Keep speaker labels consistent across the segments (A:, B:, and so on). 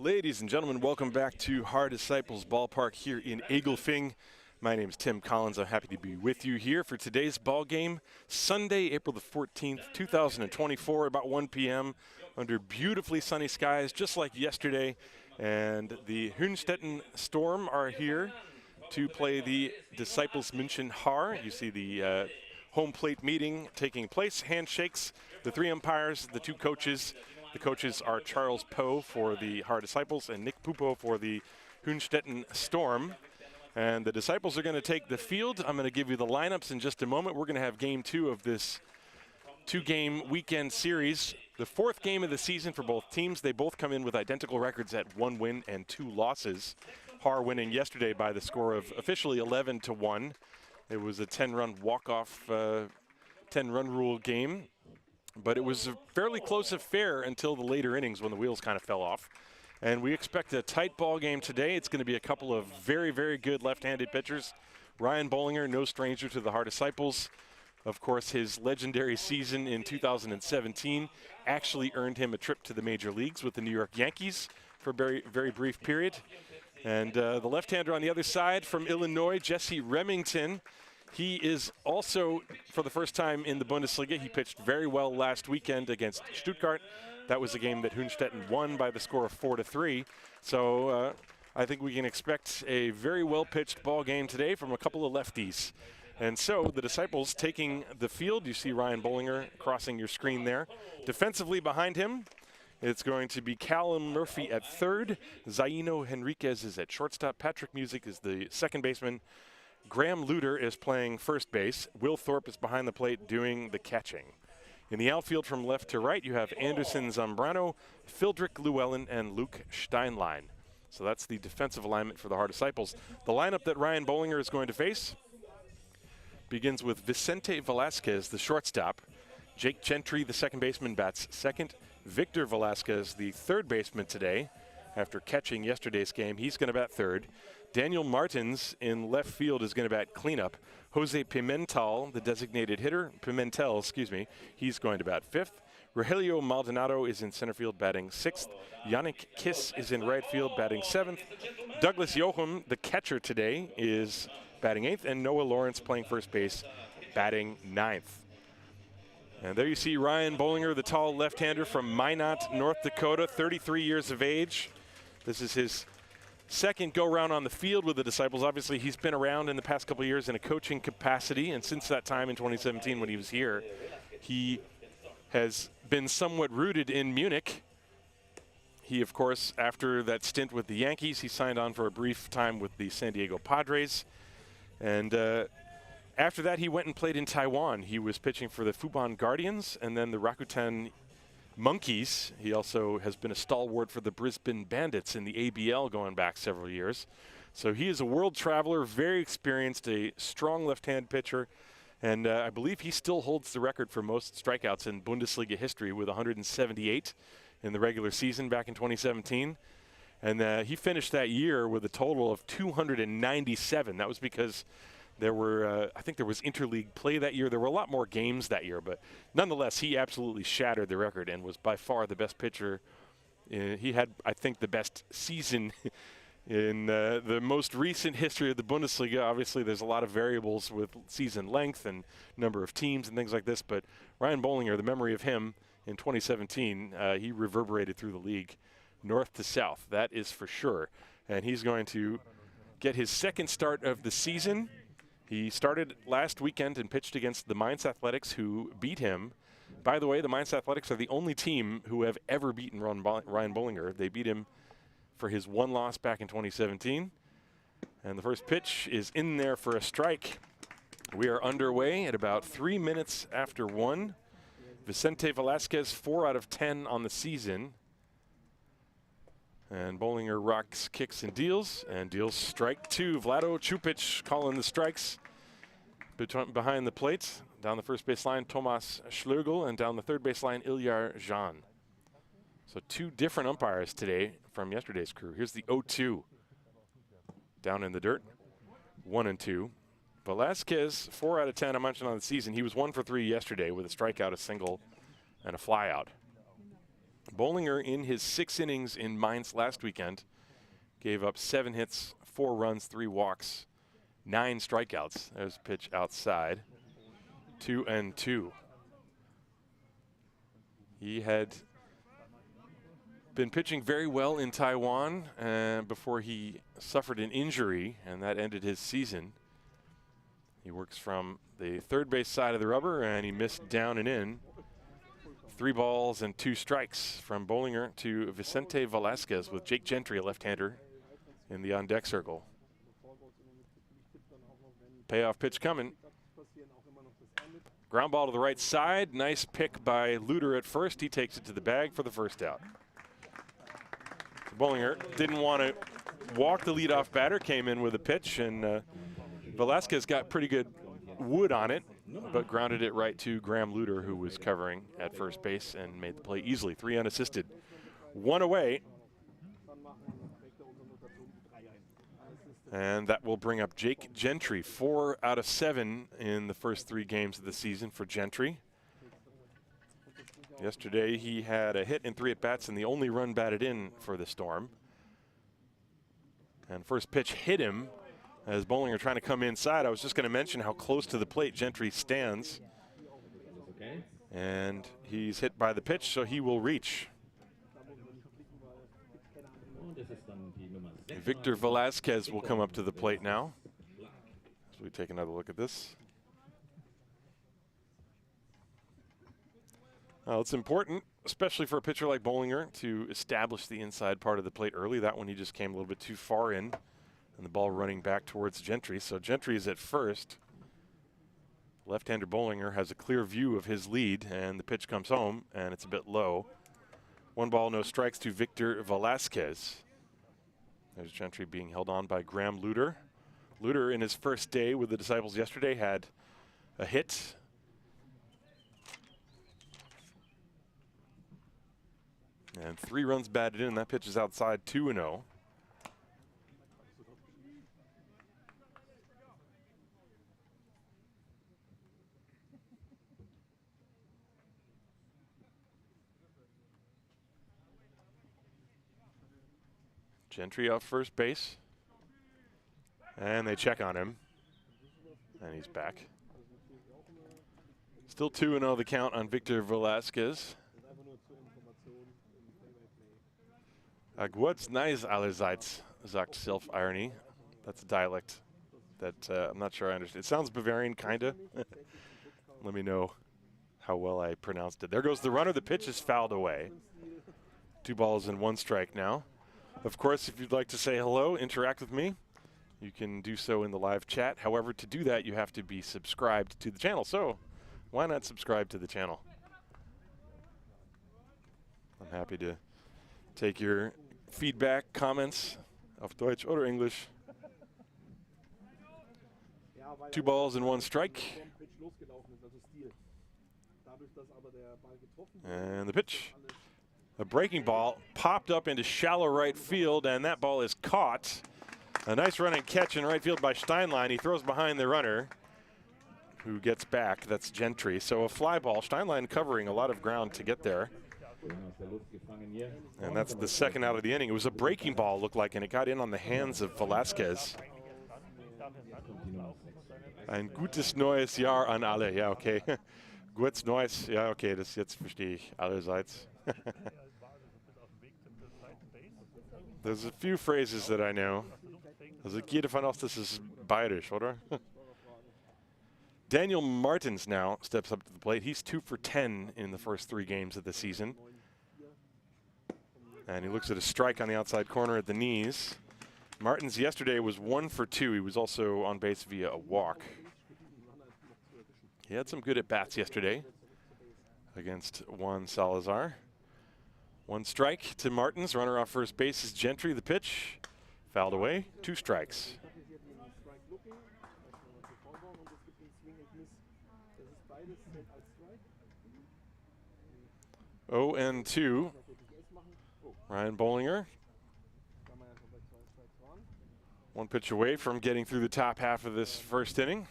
A: Ladies and gentlemen, welcome back to Haar Disciples Ballpark here in Egelfing. My name is Tim Collins. I'm happy to be with you here for today's ball game, Sunday, April the 14th, 2024, about 1 p.m. under beautifully sunny skies, just like yesterday. And the Hünstetten Storm are here to play the Disciples München Haar. You see the home plate meeting taking place, handshakes, the three umpires, the two coaches. The coaches are Charles Poe for the Haar Disciples and Nick Pupo for the Hünstetten Storm. And the Disciples are going to take the field. I'm going to give you the lineups in just a moment. We're going to have game 2 of this 2-game weekend series. The 4th game of the season for both teams. They both come in with identical records at 1 win and 2 losses. Haar winning yesterday by the score of officially 11-1. It was a 10-run walk-off, 10-run rule game. But it was a fairly close affair until the later innings when the wheels kind of fell off. And we expect a tight ball game today. It's going to be a couple of very, very good left-handed pitchers. Ryan Bolinger, no stranger to the Haar Disciples. Of course, his legendary season in 2017 actually earned him a trip to the major leagues with the New York Yankees for a very, very brief period. And the left-hander on the other side from Illinois, Jesse Remington. He is also, for the first time in the Bundesliga, he pitched very well last weekend against Stuttgart. That was a game that Hünstetten won by the score of 4-3. So I think we can expect a very well-pitched ball game today from a couple of lefties. And so the Disciples taking the field. You see Ryan Bolinger crossing your screen there. Defensively behind him, it's going to be Callum Murphy at third. Zaino Henriquez is at shortstop. Patrick Music is the second baseman. Graham Luter is playing first base. Will Thorpe is behind the plate doing the catching. In the outfield from left to right, you have Anderson Zambrano, Fildrick Llewellyn, and Luke Steinlein. So that's the defensive alignment for the Haar Disciples. The lineup that Ryan Bolinger is going to face begins with Vicente Velasquez, the shortstop. Jake Gentry, the second baseman, bats second. Victor Velasquez, the third baseman today, after catching yesterday's game, he's going to bat third. Daniel Martins in left field is going to bat cleanup. Jose Pimentel, the designated hitter, he's going to bat fifth. Rogelio Maldonado is in center field batting sixth. Yannick Kiss is in right field batting seventh. Douglas Jochum, the catcher today, is batting eighth. And Noah Lawrence playing first base, batting ninth. And there you see Ryan Bolinger, the tall left-hander from Minot, North Dakota, 33 years of age. This is his second go-round on the field with the Disciples. Obviously, he's been around in the past couple of years in a coaching capacity, and since that time in 2017 when he was here, he has been somewhat rooted in Munich. He, of course, after that stint with the Yankees, he signed on for a brief time with the San Diego Padres. And after that, he went and played in Taiwan. He was pitching for the Fubon Guardians and then the Rakuten Monkeys. He also has been a stalwart for the Brisbane Bandits in the ABL going back several years. So he is a world traveler, very experienced, a strong left-hand pitcher, and I believe he still holds the record for most strikeouts in Bundesliga history with 178 in the regular season back in 2017. And he finished that year with a total of 297. That was because there were, I think there was interleague play that year. There were a lot more games that year, but nonetheless, he absolutely shattered the record and was by far the best pitcher. He had, I think, the best season in the most recent history of the Bundesliga. Obviously, there's a lot of variables with season length and number of teams and things like this, but Ryan Bolinger, the memory of him in 2017, he reverberated through the league north to south, that is for sure. And he's going to get his second start of the season. He started last weekend and pitched against the Mainz Athletics, who beat him. By the way, the Mainz Athletics are the only team who have ever beaten Ryan Bolinger. They beat him for his one loss back in 2017. And the first pitch is in there for a strike. We are underway at about 3 minutes after 1. Vicente Velasquez, 4 out of 10 on the season. And Bolinger rocks, kicks, and deals strike 2. Vlado Čupić calling the strikes behind the plate. Down the first base line, Tomas Schlögl, and down the third base line, Ilyar Jean. So 2 different umpires today from yesterday's crew. Here's the 0-2. Down in the dirt, 1 and 2. Velasquez, 4 out of 10, I mentioned on the season. He was 1 for 3 yesterday with a strikeout, a single, and a flyout. Bolinger, in his 6 innings in Mainz last weekend, gave up 7 hits, 4 runs, 3 walks, 9 strikeouts. There's a pitch outside. 2-2. He had been pitching very well in Taiwan before he suffered an injury, and that ended his season. He works from the third base side of the rubber, and he missed down and in. 3 balls and 2 strikes from Bolinger to Vicente Velasquez with Jake Gentry, a left-hander, in the on-deck circle. Payoff pitch coming. Ground ball to the right side. Nice pick by Luder at first. He takes it to the bag for the first out. Bolinger didn't want to walk the leadoff batter, came in with a pitch, and Velasquez got pretty good wood on it, but grounded it right to Graham Luder, who was covering at first base, and made the play easily. 3 unassisted, 1 away. And that will bring up Jake Gentry. 4 out of 7 in the first 3 games of the season for Gentry. Yesterday he had a hit in 3 at-bats and the only run batted in for the Storm. And first pitch hit him as Bolinger trying to come inside. I was just going to mention how close to the plate Gentry stands. And he's hit by the pitch, so he will reach. Victor Velasquez will come up to the plate now. So we take another look at this. It's important, especially for a pitcher like Bolinger, to establish the inside part of the plate early. That one he just came a little bit too far in, and the ball running back towards Gentry. So Gentry is at first. Left-hander Bolinger has a clear view of his lead, and the pitch comes home, and it's a bit low. 1 ball, no strikes to Victor Velasquez. There's Gentry being held on by Graham Luder. Luder, in his first day with the Disciples yesterday, had a hit. And 3 runs batted in. That pitch is outside, 2-0. Gentry off first base. And they check on him. And he's back. Still 2-0 the count on Victor Velasquez. What's nice allerseits, sagt Self-Irony. That's a dialect that I'm not sure I understand. It sounds Bavarian, kind of. Let me know how well I pronounced it. There goes the runner. The pitch is fouled away. 2 balls and 1 strike now. Of course, if you'd like to say hello, interact with me, you can do so in the live chat. However, to do that, you have to be subscribed to the channel. So why not subscribe to the channel? I'm happy to take your feedback, comments, auf Deutsch oder English. 2 balls and 1 strike. And the pitch. A breaking ball popped up into shallow right field, and that ball is caught. A nice running catch in right field by Steinlein. He throws behind the runner, who gets back. That's Gentry. So a fly ball. Steinlein covering a lot of ground to get there. And that's the 2nd out of the inning. It was a breaking ball, looked like, and it got in on the hands of Velasquez. Ein gutes neues Jahr an alle. Ja, okay. Gutes neues. Ja, okay, das jetzt verstehe ich allerseits. There's a few phrases that I know. Also ich gehe davon aus, das ist bayerisch, oder? Daniel Martins now steps up to the plate. He's 2 for 10 in the first 3 games of the season. And he looks at a strike on the outside corner at the knees. Martins yesterday was 1 for 2. He was also on base via a walk. He had some good at-bats yesterday against Juan Salazar. 1 strike to Martins. Runner off first base is Gentry. The pitch fouled away. 2 strikes. 0-2. Ryan Bolinger. 1 pitch away from getting through the top half of this first inning.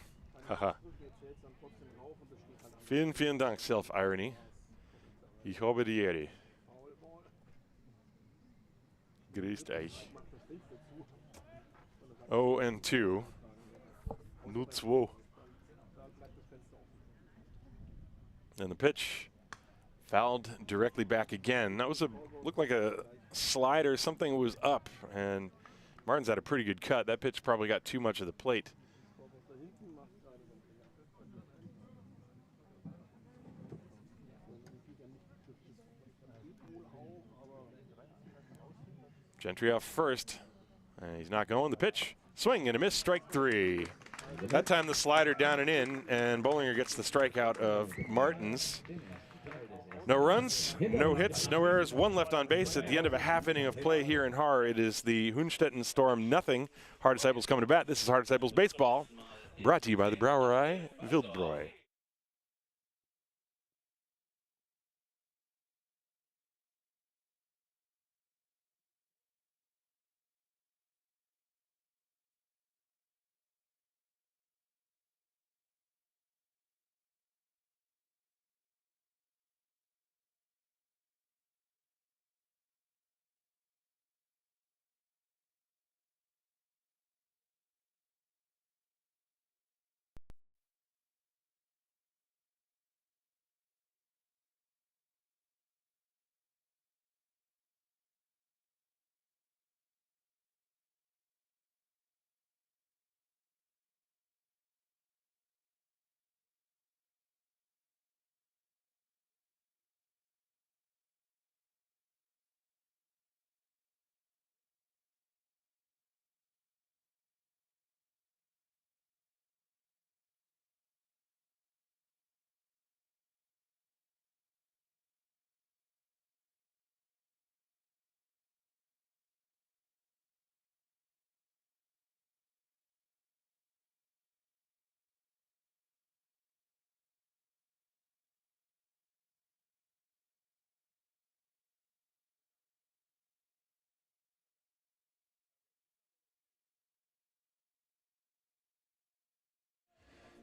A: Haha. Vielen Dank, Self-Irony. Ich habe die Ehre. Grüßt euch. 0-2. 0-2. And the pitch fouled directly back again. That was looked like a slide or something was up, and Martins had a pretty good cut. That pitch probably got too much of the plate. Gentry off first, and he's not going. The pitch, swing and a miss, strike 3. That time the slider down and in, and Bolinger gets the strikeout of Martins. No runs, no hits, no errors, 1 left on base at the end of a half inning of play here in Haar. It is the Hünstetten Storm 0. Haar Disciples coming to bat. This is Haar Disciples Baseball, brought to you by the Brauerei Wildbräu.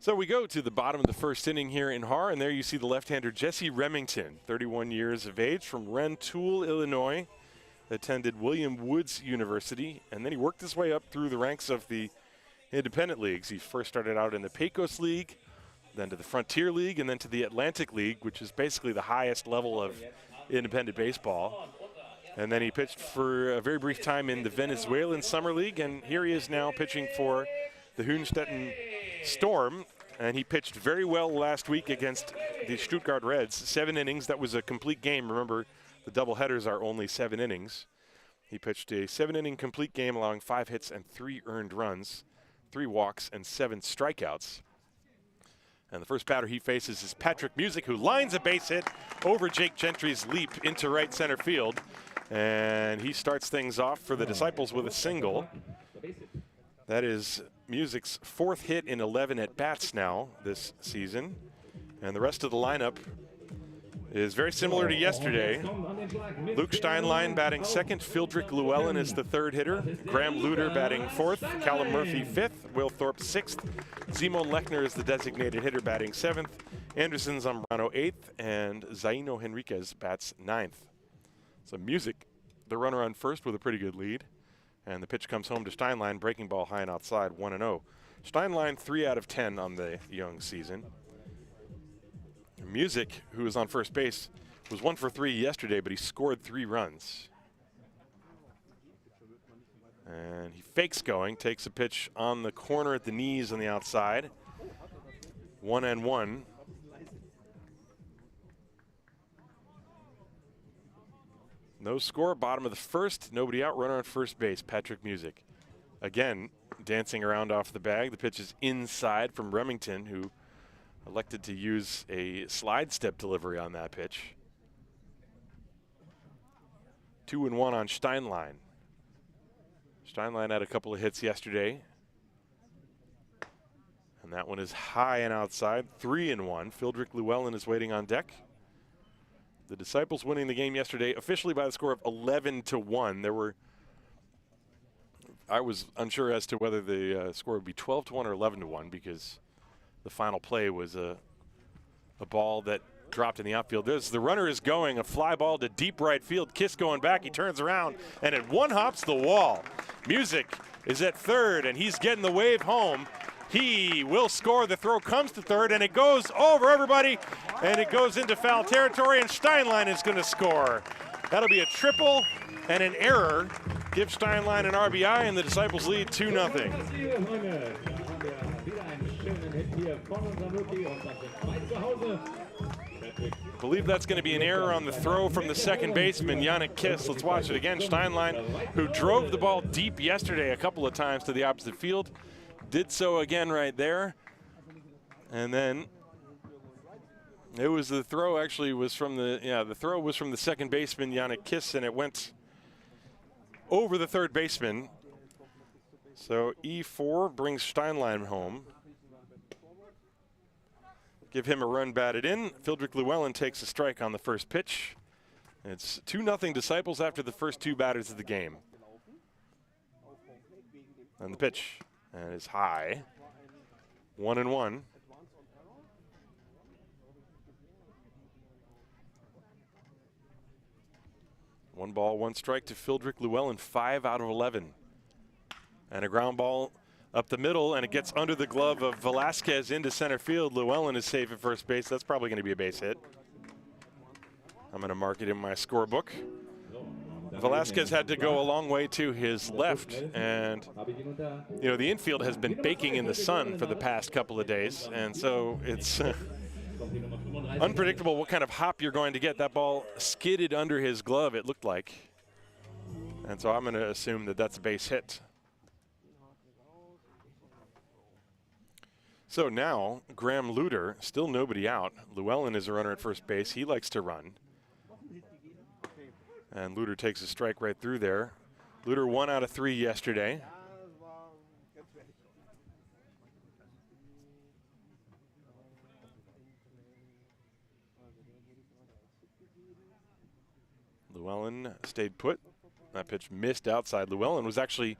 A: So we go to the bottom of the first inning here in Haar, and there you see the left-hander Jesse Remington, 31 years of age, from Rantoul, Illinois, attended William Woods University, and then he worked his way up through the ranks of the independent leagues. He first started out in the Pecos League, then to the Frontier League, and then to the Atlantic League, which is basically the highest level of independent baseball. And then he pitched for a very brief time in the Venezuelan Summer League, and here he is now pitching for the Hünstetten Storm, and he pitched very well last week against the Stuttgart Reds. 7 innings. That was a complete game. Remember, the doubleheaders are only 7 innings. He pitched a 7-inning complete game, allowing 5 hits and 3 earned runs, 3 walks, and 7 strikeouts. And the first batter he faces is Patrick Music, who lines a base hit over Jake Gentry's leap into right center field. And he starts things off for the Disciples with a single. That is Music's 4th hit in 11 at-bats now this season. And the rest of the lineup is very similar to yesterday. Luke Steinlein batting 2nd. Fildrick Llewellyn is the 3rd hitter. Graham Luter batting 4th. Callum Murphy 5th. Will Thorpe 6th. Simon Lechner is the designated hitter batting 7th. Anderson Zambrano 8th. And Zaino Henriquez bats 9th. So Music, the runner on first with a pretty good lead. And the pitch comes home to Steinlein, breaking ball high and outside, 1-0. Steinlein 3 out of 10 on the young season. Music, who was on first base, was 1 for 3 yesterday, but he scored 3 runs. And he fakes going, takes a pitch on the corner at the knees on the outside. 1-1. No score, bottom of the first, nobody out, runner on first base, Patrick Music. Again, dancing around off the bag. The pitch is inside from Remington, who elected to use a slide step delivery on that pitch. 2-1 on Steinlein. Steinlein had a couple of hits yesterday. And that one is high and outside, 3-1. Fildrick Llewellyn is waiting on deck. The Disciples winning the game yesterday officially by the score of 11-1. I was unsure as to whether the score would be 12-1 or 11-1 because the final play was a ball that dropped in the outfield. The runner is going, a fly ball to deep right field. Kiss going back, he turns around, and it one-hops the wall. Music is at third, and he's getting the wave home. He will score. The throw comes to third, and it goes over everybody, and it goes into foul territory, and Steinlein is going to score. That'll be a triple and an error. Give Steinlein an RBI, and the Disciples lead 2-0. I believe that's going to be an error on the throw from the second baseman, Yannick Kiss. Let's watch it again. Steinlein, who drove the ball deep yesterday a couple of times to the opposite field, did so again right there. And then it was the throw actually was from the throw was from the second baseman, Yannick Kiss, and it went over the third baseman. So E4 brings Steinlein home. Give him a run batted in. Fildrick Llewellyn takes a strike on the first pitch. It's 2-0 Disciples after the first two batters of the game. And the pitch, and it's high. 1-1. One ball, one strike to Fildrick Llewellyn, 5 out of 11. And a ground ball up the middle, and it gets under the glove of Velasquez into center field. Llewellyn is safe at first base. That's probably going to be a base hit. I'm going to mark it in my scorebook. Velasquez had to go a long way to his left, and you know the infield has been baking in the sun for the past couple of days, and so it's unpredictable what kind of hop you're going to get. That ball skidded under his glove, it looked like, and so I'm going to assume that that's a base hit. So now, Graham Luter, still nobody out. Llewellyn is a runner at first base. He likes to run. And Luter takes a strike right through there. Luter 1 out of 3 yesterday. Llewellyn stayed put. That pitch missed outside. Llewellyn was actually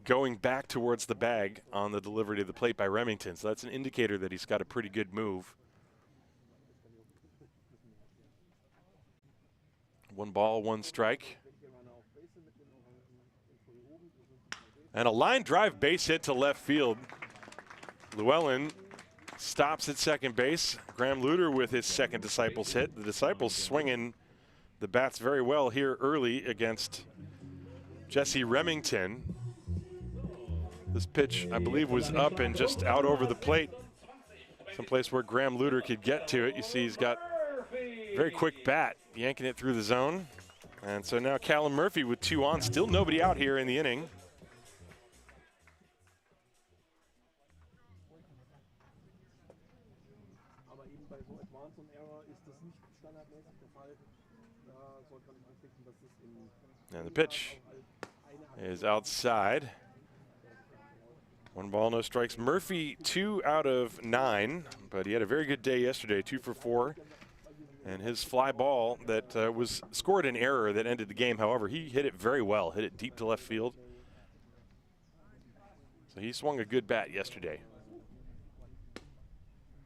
A: going back towards the bag on the delivery to the plate by Remington. So that's an indicator that he's got a pretty good move. One ball, one strike. And a line drive base hit to left field. Llewellyn stops at second base. Graham Luter with his second Disciples hit. The Disciples swinging the bats very well here early against Jesse Remington. This pitch, I believe, was up and just out over the plate. Someplace where Graham Luter could get to it. You see he's got a very quick bat, yanking it through the zone. And so now Callum Murphy with 2 on. Still nobody out here in the inning. And the pitch is outside. 1 ball, no strikes. Murphy 2 out of 9, but he had a very good day yesterday, 2 for 4. And his fly ball that was scored an error that ended the game. However, he hit it very well, hit it deep to left field. So he swung a good bat yesterday.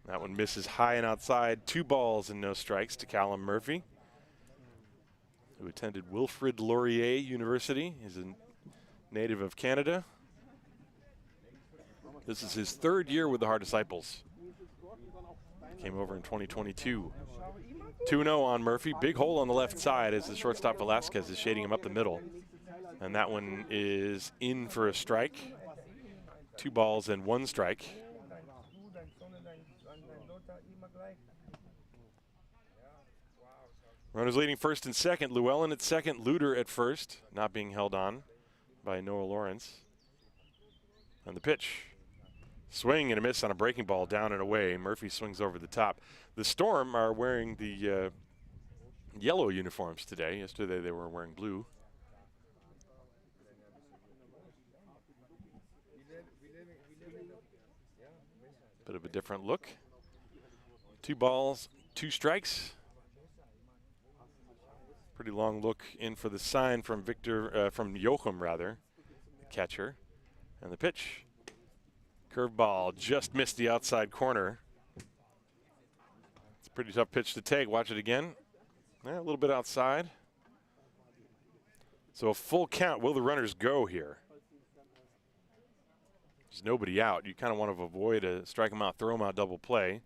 A: That one misses high and outside. 2 balls and no strikes to Callum Murphy, who attended Wilfrid Laurier University. He's a native of Canada. This is his 3rd year with the Haar Disciples. Came over in 2022. 2-0 on Murphy. Big hole on the left side as the shortstop Velasquez is shading him up the middle. And that one is in for a strike. 2 balls and 1 strike. Runners leading first and second. Llewellyn at second, Luter at first, not being held on by Noah Lawrence. And the pitch. Swing and a miss on a breaking ball down and away. Murphy swings over the top. The Storm are wearing the yellow uniforms today. Yesterday they were wearing blue. Bit of a different look. 2 balls, 2 strikes. Pretty long look in for the sign from Joachim rather, the catcher. And the pitch. Curveball just missed the outside corner. It's Pretty tough pitch to take. Watch it again. A little bit outside. So a full count. Will the runners go here? There's nobody out. You kind of want to avoid a strike them out, throw them out double play.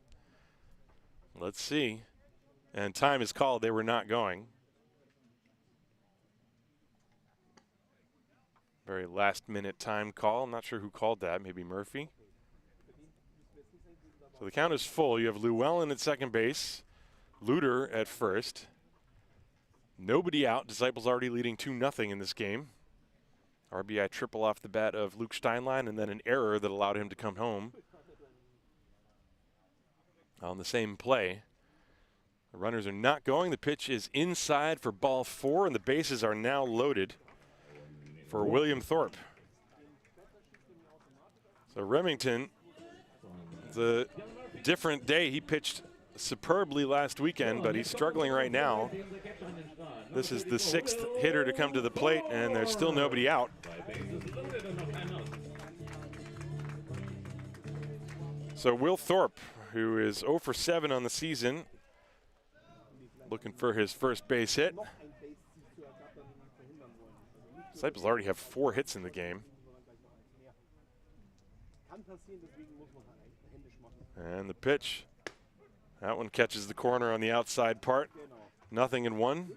A: Let's see. And time is called. They were not going. Very last minute time call. I'm not sure who called that. Maybe Murphy. So the count is full. You have Llewellyn at second base. Luter at first. Nobody out. Disciples already leading 2-0 in this game. RBI triple off the bat of Luke Steinlein, and then an error that allowed him to come home on the same play. The runners are not going. The pitch is inside for ball 4, and the bases are now loaded for William Thorpe. So Remington, it's a different day. He pitched superbly last weekend, but he's struggling right now. This is the 6th hitter to come to the plate, and there's still nobody out. So Will Thorpe, who is 0 for 7 on the season, looking for his first base hit. Disciples already have 4 hits in the game. And the pitch. That one catches the corner on the outside part. 0-1.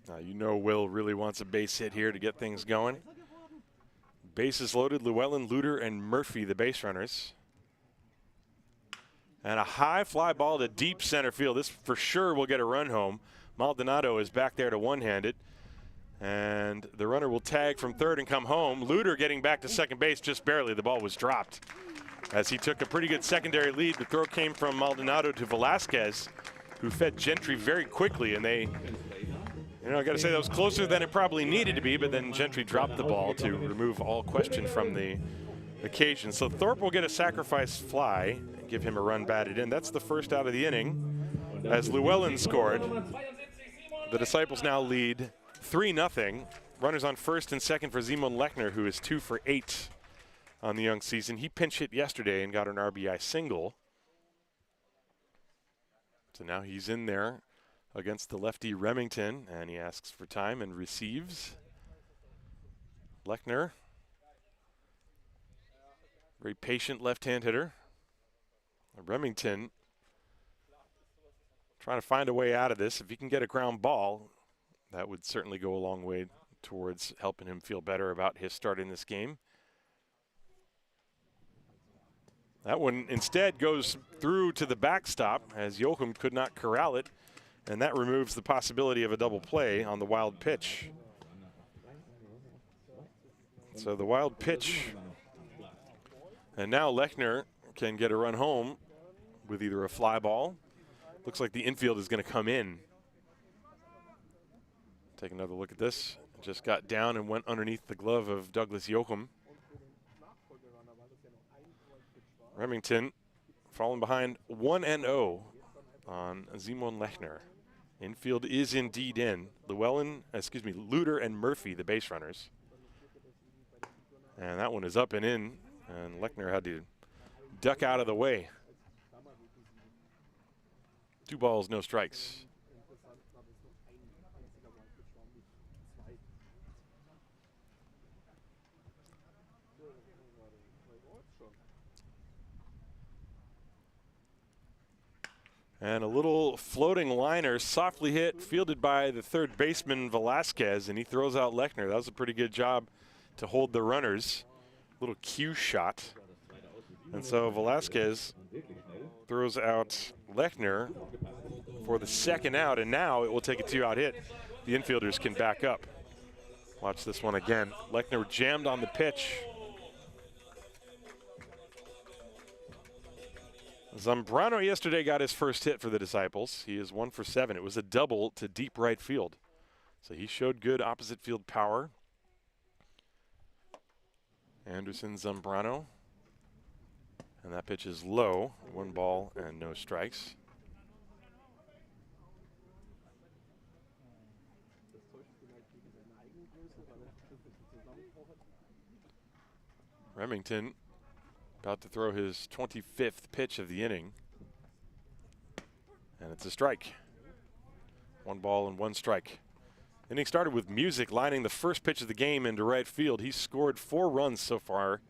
A: Now you know Will really wants a base hit here to get things going. Bases loaded, Llewellyn, Luter, and Murphy, the base runners. And a high fly ball to deep center field. This for sure will get a run home. Maldonado is back there to one-hand it. And the runner will tag from third and come home. Luter getting back to second base just barely. The ball was dropped as he took a pretty good secondary lead. The throw came from Maldonado to Velasquez, who fed Gentry very quickly. And they, you know, I got to say that was closer than it probably needed to be, but then Gentry dropped the ball to remove all question from the occasion. So Thorpe will get a sacrifice fly and give him a run batted in. That's the first out of the inning as Llewellyn scored. The Disciples now lead 3-0. Runners on first and second for Simon Lechner, who is 2 for 8 on the young season. He pinch hit yesterday and got an RBI single. So now he's in there against the lefty Remington, and he asks for time and receives. Lechner, very patient left-hand hitter. Remington trying to find a way out of this. If he can get a ground ball, that would certainly go a long way towards helping him feel better about his start in this game. That one instead goes through to the backstop as Joachim could not corral it, and that removes the possibility of a double play on the wild pitch. So the wild pitch, and now Lechner can get a run home with either a fly ball. Looks like the infield is going to come in. Take another look at this. Just got down and went underneath the glove of Douglas Joachim. Remington falling behind 1-0 on Simon Lechner. Infield is indeed in. Luter and Murphy, the base runners. And that one is up and in, and Lechner had to duck out of the way. 2 balls, no strikes. And a little floating liner, softly hit, fielded by the third baseman Velasquez, and he throws out Lechner. That was a pretty good job to hold the runners. Little cue shot. And so Velasquez throws out Lechner for the second out, and now it will take a 2-out hit. The infielders can back up. Watch this one again. Lechner jammed on the pitch. Zambrano yesterday got his first hit for the Disciples. He is 1 for 7. It was a double to deep right field. So he showed good opposite field power. Anderson Zambrano. And that pitch is low. 1 ball and no strikes. Remington About to throw his 25th pitch of the inning. And it's a strike. 1 ball and 1 strike. Inning started with Music lining the first pitch of the game into right field. He's scored 4 runs so far,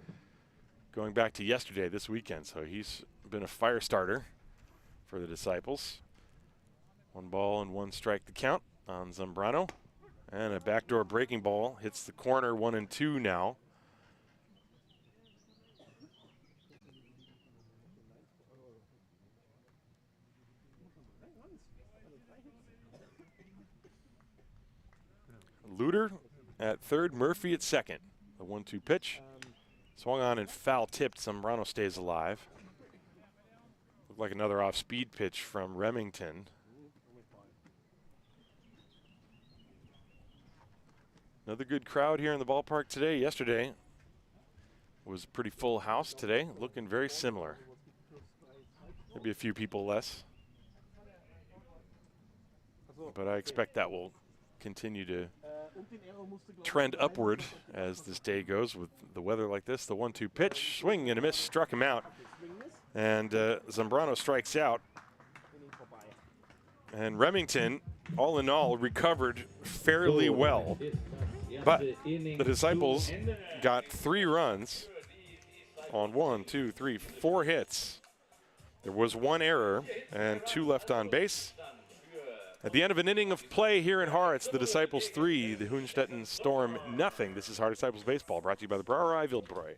A: going back to yesterday, this weekend. So he's been a fire starter for the Disciples. 1 ball and 1 strike to count on Zambrano. And a backdoor breaking ball hits the corner, 1-2 now. Luter at third, Murphy at second. The 1-2 pitch. Swung on and foul tipped. Zambrano stays alive. Looked like another off-speed pitch from Remington. Another good crowd here in the ballpark today. Yesterday was a pretty full house. Today looking very similar. Maybe a few people less. But I expect that will continue to trend upward as this day goes with the weather like this. The 1-2 pitch, swing and a miss, struck him out. And Zambrano strikes out. And Remington, all in all, recovered fairly well. But the Disciples got 3 runs on 4 hits. There was 1 error and 2 left on base. At the end of an inning of play here in Haar, it's the Disciples 3, the Hünstetten Storm nothing. This is Haar Disciples Baseball, brought to you by the Brauerei Wildbräu.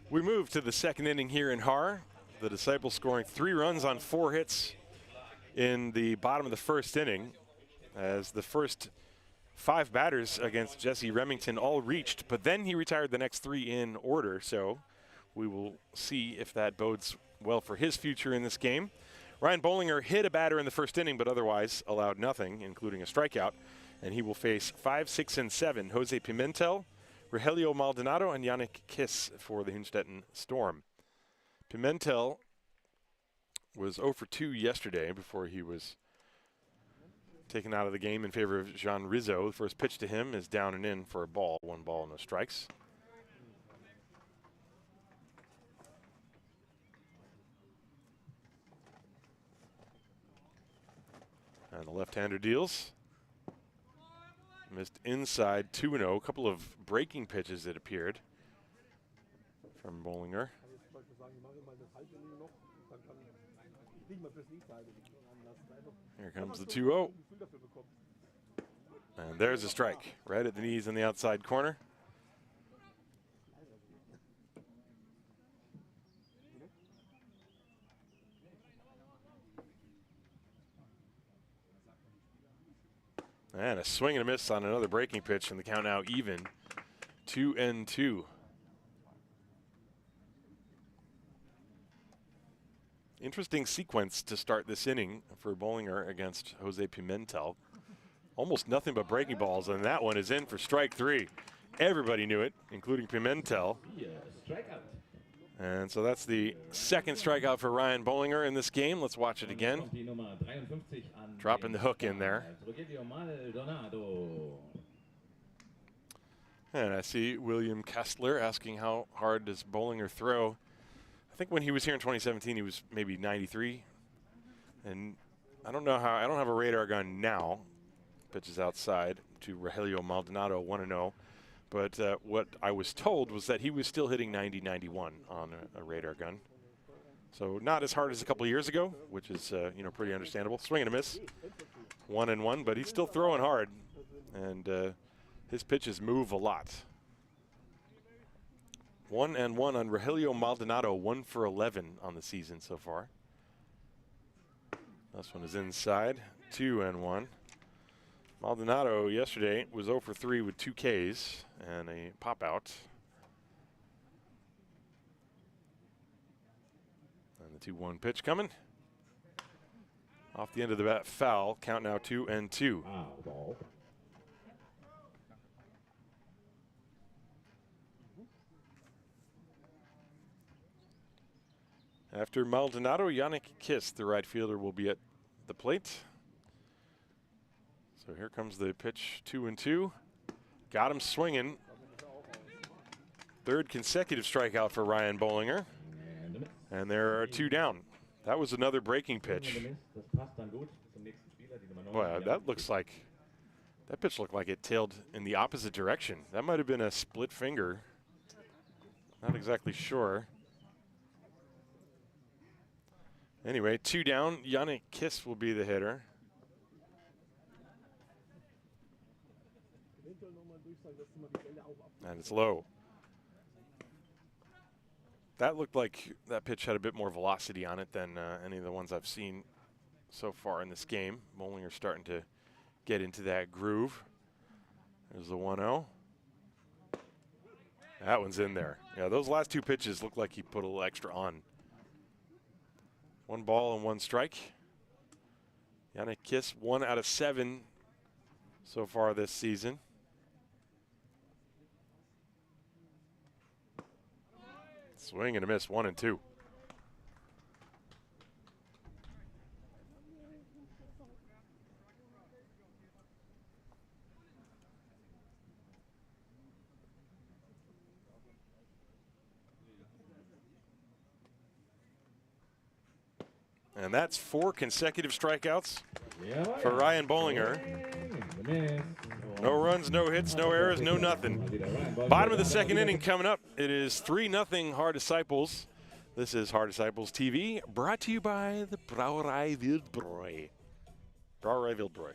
A: We move to the second inning here in Haar. The Disciples scoring 3 runs on 4 hits in the bottom of the first inning, as the first 5 batters against Jesse Remington all reached, but then he retired the next 3 in order. So we will see if that bodes well for his future in this game. Ryan Bolinger hit a batter in the first inning, but otherwise allowed nothing, including a strikeout. And he will face 5, 6, and 7. Jose Pimentel, Rogelio Maldonado, and Yannick Kiss for the Hünstetten Storm. Pimentel was 0 for 2 yesterday before he was taken out of the game in favor of Jean Rizzo. The first pitch to him is down and in for a ball. 1 ball, no strikes. And the left-hander deals. Missed inside 2-0. A couple of breaking pitches, it appeared, from Bolinger. Here comes the 2-0. And there's a strike right at the knees in the outside corner. And a swing and a miss on another breaking pitch, and the count now even, 2-2. Interesting sequence to start this inning for Bolinger against Jose Pimentel. Almost nothing but breaking balls, and that one is in for strike 3. Everybody knew it, including Pimentel. And so that's the second strikeout for Ryan Bolinger in this game. Let's watch it again. Dropping the hook in there. And I see William Kessler asking how hard does Bolinger throw. I think when he was here in 2017, he was maybe 93. And I don't know how, I don't have a radar gun now. Pitches outside to Rogelio Maldonado, 1-0. But what I was told was that he was still hitting 90-91 on a radar gun. So not as hard as a couple of years ago, which is you know, pretty understandable. Swing and a miss, 1-1, but he's still throwing hard, and his pitches move a lot. 1-1 on Rogelio Maldonado, 1 for 11 on the season so far. This one is inside, 2-1. Maldonado yesterday was 0 for 3 with 2 Ks and a pop out. And the 2-1 pitch coming. Off the end of the bat, foul. Count now 2-2. After Maldonado, Yannick Kiss, the right fielder, will be at the plate. So here comes the pitch, 2-2. Got him swinging. Third consecutive strikeout for Ryan Bolinger. And there are 2 down. That was another breaking pitch. Boy, that looks like, that pitch looked like it tailed in the opposite direction. That might have been a split finger. Not exactly sure. Anyway, 2 down. Yannick Kiss will be the hitter. And it's low. That looked like that pitch had a bit more velocity on it than any of the ones I've seen so far in this game. Bollinger's starting to get into that groove. There's the 1-0. That one's in there. Yeah, those last 2 pitches look like he put a little extra on. 1 ball and 1 strike. Yannick Kiss, 1 out of 7 so far this season. Swing and a miss, 1-2. And that's 4 consecutive strikeouts for Ryan Bolinger. No runs, no hits, no errors, no nothing. Bottom of the second inning coming up. It is 3-0 Haar Disciples. This is Haar Disciples TV, brought to you by the Brauerei Wildbräu. Brauerei Wildbräu.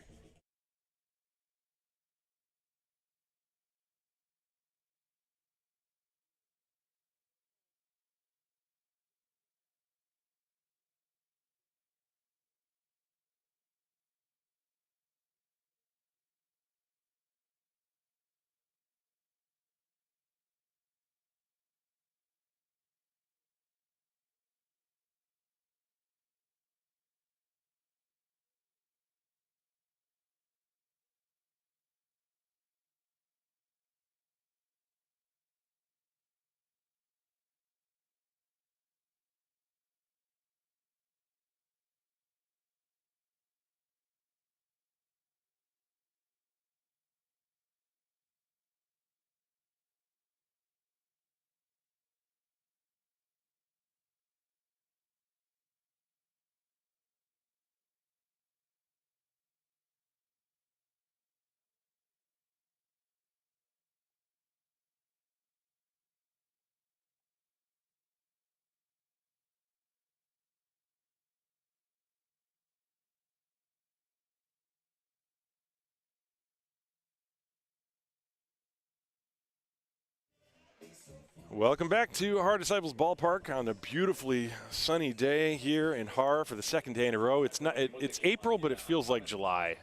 A: Welcome back to Haar Disciples Ballpark on a beautifully sunny day here in Haar for the 2nd day in a row. It's not. It's April, but it feels like July.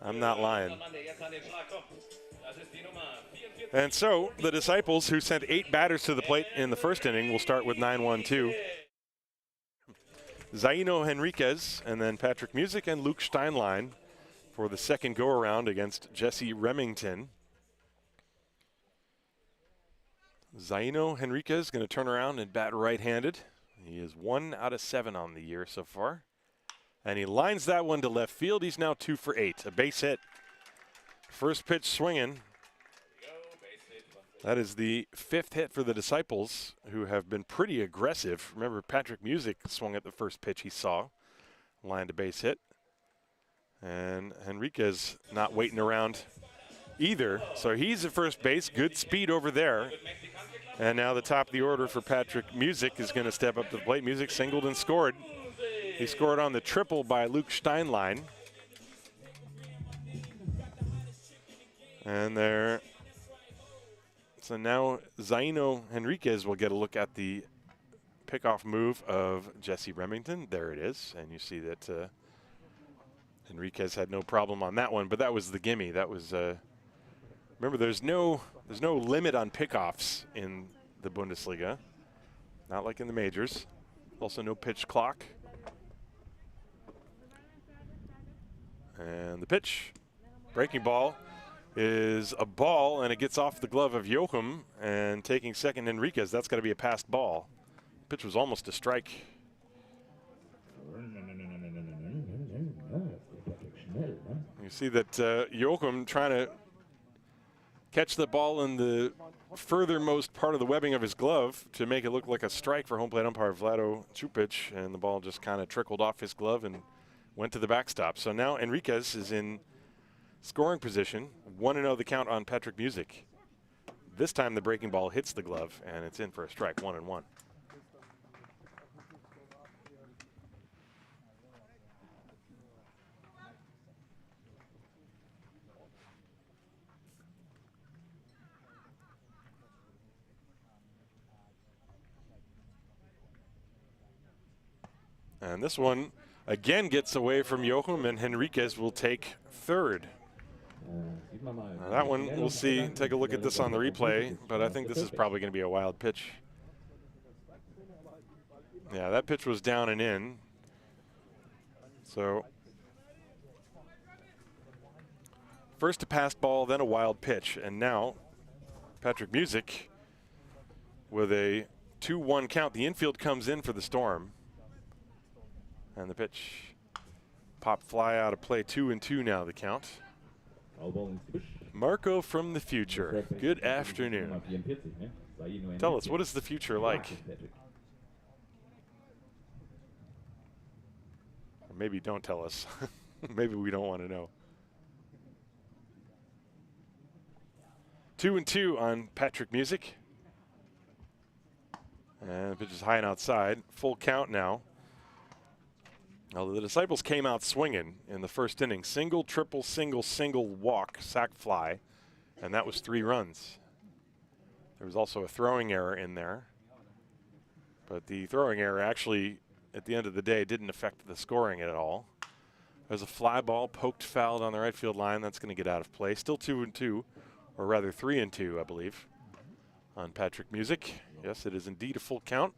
A: I'm not lying. And so the Disciples, who sent 8 batters to the plate in the first inning, will start with 9-1-2. Zaino Henriquez and then Patrick Music and Luke Steinlein for the second go-around against Jesse Remington. Zaino Henriquez going to turn around and bat right-handed. He is 1 out of 7 on the year so far. And he lines that one to left field. He's now 2 for 8, a base hit. First pitch swinging. That is the 5th hit for the Disciples, who have been pretty aggressive. Remember, Patrick Music swung at the first pitch he saw, lined a base hit. And Henriquez not waiting around either. So he's at first base, good speed over there. And now the top of the order for Patrick Music is going to step up to the plate. Music singled and scored. He scored on the triple by Luke Steinlein. And there. So now Zaino Henriquez will get a look at the pickoff move of Jesse Remington. There it is. And you see that Henriquez had no problem on that one, but that was the gimme. That was, remember, there's no limit on pickoffs in the Bundesliga. Not like in the majors. Also no pitch clock. And the pitch, breaking ball, is a ball, and it gets off the glove of Joachim, and taking second Henriquez. That's got to be a passed ball. Pitch was almost a strike. You see that Joachim trying to catch the ball in the furthermost part of the webbing of his glove to make it look like a strike for home plate umpire Vlado Čupić, and the ball just kind of trickled off his glove and went to the backstop. So now Henriquez is in scoring position, 1-0 the count on Patrick Music. This time the breaking ball hits the glove, and it's in for a strike, 1-1. And this one again gets away from Joachim, and Henriquez will take third. Now that one, we'll see. Take a look at this on the replay, but I think this is probably going to be a wild pitch. Yeah, that pitch was down and in. So first a passed ball, then a wild pitch, and now Patrick Music with a 2-1 count. The infield comes in for the Storm. And the pitch, pop fly out of play, 2-2 now the count. Marco from the future, good afternoon. Tell us, what is the future like? Or maybe don't tell us. Maybe we don't want to know. 2-2 on Patrick Music. And the pitch is high and outside, full count now. Now, the Disciples came out swinging in the first inning. Single, triple, single, single, walk, sac fly, and that was 3 runs. There was also a throwing error in there. But the throwing error actually, at the end of the day, didn't affect the scoring at all. There's a fly ball poked fouled on the right field line. That's going to get out of play. Still 2-2, or rather 3-2, I believe, on Patrick Music. Yes, it is indeed a full count.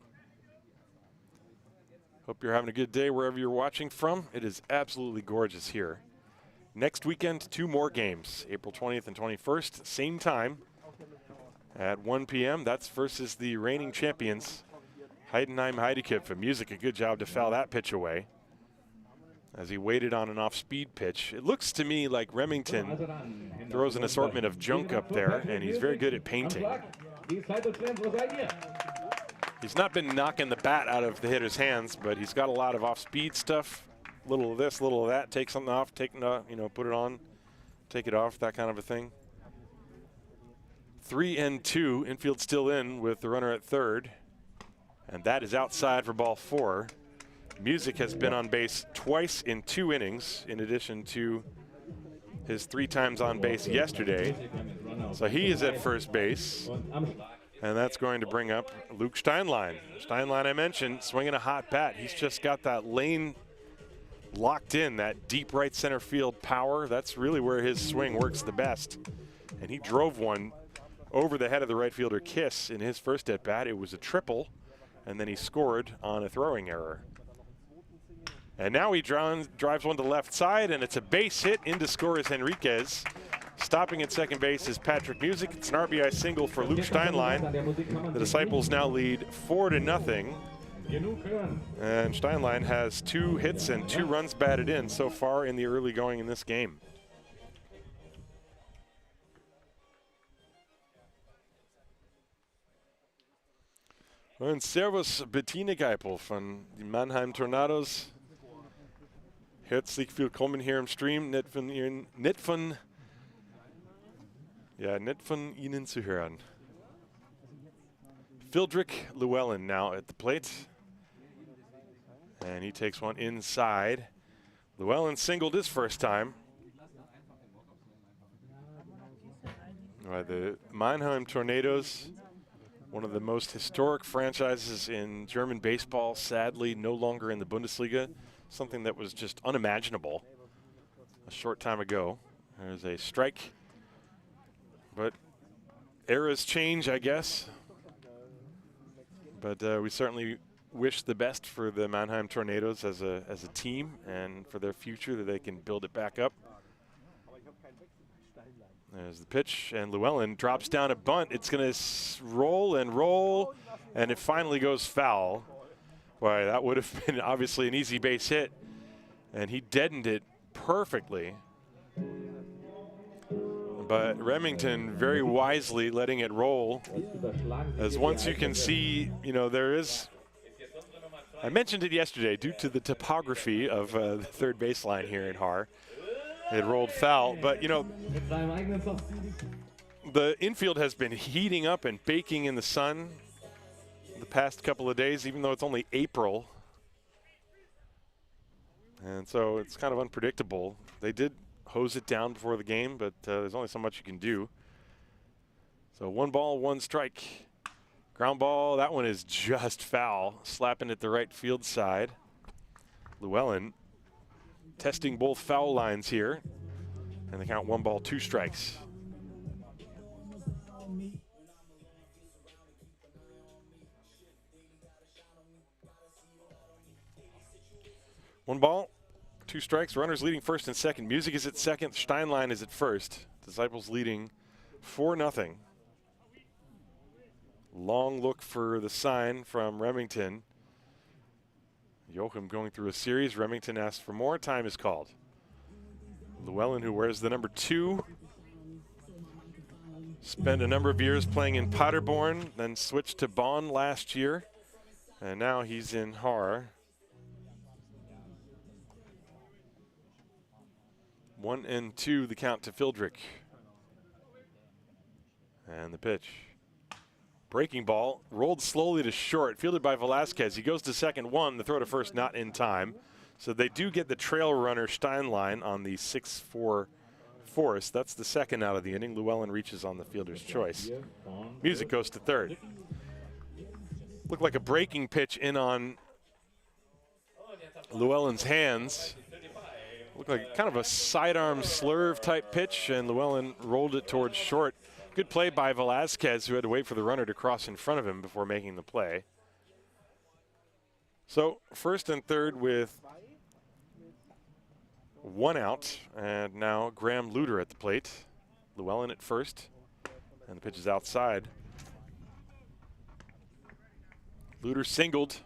A: Hope you're having a good day wherever you're watching from. It is absolutely gorgeous here. Next weekend, 2 more games, April 20th and 21st, same time at 1 p.m. That's versus the reigning champions, Heidenheim Heidekipf. Music, a good job to foul that pitch away as he waited on an off-speed pitch. It looks to me like Remington throws an assortment of junk up there, and he's very good at painting. He's not been knocking the bat out of the hitter's hands, but he's got a lot of off-speed stuff. Little of this, little of that. Take something off, take, put it on, take it off, that kind of a thing. 3-2, infield still in with the runner at third, and that is outside for ball 4. Music has been on base twice in 2 innings, in addition to his 3 times on base yesterday. So he is at first base. And that's going to bring up Luke Steinlein. Steinlein, I mentioned, swinging a hot bat. He's just got that lane locked in, that deep right center field power. That's really where his swing works the best. And he drove one over the head of the right fielder Kiss in his first at bat. It was a triple, and then he scored on a throwing error. And now he drives one to left side, and it's a base hit. In to score is Henriquez. Stopping at second base is Patrick Music. It's an RBI single for Luke Steinlein. The Disciples now lead 4-0. And Steinlein has 2 hits and 2 runs batted in so far in the early going in this game. Und Servus Bettine Geipel von den Mannheim Tornadoes. Herzlich willkommen hier im Stream. Nett von Ihnen zu hören. Fildrick Llewellyn now at the plate. And he takes one inside. Llewellyn singled his first time. The Mannheim Tornadoes, one of the most historic franchises in German baseball, sadly no longer in the Bundesliga, something that was just unimaginable a short time ago. There's a strike, but eras change, I guess. But we certainly wish the best for the Mannheim Tornadoes as a team and for their future, that they can build it back up. There's the pitch, and Llewellyn drops down a bunt. It's going to roll, and it finally goes foul. Boy, that would have been obviously an easy base hit, and he deadened it perfectly. But Remington very wisely letting it roll, as once you can see, you know, there is, I mentioned it yesterday, due to the topography of the third baseline here in Haar, it rolled foul, but you know, the infield has been heating up and baking in the sun the past couple of days, even though it's only April. And so it's kind of unpredictable. They did hose it down before the game, but there's only so much you can do. So 1 ball, 1 strike. Ground ball, that one is just foul, slapping at the right field side. Llewellyn testing both foul lines here, and they count 1 ball, 2 strikes. One ball, 2 strikes. Runners leading first and second. Music is at second. Steinlein is at first. Disciples leading 4-0. Long look for the sign from Remington. Joachim going through a series. Remington asks for more. Time is called. Llewellyn, who wears the number 2, spent a number of years playing in Paderborn, then switched to Bonn last year, and now he's in Haar. 1-2 the count to Fildrick. And the pitch. Breaking ball, rolled slowly to short, fielded by Velasquez. He goes to second, 1, the throw to first not in time. So they do get the trail runner Steinlein on the 6-4 force. That's the second out of the inning. Llewellyn reaches on the fielder's choice. Music goes to third. Looked like a breaking pitch in on Llewellyn's hands. Looked like kind of a sidearm slurve type pitch, and Llewellyn rolled it towards short. Good play by Velasquez, who had to wait for the runner to cross in front of him before making the play. So first and third with 1 out, and now Graham Luder at the plate. Llewellyn at first, and the pitch is outside. Luder singled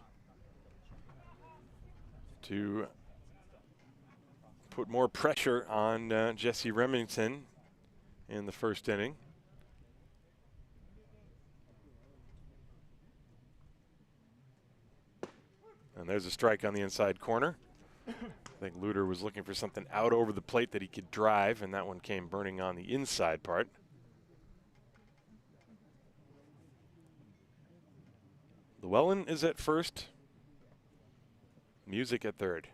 A: to put more pressure on Jesse Remington in the first inning. And there's a strike on the inside corner. I think Luder was looking for something out over the plate that he could drive, and that one came burning on the inside part. Llewellyn is at first. Music at third.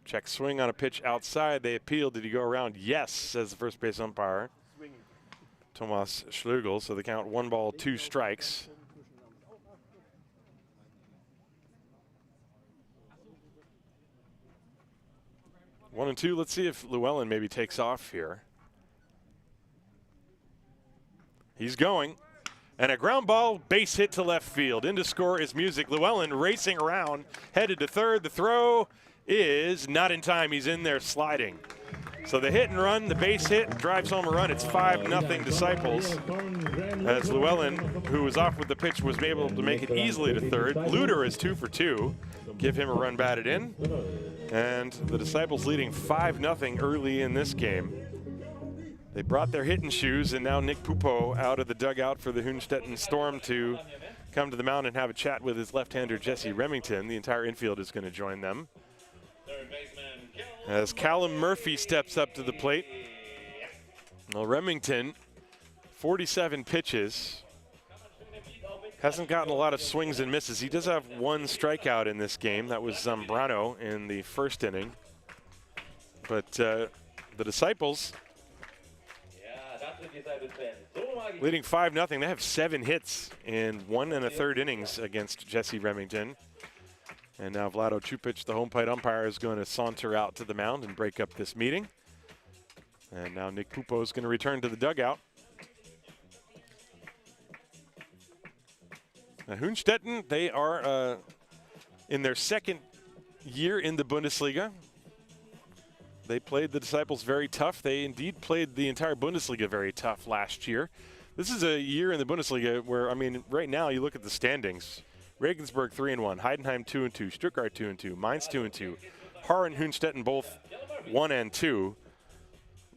A: Check swing on a pitch outside. They appeal. Did he go around? Yes, says the first base umpire, Thomas Schlugel. So they count 1 ball, 2 strikes. One and two. Let's see if Llewellyn maybe takes off here. He's going. And a ground ball, base hit to left field. In to score is Music. Llewellyn racing around, headed to third. The throw is not in time. He's in there sliding. So the hit and run, the base hit, drives home a run. It's 5-0 Disciples. As Llewellyn, who was off with the pitch, was able to make it easily to third. Luder is 2 for 2. Give him a run batted in. And the Disciples leading 5-0 early in this game. They brought their hitting shoes, and now Nick Pupo out of the dugout for the Hünstetten Storm to come to the mound and have a chat with his left-hander Jesse Remington. The entire infield is going to join them. As Callum Murphy steps up to the plate. Well, Remington, 47 pitches. Hasn't gotten a lot of swings and misses. He does have one strikeout in this game. That was Zambrano in the first inning. But the Disciples leading 5-0. They have 7 hits in 1 1/3 innings against Jesse Remington. And now Vlado Chupic, the home plate umpire, is going to saunter out to the mound and break up this meeting. And now Nick Pupo is going to return to the dugout. Now, Hünstetten, they are in their second year in the Bundesliga. They played the Disciples very tough. They indeed played the entire Bundesliga very tough last year. This is a year in the Bundesliga where, I mean, right now you look at the standings. Regensburg 3-1, Heidenheim 2-2, Stuttgart 2-2, Mainz 2-2, Haar and Hünstetten both 1-2.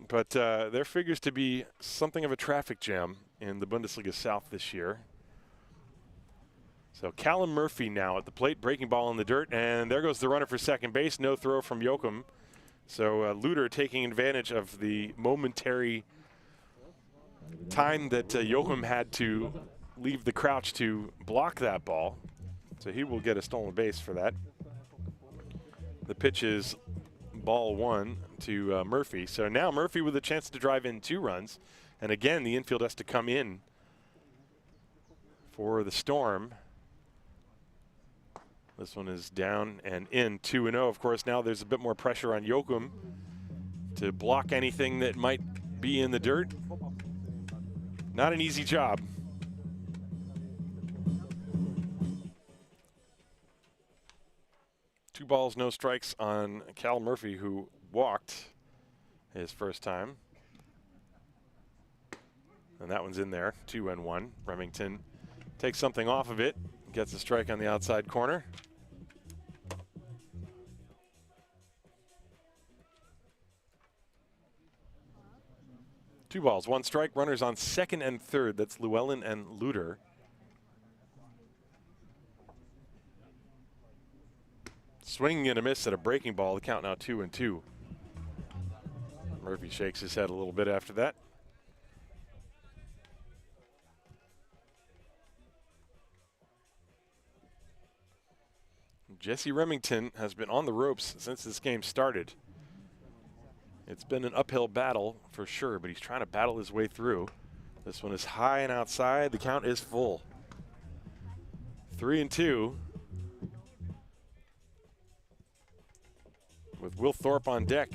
A: But there figures to be something of a traffic jam in the Bundesliga South this year. So Callum Murphy now at the plate, breaking ball in the dirt, and there goes the runner for second base. No throw from Joachim. So Luder taking advantage of the momentary time that Joachim had to leave the crouch to block that ball. So he will get a stolen base for that. The pitch is ball 1 to Murphy. So now Murphy with a chance to drive in 2 runs. And again, the infield has to come in for the Storm. This one is down and in, 2-0. Of course, now there's a bit more pressure on Joachim to block anything that might be in the dirt. Not an easy job. Two balls, no strikes on Cal Murphy, who walked his first time. And that one's in there, 2-1. Remington takes something off of it, gets a strike on the outside corner. Two balls, one strike, runners on second and third. That's Llewellyn and Luder. Swinging and a miss at a breaking ball. The count now 2-2. Murphy shakes his head a little bit after that. Jesse Remington has been on the ropes since this game started. It's been an uphill battle for sure, but he's trying to battle his way through. This one is high and outside. The count is full. 3-2. With Will Thorpe on deck.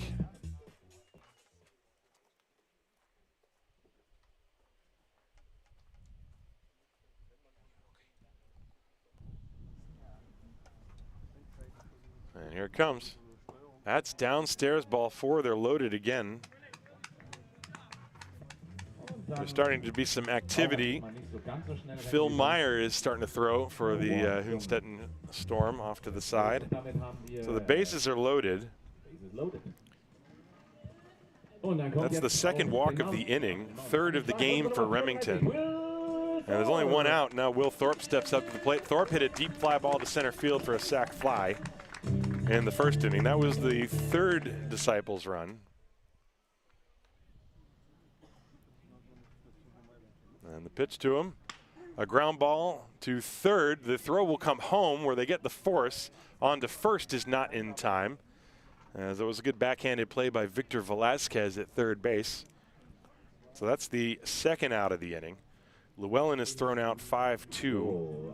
A: And here it comes. That's downstairs, ball 4. They're loaded again. There's starting to be some activity. Phil Meyer is starting to throw for the Hünstetten Storm off to the side. So the bases are loaded. That's the second walk of the inning, third of the game for Remington. And there's only one out. Now Will Thorpe steps up to the plate. Thorpe hit a deep fly ball to center field for a sac fly in the first inning. That was the third Disciples run. And the pitch to him, a ground ball to third. The throw will come home where they get the force. On to first is not in time, as it was a good backhanded play by Victor Velasquez at third base. So that's the second out of the inning. Llewellyn is thrown out 5-2.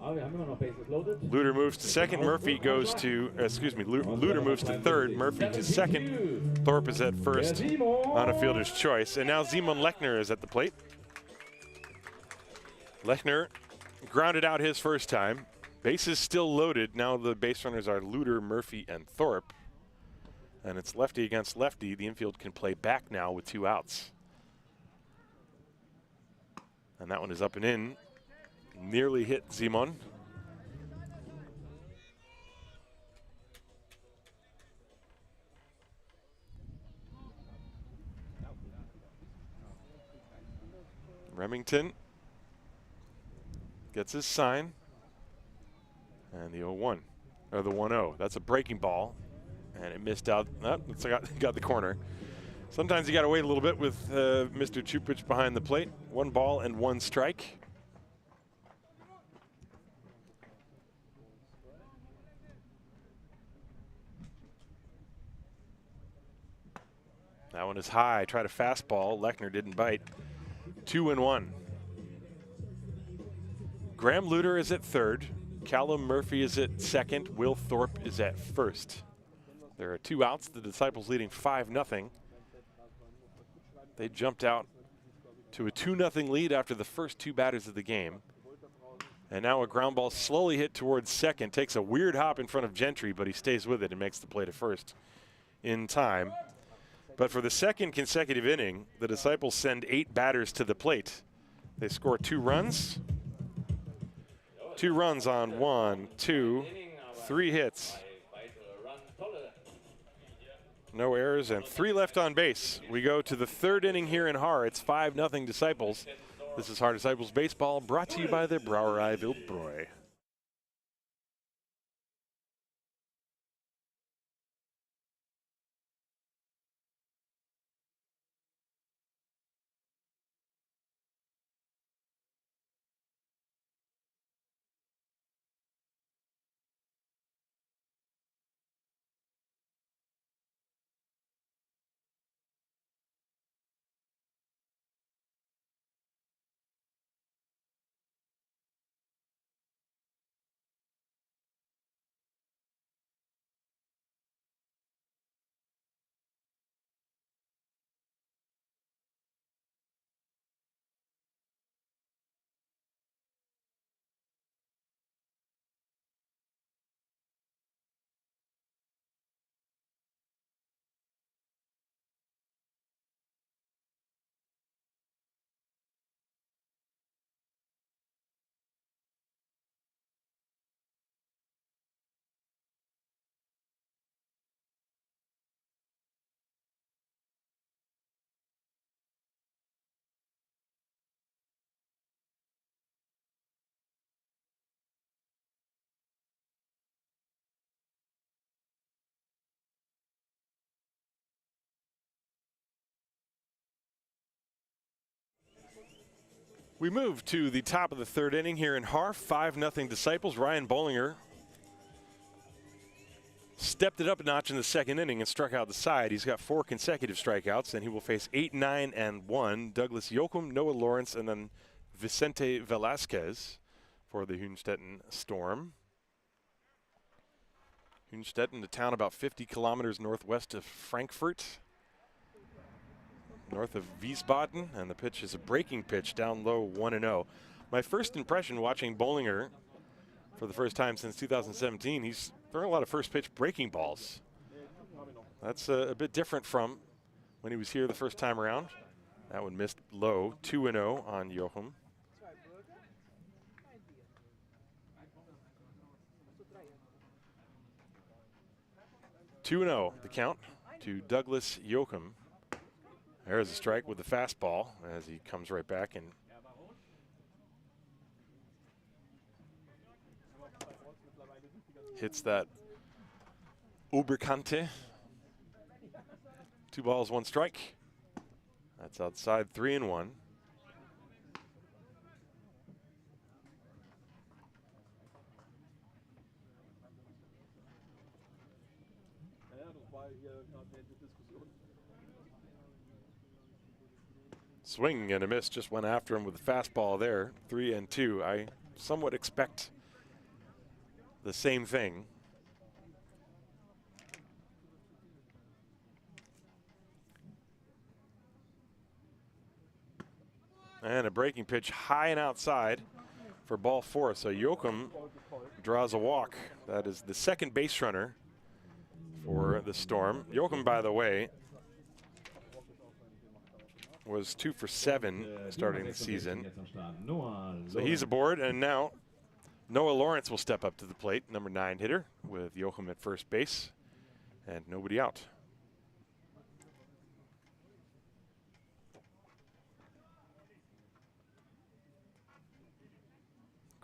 A: Luder moves to second. Murphy goes to, Luder moves to third. Murphy to second. Thorpe is at first on a fielder's choice. And now Simon Lechner is at the plate. Lechner grounded out his first time. Bases still loaded. Now the base runners are Luder, Murphy, and Thorpe. And it's lefty against lefty. The infield can play back now with 2 outs. And that one is up and in. Nearly hit Simon. Remington gets his sign. And the 0-1, or the 1-0. That's a breaking ball, and it missed out. Oh, it's got the corner. Sometimes you got to wait a little bit with Mr. Chupic behind the plate. 1 ball and 1 strike. That one is high. Tried a fastball. Lechner didn't bite. 2-1. Graham Luter is at third. Callum Murphy is at second. Will Thorpe is at first. There are 2 outs. The Disciples leading 5-0. They jumped out to a 2-0 lead after the first 2 batters of the game. And now a ground ball slowly hit towards second. Takes a weird hop in front of Gentry, but he stays with it and makes the play to first in time. But for the second consecutive inning, the Disciples send 8 batters to the plate. They score 2 runs. 2 runs on 1, 2, 3 hits. No errors and 3 left on base. We go to the 3rd inning here in Haar. It's 5-0 Disciples. This is Haar Disciples Baseball, brought to you by the Brauerei Wildbräu. We move to the top of the 3rd inning here in Haar. 5-0 Disciples. Ryan Bolinger stepped it up a notch in the 2nd inning and struck out the side. He's got 4 consecutive strikeouts, and he will face 8, 9, and 1. Douglas Jochum, Noah Lawrence, and then Vicente Velasquez for the Hünstetten Storm. Hünstetten, a town about 50 kilometers northwest of Frankfurt, north of Wiesbaden, and the pitch is a breaking pitch down low, 1-0. My first impression watching Bolinger for the first time since 2017, he's throwing a lot of first pitch breaking balls. That's a bit different from when he was here the first time around. That one missed low, 2-0 on Jochum. (2-0) the count to Douglas Jochum. There's a strike with the fastball as he comes right back and hits that Oberkante. 2 balls, 1 strike. That's outside, 3-1. Swing and a miss, just went after him with the fastball there. 3-2. I somewhat expect the same thing. And a breaking pitch high and outside for ball 4. So Jochum draws a walk. That is the 2nd base runner for the Storm. Jochum, by the way, was 2 for 7 starting the season. So he's aboard, and now Noah Lawrence will step up to the plate, number 9 hitter, with Jochum at first base and nobody out.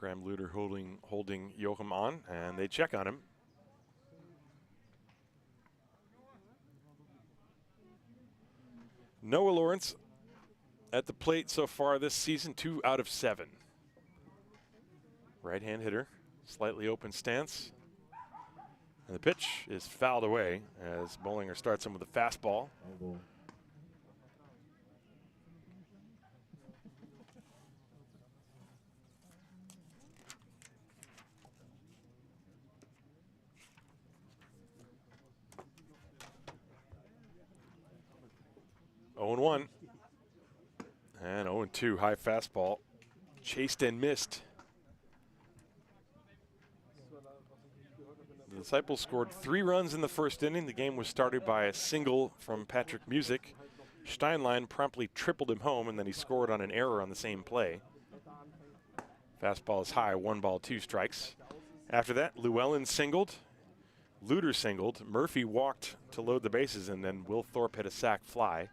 A: Graham Luder holding Joachim on, and they check on him. Noah Lawrence at the plate so far this season, 2 out of 7. Right-hand hitter, slightly open stance. And the pitch is fouled away as Bolinger starts him with a fastball. Oh and 1. And 0 and 2, high fastball. Chased and missed. The Disciples scored 3 runs in the first inning. The game was started by a single from Patrick Music. Steinlein promptly tripled him home, and then he scored on an error on the same play. Fastball is high, 1 ball, 2 strikes. After that, Llewellyn singled, Luder singled, Murphy walked to load the bases, and then Will Thorpe hit a sac fly.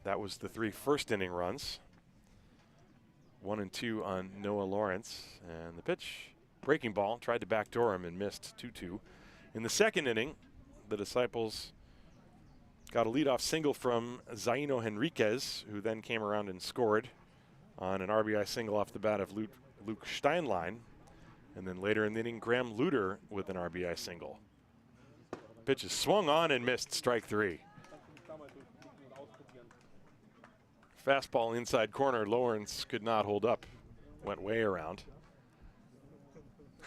A: That was the 3 first inning runs. 1 and 2 on Noah Lawrence. And the pitch, breaking ball, tried to backdoor him and missed 2-2. In the second inning, the Disciples got a leadoff single from Zaino Henriquez, who then came around and scored on an RBI single off the bat of Luke Steinlein. And then later in the inning, Graham Luder with an RBI single. Pitch is swung on and missed, strike 3. Fastball inside corner, Lawrence could not hold up, went way around.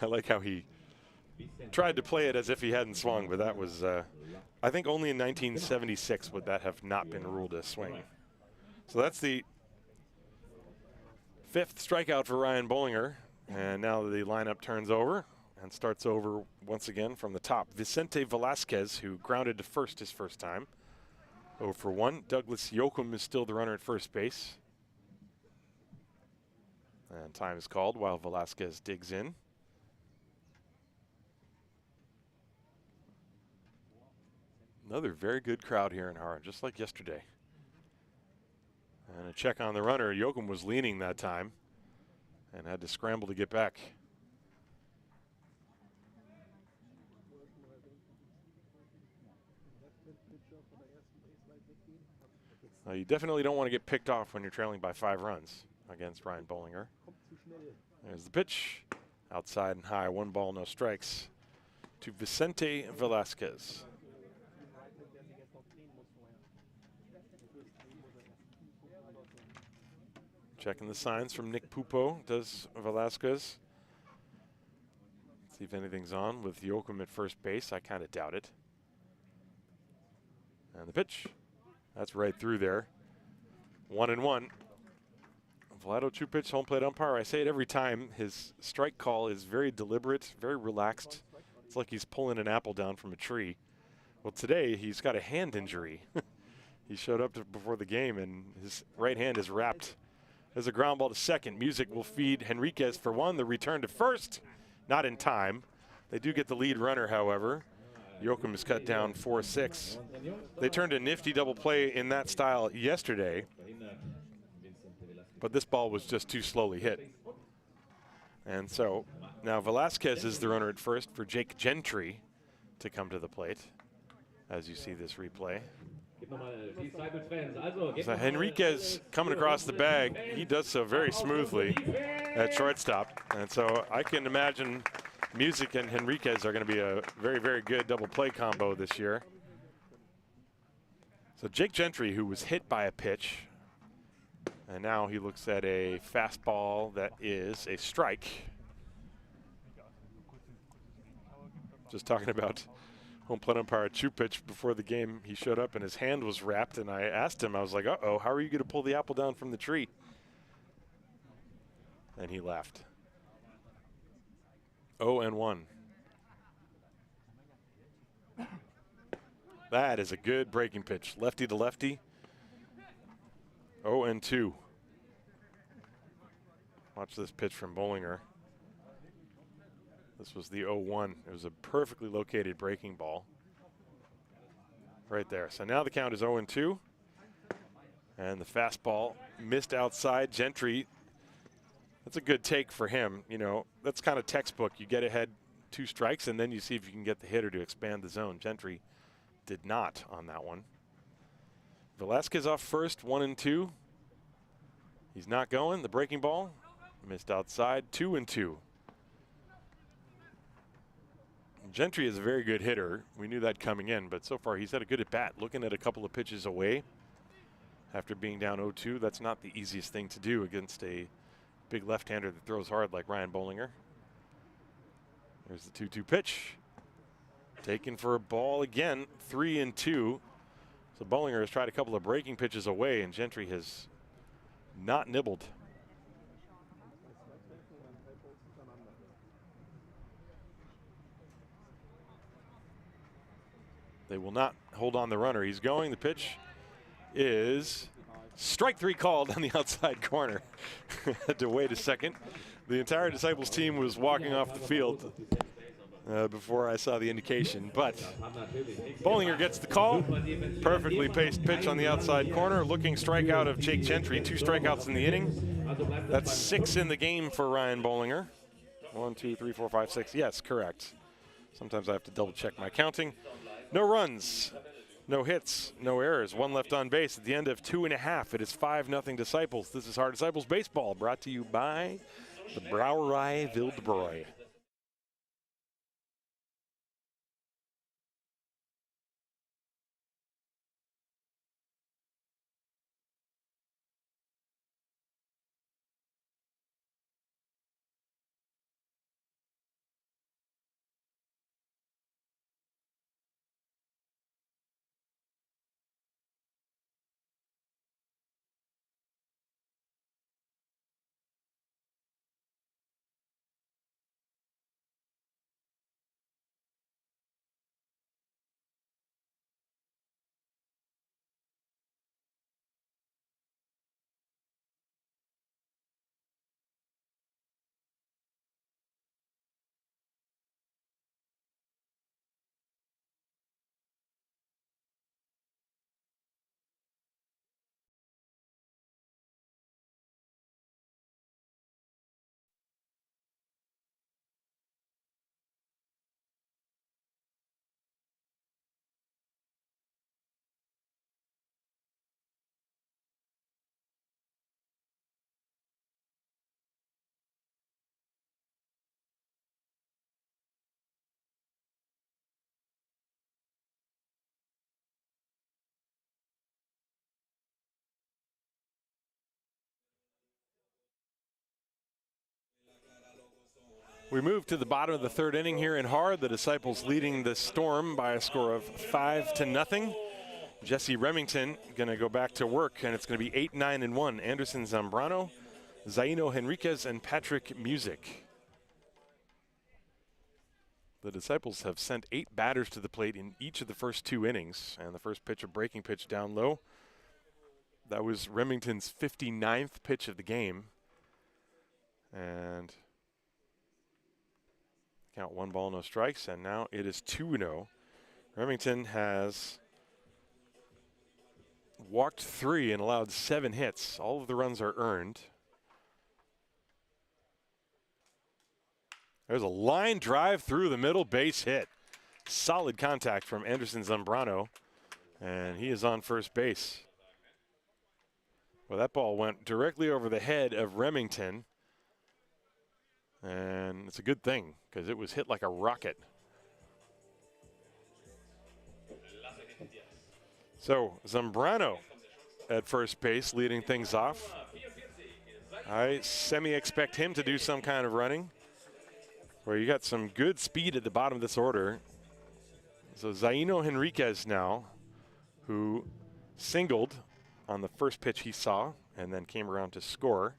A: I like how he tried to play it as if he hadn't swung, but that was, I think only in 1976 would that have not been ruled a swing. So that's the 5th strikeout for Ryan Bolinger, and now the lineup turns over and starts over once again from the top. Vicente Velasquez, who grounded to first his first time. 0 for 1. Douglas Joachim is still the runner at first base. And time is called while Velasquez digs in. Another very good crowd here in Haar, just like yesterday. And a check on the runner. Joachim was leaning that time and had to scramble to get back. You definitely don't want to get picked off when you're trailing by 5 runs against Ryan Bolinger. There's the pitch. Outside and high, 1 ball, no strikes to Vicente Velasquez. Checking the signs from Nick Pupo, does Velasquez. See if anything's on with Joachim at first base. I kind of doubt it. And the pitch. That's right through there. 1 and 1. Vlado Čupić, home plate umpire. I say it every time. His strike call is very deliberate, very relaxed. It's like he's pulling an apple down from a tree. Well, today he's got a hand injury. He showed up before the game, and his right hand is wrapped. There's a ground ball to second. Music will feed Henriquez for 1. The return to first, not in time. They do get the lead runner, however. Joachim is cut down 4-6. They turned a nifty double play in that style yesterday, but this ball was just too slowly hit. And so now Velasquez is the runner at first for Jake Gentry to come to the plate as you see this replay. So Henriquez coming across the bag, he does so very smoothly at shortstop. And so I can imagine Music and Henriquez are going to be a very, very good double play combo this year. So Jake Gentry, who was hit by a pitch, and now he looks at a fastball that is a strike. Just talking about home plate umpire Čupić before the game. He showed up and his hand was wrapped, and I asked him, I was like, uh-oh, how are you going to pull the apple down from the tree? And he laughed. 0 and 1. That is a good breaking pitch. Lefty to lefty. 0 and 2. Watch this pitch from Bolinger. This was the 0-1. It was a perfectly located breaking ball. Right there. So now the count is 0 and 2. And the fastball missed outside. Gentry That's a good take for him. You know, that's kind of textbook. You get ahead 2 strikes, and then you see if you can get the hitter to expand the zone. Gentry did not on that one. Velasquez off first, 1-2. He's not going. The breaking ball missed outside, 2-2. Gentry is a very good hitter. We knew that coming in, but so far he's had a good at bat. Looking at a couple of pitches away after being down 0-2, that's not the easiest thing to do against a big left-hander that throws hard like Ryan Bolinger. There's the 2-2 pitch. Taken for a ball again, 3-2. So Bolinger has tried a couple of breaking pitches away, and Gentry has not nibbled. They will not hold on the runner. He's going. The pitch is strike 3 called on the outside corner. Had to wait a second. The entire Disciples team was walking off the field before I saw the indication, but Bolinger gets the call. Perfectly paced pitch on the outside corner. Looking strikeout of Jake Gentry. 2 strikeouts in the inning. That's 6 in the game for Ryan Bolinger. 1, 2, 3, 4, 5, 6. Yes, correct. Sometimes I have to double check my counting. No runs, no hits, no errors. 1 left on base at the end of 2.5. It is 5-0 Disciples. This is Haar Disciples Baseball, brought to you by the Brouwerij Wildebrooi. We move to the bottom of the 3rd inning here in Haar. The Disciples leading the Storm by a score of 5-0. Jesse Remington going to go back to work, and it's going to be 8-9-1. Anderson Zambrano, Zaino Henriquez, and Patrick Music. The Disciples have sent 8 batters to the plate in each of the first 2 innings, and the first pitch, a breaking pitch down low. That was Remington's 59th pitch of the game. And count 1 ball, no strikes, and now it is 2-0. Remington has walked 3 and allowed 7 hits. All of the runs are earned. There's a line drive through the middle, base hit. Solid contact from Anderson Zambrano, and he is on first base. Well, that ball went directly over the head of Remington, and it's a good thing because it was hit like a rocket. So Zambrano at first base leading things off. I semi-expect him to do some kind of running, where you got some good speed at the bottom of this order. So Zaino Henriquez now, who singled on the first pitch he saw and then came around to score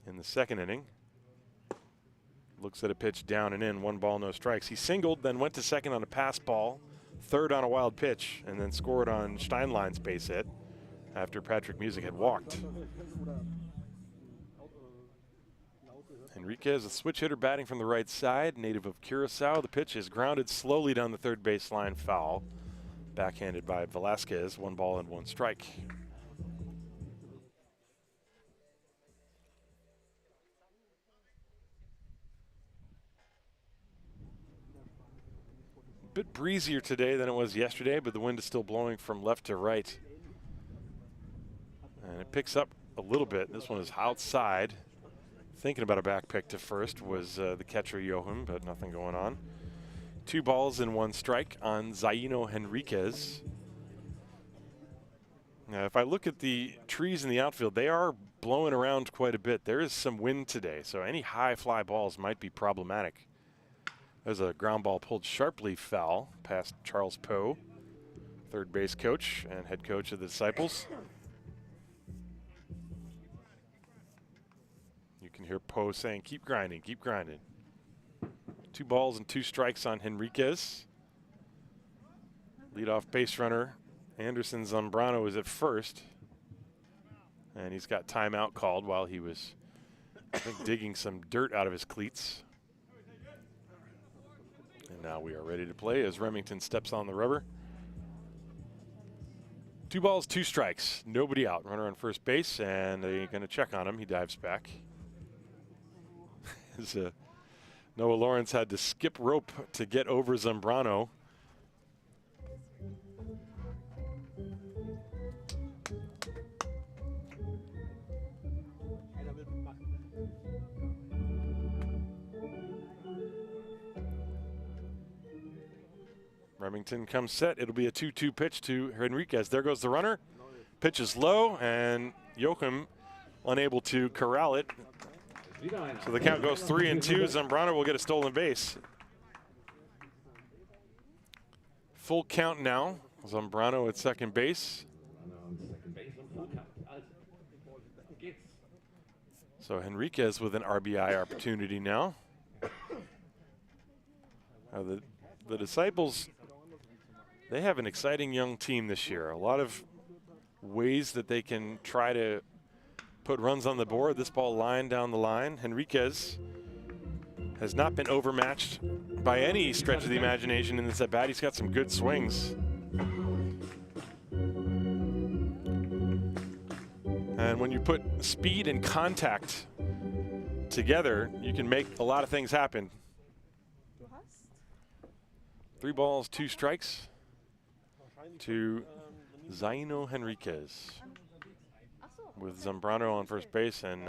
A: in the 2nd inning. Looks at a pitch down and in, 1 ball, no strikes. He singled, then went to 2nd on a pass ball, 3rd on a wild pitch, and then scored on Steinlein's base hit after Patrick Music had walked. Henriquez, a switch hitter batting from the right side, native of Curacao. The pitch is grounded slowly down the 3rd baseline, foul. Backhanded by Velasquez, 1 ball and 1 strike. bit breezier today than it was yesterday, but the wind is still blowing from left to right. And it picks up a little bit. This one is outside. Thinking about a back pick to first was the catcher Joachim, but nothing going on. 2 balls and 1 strike on Zaino Henriquez. Now, if I look at the trees in the outfield, they are blowing around quite a bit. There is some wind today, so any high fly balls might be problematic. There's a ground ball pulled sharply foul past Charles Poe, third base coach and head coach of the Disciples. You can hear Poe saying, keep grinding, keep grinding. 2 balls and 2 strikes on Henriquez. Leadoff base runner Anderson Zambrano is at first. And he's got timeout called while he was, I think, digging some dirt out of his cleats. And now we are ready to play as Remington steps on the rubber. 2 balls, 2 strikes. Nobody out. Runner on first base, and they're going to check on him. He dives back. As, Noah Lawrence had to skip rope to get over Zambrano. Remington comes set. It'll be a 2-2 pitch to Henriquez. There goes the runner. Pitch is low, and Joachim unable to corral it. So the count goes 3-2. Zambrano will get a stolen base. Full count now. Zambrano at second base. So Henriquez with an RBI opportunity now. The Disciples, they have an exciting young team this year. A lot of ways that they can try to put runs on the board. This ball lined down the line. Henriquez has not been overmatched by any stretch of the imagination in this at bat. He's got some good swings. And when you put speed and contact together, you can make a lot of things happen. 3 balls, 2 strikes to Zaino Henriquez, with Zambrano on first base and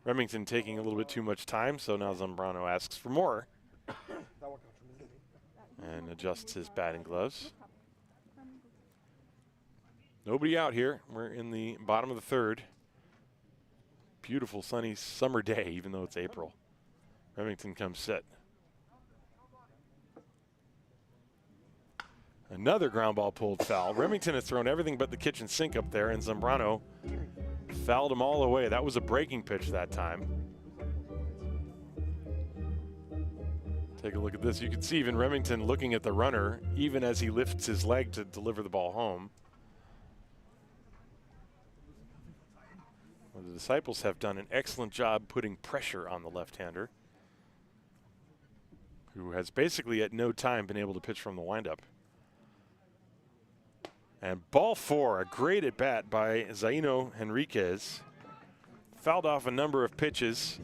A: Remington taking a little bit too much time, so now Zambrano asks for more and adjusts his batting gloves. Nobody out here. We're in the bottom of the third. Beautiful sunny summer day, even though it's April. Remington comes set. Another ground ball pulled foul. Remington has thrown everything but the kitchen sink up there, and Zambrano fouled him all away. That was a breaking pitch that time. Take a look at this. You can see even Remington looking at the runner, even as he lifts his leg to deliver the ball home. Well, the Disciples have done an excellent job putting pressure on the left-hander, who has basically at no time been able to pitch from the windup. And ball 4, a great at bat by Zaino Henriquez. Fouled off a number of pitches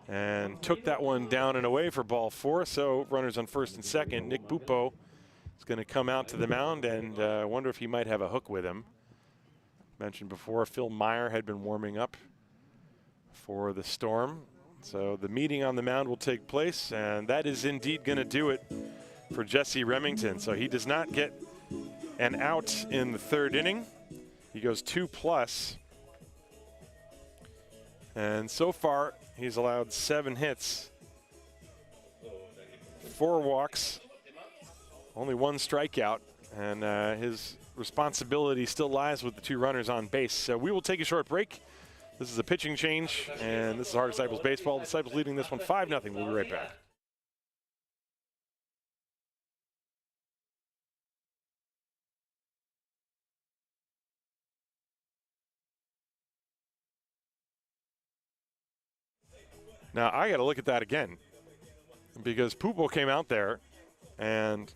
A: and took that one down and away for ball 4. So runners on first and second. Nick Bupo is going to come out to the mound, and wonder if he might have a hook with him. Mentioned before, Phil Meyer had been warming up for the Storm. So the meeting on the mound will take place, and that is indeed going to do it for Jesse Remington. So he does not get an out in the third inning. He goes 2+. And so far, he's allowed 7 hits, 4 walks, only 1 strikeout, and his responsibility still lies with the 2 runners on base. So we will take a short break. This is a pitching change, and this is Heart Disciples Baseball. Disciples leading this one 5-0. We'll be right back. Now, I got to look at that again, because Pupo came out there and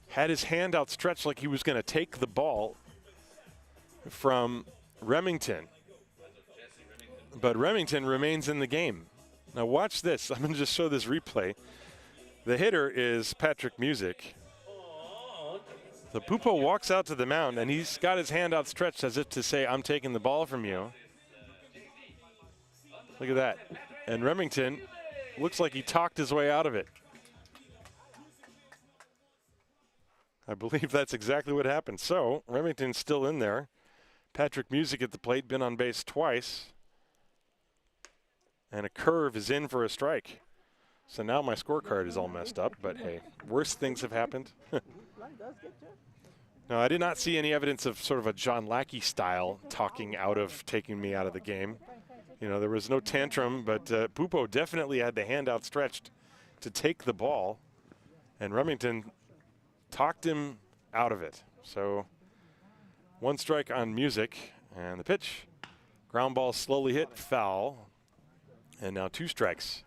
A: had his hand outstretched like he was going to take the ball from Remington. But Remington remains in the game. Now watch this. I'm going to just show this replay. The hitter is Patrick Music, So Pupo walks out to the mound, and he's got his hand outstretched as if to say, I'm taking the ball from you. Look at that. And Remington looks like he talked his way out of it. I believe that's exactly what happened. So Remington's still in there. Patrick Music at the plate, been on base twice. And a curve is in for a strike. So now my scorecard is all messed up, but hey, worse things have happened. No, I did not see any evidence of sort of a John Lackey style talking out of taking me out of the game. You know, there was no tantrum, but Pupo definitely had the hand outstretched to take the ball, and Remington talked him out of it. So 1 strike on Music, and the pitch. Ground ball slowly hit, foul, and now 2 strikes.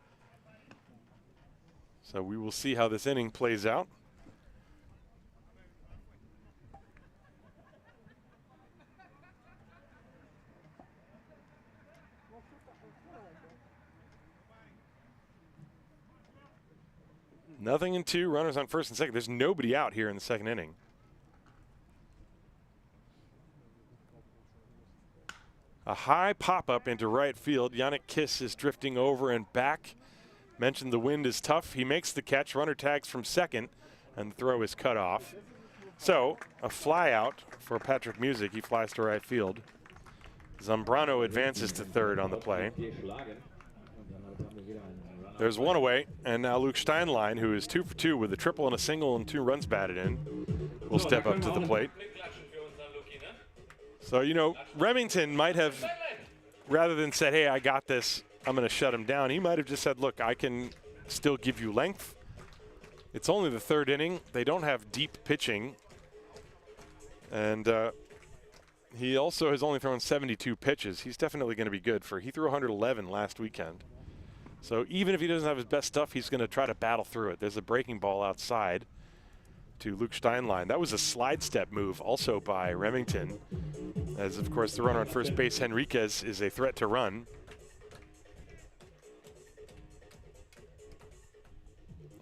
A: So we will see how this inning plays out. Nothing in 2, runners on first and second. There's nobody out here in the second inning. A high pop-up into right field. Yannick Kiss is drifting over and back. Mentioned the wind is tough. He makes the catch. Runner tags from second, and the throw is cut off. So a fly out for Patrick Music. He flies to right field. Zambrano advances to third on the play. There's 1 away, and now Luke Steinlein, who is 2 for 2 with a triple and a single and 2 runs batted in, will step up to the plate. So, you know, Remington might have, rather than said, hey, I got this, I'm going to shut him down, he might have just said, look, I can still give you length. It's only the 3rd inning. They don't have deep pitching. And he also has only thrown 72 pitches. He's definitely going to be good he threw 111 last weekend. So even if he doesn't have his best stuff, he's going to try to battle through it. There's a breaking ball outside to Luke Steinlein. That was a slide step move also by Remington, as of course the runner on first base, Henriquez, is a threat to run.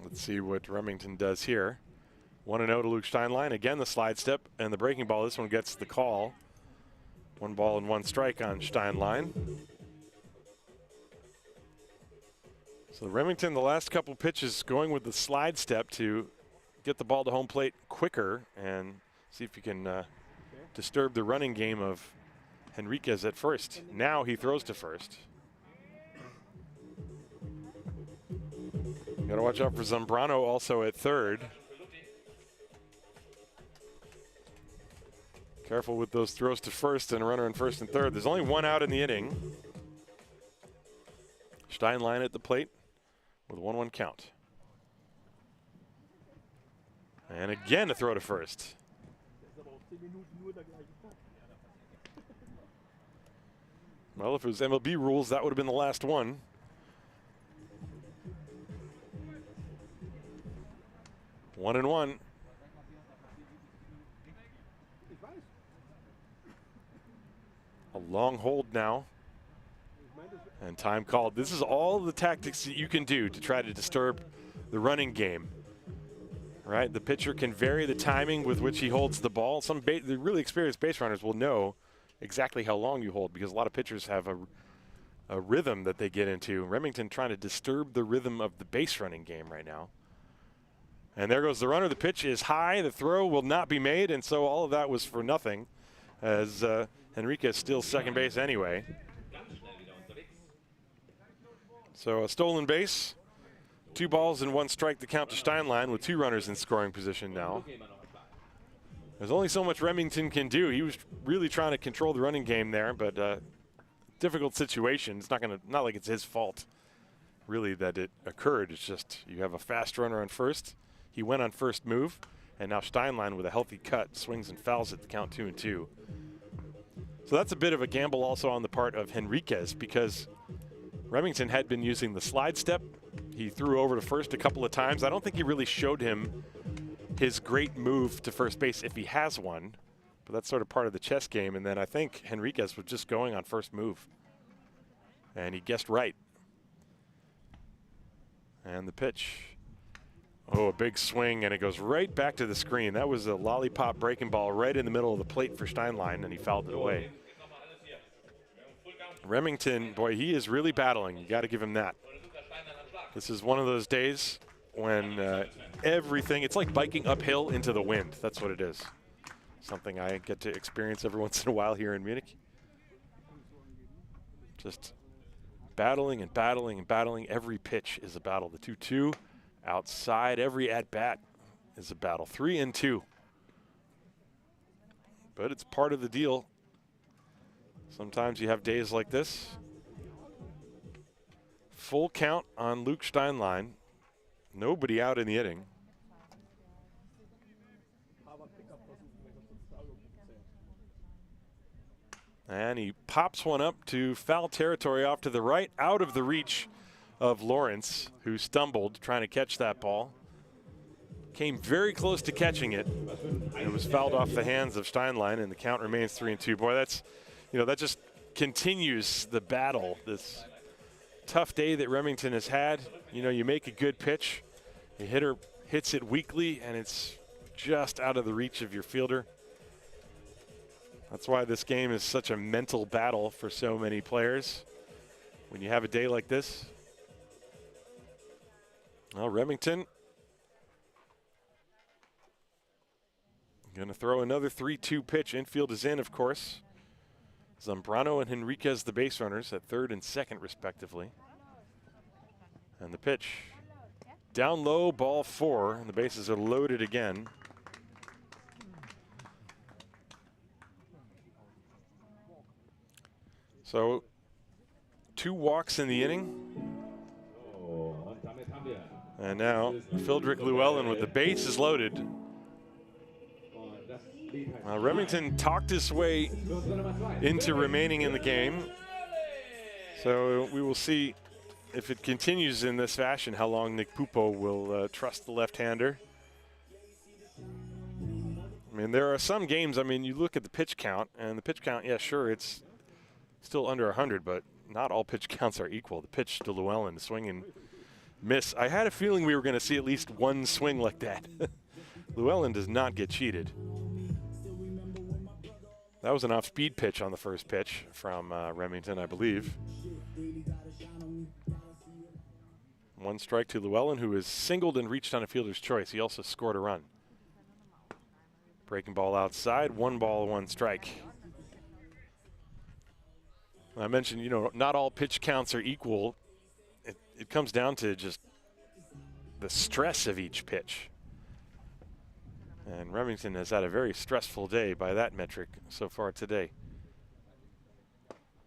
A: Let's see what Remington does here. 1-0 to Luke Steinlein. Again, the slide step and the breaking ball. This one gets the call. 1 ball and 1 strike on Steinlein. So Remington, the last couple pitches, going with the slide step to get the ball to home plate quicker and see if you can disturb the running game of Henriquez at first. Now he throws to first. Got to watch out for Zambrano also at third. Careful with those throws to first and a runner in first and third. There's only 1 out in the inning. Steinlein at the plate with a 1-1 count. And again a throw to first. Well, if it was MLB rules, that would have been the last one. One and one. A long hold now. And time called. This is all the tactics that you can do to try to disturb the running game. Right? The pitcher can vary the timing with which he holds the ball. The really experienced base runners will know exactly how long you hold, because a lot of pitchers have a rhythm that they get into. Remington trying to disturb the rhythm of the base running game right now. And there goes the runner. The pitch is high. The throw will not be made, and so all of that was for nothing, as Henriquez steals second base anyway. So a stolen base. 2 balls and 1 strike to count to Steinlein with 2 runners in scoring position now. There's only so much Remington can do. He was really trying to control the running game there, but difficult situation. It's not like it's his fault, really, that it occurred. It's just you have a fast runner on first. He went on first move, and now Steinlein with a healthy cut swings and fouls at the count 2-2. So that's a bit of a gamble also on the part of Henriquez, because Remington had been using the slide step. He threw over to first a couple of times. I don't think he really showed him his great move to first base, if he has one, but that's sort of part of the chess game. And then I think Henriquez was just going on first move, and he guessed right. And the pitch Oh, a big swing, and it goes right back to the screen. That was a lollipop breaking ball right in the middle of the plate for Steinlein, and he fouled it away. Remington, boy, he is really battling. You got to give him that. This is one of those days when everything, it's like biking uphill into the wind. That's what it is. Something I get to experience every once in a while here in Munich. Just battling and battling and battling. Every pitch is a battle. The 2-2 outside, every at-bat is a battle. 3-2. But it's part of the deal. Sometimes you have days like this. Full count on Luke Steinlein. Nobody out in the inning. And he pops one up to foul territory off to the right, out of the reach of Lawrence, who stumbled trying to catch that ball. Came very close to catching it. It was fouled off the hands of Steinlein, and the count remains 3-2. Boy, that's, you know, that just continues the battle. This tough day that Remington has had. You know, you make a good pitch, the hitter hits it weakly, and it's just out of the reach of your fielder. That's why this game is such a mental battle for so many players. When you have a day like this. Well, Remington going to throw another 3-2 pitch. Infield is in, of course. Zambrano and Henriquez, the base runners, at third and second, respectively. And the pitch down low, ball 4, and the bases are loaded again. So 2 walks in the inning. And now Fildrick Llewellyn with the bases loaded. Remington talked his way into remaining in the game. So we will see if it continues in this fashion, how long Nick Pupo will trust the left-hander. I mean, there are some games, I mean, you look at the pitch count, and the pitch count, yeah, sure, it's still under 100, but not all pitch counts are equal. The pitch to Llewellyn, the swing and miss. I had a feeling we were going to see at least one swing like that. Llewellyn does not get cheated. That was an off-speed pitch on the first pitch from Remington, I believe. 1 strike to Llewellyn, who is singled and reached on a fielder's choice. He also scored a run. Breaking ball outside, 1 ball, 1 strike. I mentioned, you know, not all pitch counts are equal. It comes down to just the stress of each pitch. And Remington has had a very stressful day by that metric so far today.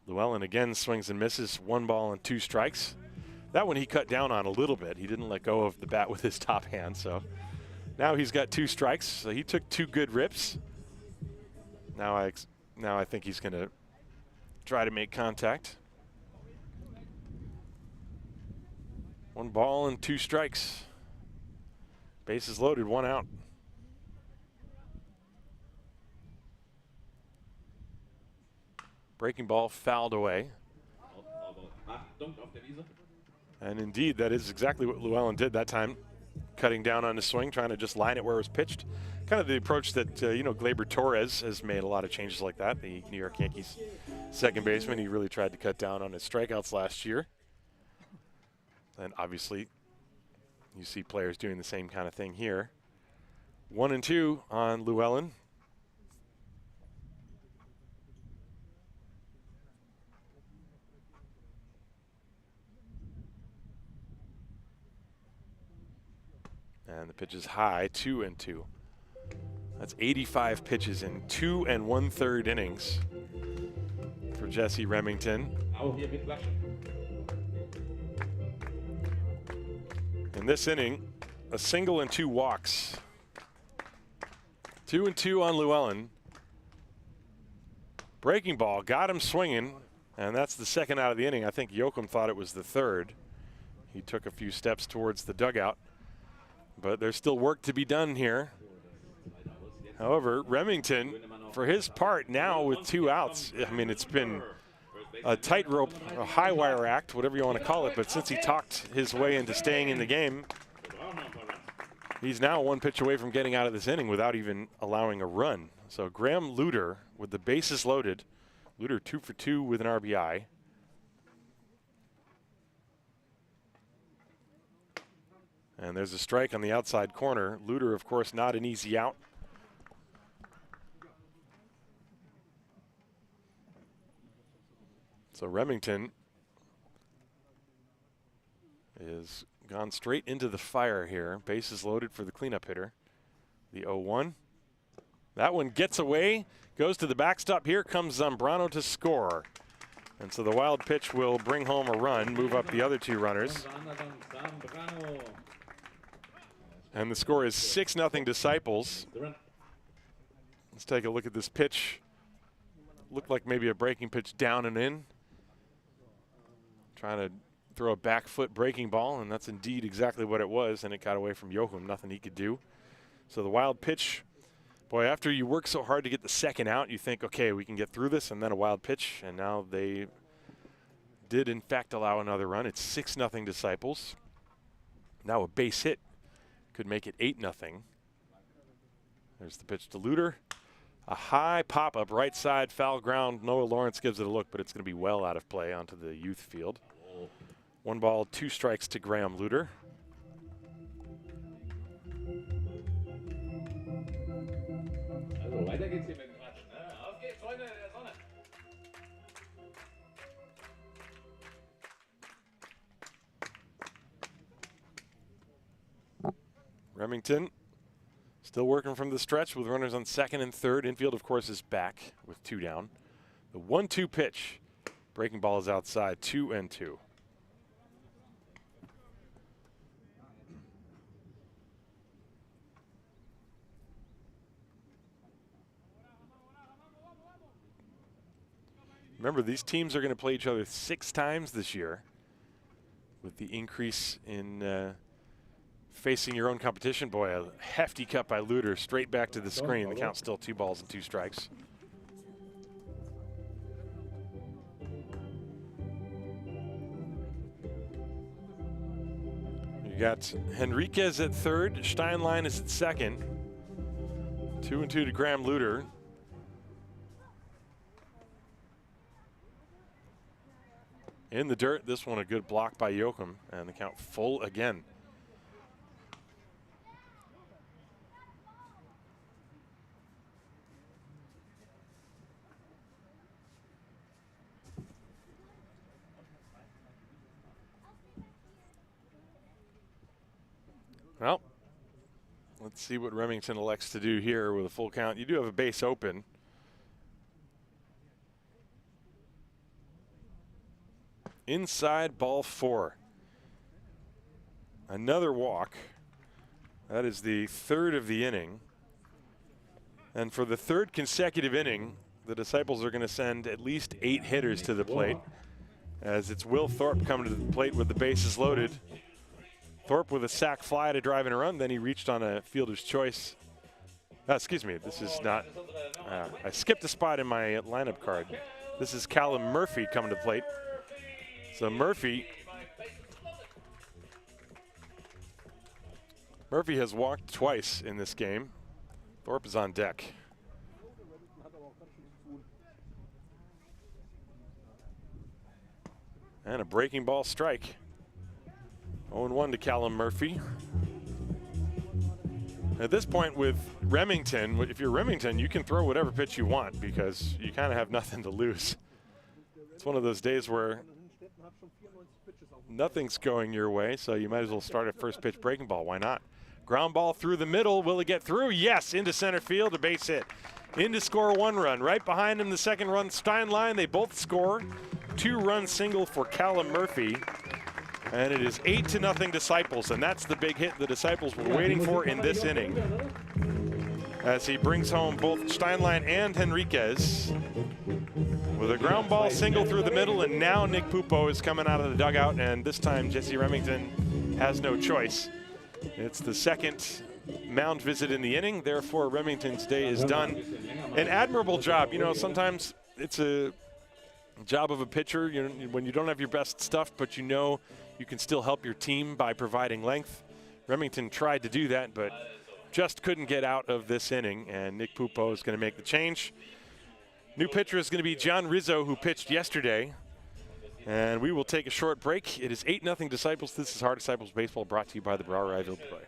A: Llewellyn again swings and misses, 1 ball and 2 strikes. That one he cut down on a little bit. He didn't let go of the bat with his top hand, so now he's got 2 strikes. So he took 2 good rips. Now I think he's going to try to make contact. 1 ball and 2 strikes. Bases loaded, 1 out. Breaking ball fouled away. And indeed, that is exactly what Llewellyn did that time, cutting down on the swing, trying to just line it where it was pitched. Kind of the approach that, you know, Gleyber Torres has made a lot of changes like that. The New York Yankees second baseman, he really tried to cut down on his strikeouts last year. And obviously, you see players doing the same kind of thing here. 1-2 on Llewellyn. And the pitch is high, 2-2. That's 85 pitches in 2 1/3 innings for Jesse Remington. In this inning, a single and 2 walks. 2-2 on Llewellyn. Breaking ball, got him swinging, and that's the second out of the inning. I think Joachim thought it was the third. He took a few steps towards the dugout. But there's still work to be done here. However, Remington, for his part now with 2 outs, I mean, it's been a tightrope, a high wire act, whatever you want to call it. But since he talked his way into staying in the game, He's now one pitch away from getting out of this inning without even allowing a run. So Graham Luter with the bases loaded. Luter 2 for 2 with an RBI. And there's a strike on the outside corner. Luter, of course, not an easy out. So Remington is gone straight into the fire here. Bases loaded for the cleanup hitter. The 0-1. That one gets away, goes to the backstop. Here comes Zambrano to score. And so the wild pitch will bring home a run, move up the other two runners. And the score is 6-0 Disciples. Let's take a look at this pitch. Looked like maybe a breaking pitch down and in. Trying to throw a back foot breaking ball, and that's indeed exactly what it was, and it got away from Joachim. Nothing he could do. So the wild pitch, boy, after you work so hard to get the second out, you think, okay, we can get through this, and then a wild pitch, and now they did, in fact, allow another run. It's 6-0 Disciples. Now a base hit could make it 8-0. There's the pitch to Luter. A high pop-up right side, foul ground. Noah Lawrence gives it a look, but it's going to be well out of play onto the youth field. 1 ball, 2 strikes to Graham Luter. Remington still working from the stretch with runners on second and third. Infield, of course, is back with 2 down. The 1-2 pitch. Breaking ball is outside, 2-2. Remember, these teams are going to play each other 6 times this year with the increase in facing your own competition. Boy, a hefty cut by Luter straight back to the screen. The count's still 2 balls and 2 strikes. You got Henriquez at third. Steinlein is at second. 2-2 to Graham Luter. In the dirt, this one a good block by Joachim, and the count full again. Well, let's see what Remington elects to do here with a full count. You do have a base open. Inside, ball 4. Another walk. That is the 3rd of the inning. And for the 3rd consecutive inning, the Disciples are going to send at least 8 hitters to the plate, as it's Will Thorpe coming to the plate with the bases loaded. Thorpe with a sac fly to drive in a run. Then he reached on a fielder's choice. Excuse me, this is not. I skipped a spot in my lineup card. This is Callum Murphy coming to the plate. So Murphy has walked twice in this game. Thorpe is on deck. And a breaking ball strike. 0-1 to Callum Murphy. At this point with Remington, if you're Remington, you can throw whatever pitch you want because you kind of have nothing to lose. It's one of those days where nothing's going your way, so you might as well start at first pitch breaking ball. Why not? Ground ball through the middle. Will it get through? Yes, into center field, a base hit. In to score 1 run. Right behind him, the second run, Steinlein. They both score. 2-run single for Callum Murphy. And it is 8-0 Disciples, and that's the big hit the Disciples were waiting for in this inning. As he brings home both Steinlein and Henriquez with a ground ball single through the middle, and now Nick Pupo is coming out of the dugout, and this time Jesse Remington has no choice. It's the 2nd mound visit in the inning, therefore Remington's day is done. An admirable job. You know, sometimes it's a job of a pitcher, you know, when you don't have your best stuff, but you know you can still help your team by providing length. Remington tried to do that, but just couldn't get out of this inning, and Nick Pupo is going to make the change. New pitcher is going to be John Rizzo, who pitched yesterday. And we will take a short break. It is 8-0 Disciples. This is Hard Disciples Baseball, brought to you by the Brauerei Wildbräu.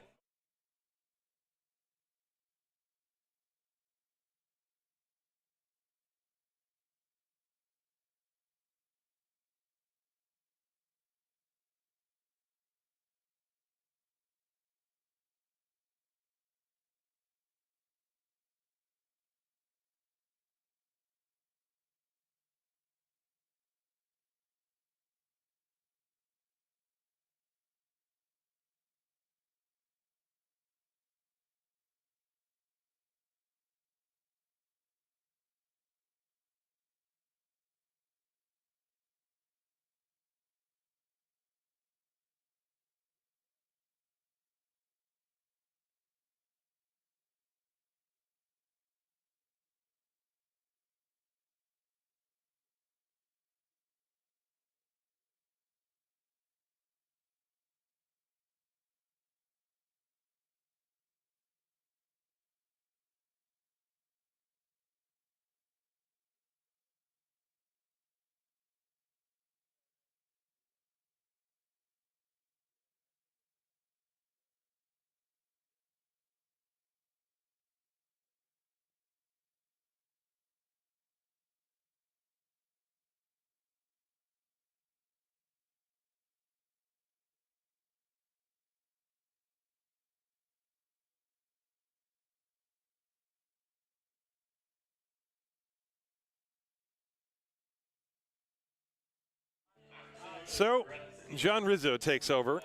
A: So, John Rizzo takes over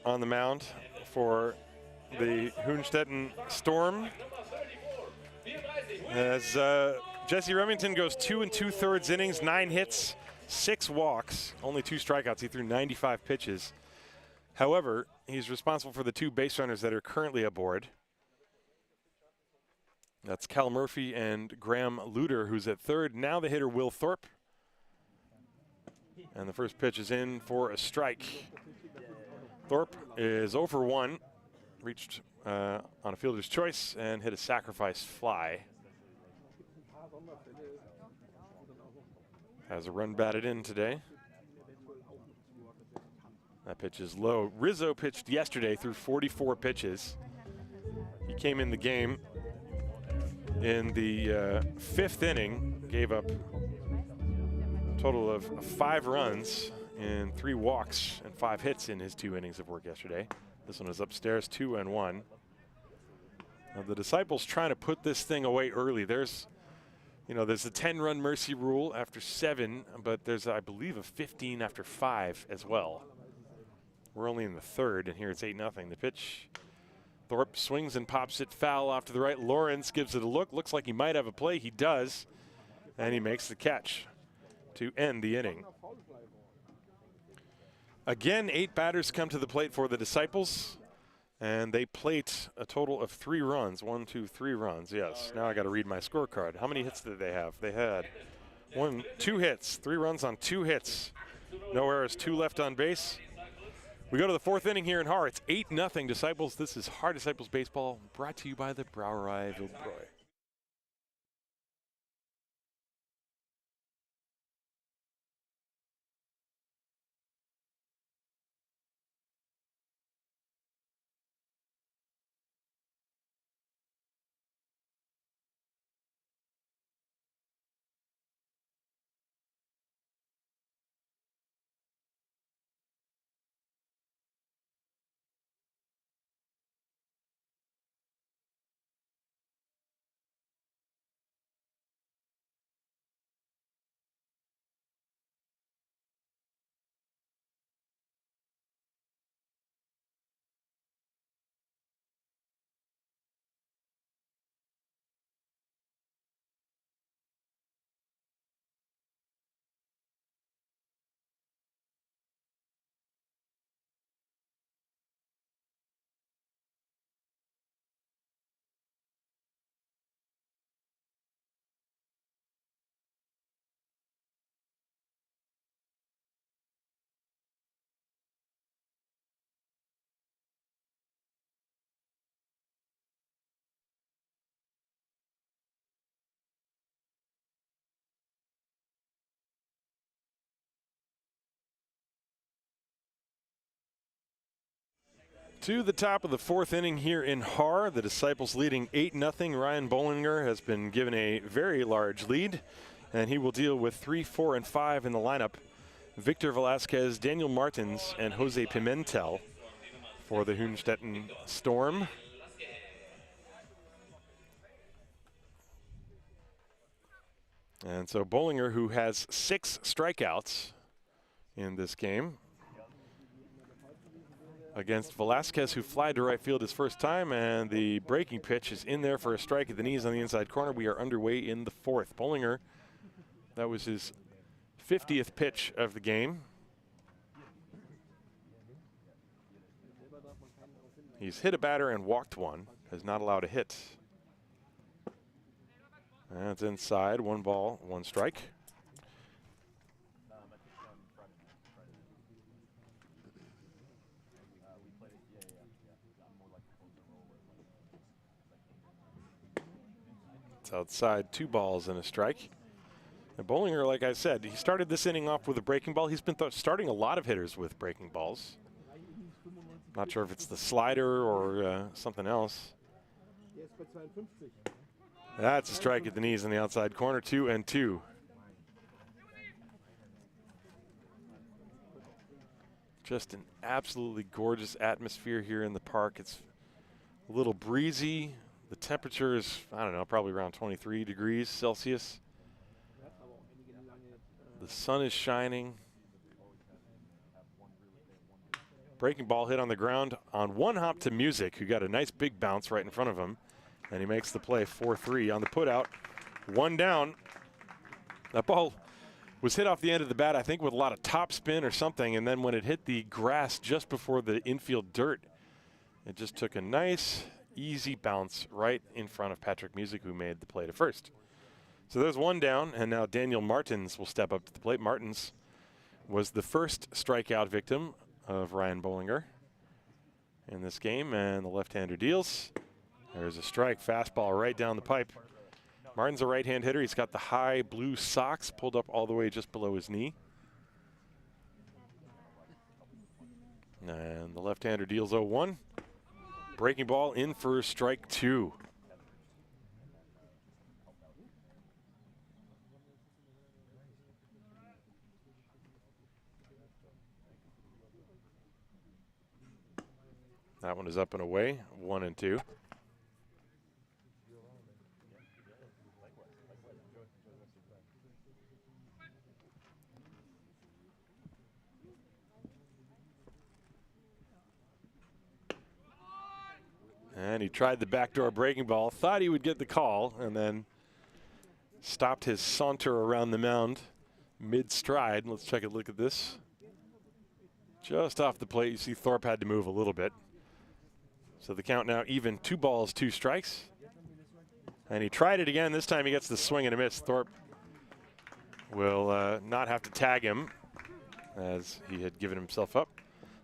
A: on the mound for the Hünstetten Storm. As Jesse Remington goes 2 2/3 innings, 9 hits, 6 walks, only 2 strikeouts. He threw 95 pitches. However, he's responsible for the 2 base runners that are currently aboard. That's Cal Murphy and Graham Luter, who's at third. Now the hitter, Will Thorpe. And the first pitch is in for a strike. Thorpe is 0 for 1, reached on a fielder's choice and hit a sacrifice fly. Has a run batted in today. That pitch is low. Rizzo pitched yesterday through 44 pitches. He came in the game in the 5th inning, gave up total of 5 runs and 3 walks and 5 hits in his 2 innings of work yesterday. This one is upstairs, 2-1. Now the Disciples trying to put this thing away early. There's a 10-run mercy rule after 7, but there's, I believe, a 15 after 5 as well. We're only in the 3rd, and here it's 8-0. The pitch, Thorpe swings and pops it foul off to the right. Lawrence gives it a look. Looks like he might have a play. He does, and he makes the catch to end the inning. Again, 8 batters come to the plate for the Disciples, and they plate a total of 3 runs. 1, 2, 3 runs. Yes, now I got to read my scorecard. How many hits did they have? They had 2 hits, 3 runs on 2 hits. No errors, 2 left on base. We go to the 4th inning here in Haar. It's 8-0 Disciples. This is Hard Disciples Baseball, brought to you by the Brauerei Wildbräu. To the top of the fourth inning here in Haar, the Disciples leading 8-0. Ryan Bolinger has been given a very large lead, and he will deal with 3, 4, and 5 in the lineup. Victor Velasquez, Daniel Martins, and Jose Pimentel for the Hünstetten Storm. And so Bolinger, who has 6 strikeouts in this game, against Velasquez, who flied to right field his first time, and the breaking pitch is in there for a strike at the knees on the inside corner. We are underway in the fourth. Bolinger, that was his 50th pitch of the game. He's hit a batter and walked one, has not allowed a hit. That's inside, 1 ball, 1 strike. Outside, 2 balls and a strike. And Bolinger, like I said, he started this inning off with a breaking ball. He's been starting a lot of hitters with breaking balls. Not sure if it's the slider or something else. That's a strike at the knees in the outside corner, 2-2. Just an absolutely gorgeous atmosphere here in the park. It's a little breezy. The temperature is, I don't know, probably around 23 degrees Celsius. The sun is shining. Breaking ball hit on the ground on 1 hop to Music, who got a nice big bounce right in front of him. And he makes the play 4-3 on the putout. 1 down. That ball was hit off the end of the bat, I think, with a lot of top spin or something. And then when it hit the grass just before the infield dirt, it just took a nice, easy bounce right in front of Patrick Music, who made the play to first. So there's 1 down, and now Daniel Martins will step up to the plate. Martins was the first strikeout victim of Ryan Bolinger in this game, and the left-hander deals. There's a strike, fastball right down the pipe. Martin's a right-hand hitter. He's got the high blue socks pulled up all the way just below his knee. And the left-hander deals 0-1. Breaking ball in for strike 2. That one is up and away, 1-2. And he tried the backdoor breaking ball, thought he would get the call, and then stopped his saunter around the mound mid-stride. Let's take a look at this. Just off the plate, you see Thorpe had to move a little bit. So the count now even, 2 balls, 2 strikes. And he tried it again. This time he gets the swing and a miss. Thorpe will not have to tag him, as he had given himself up.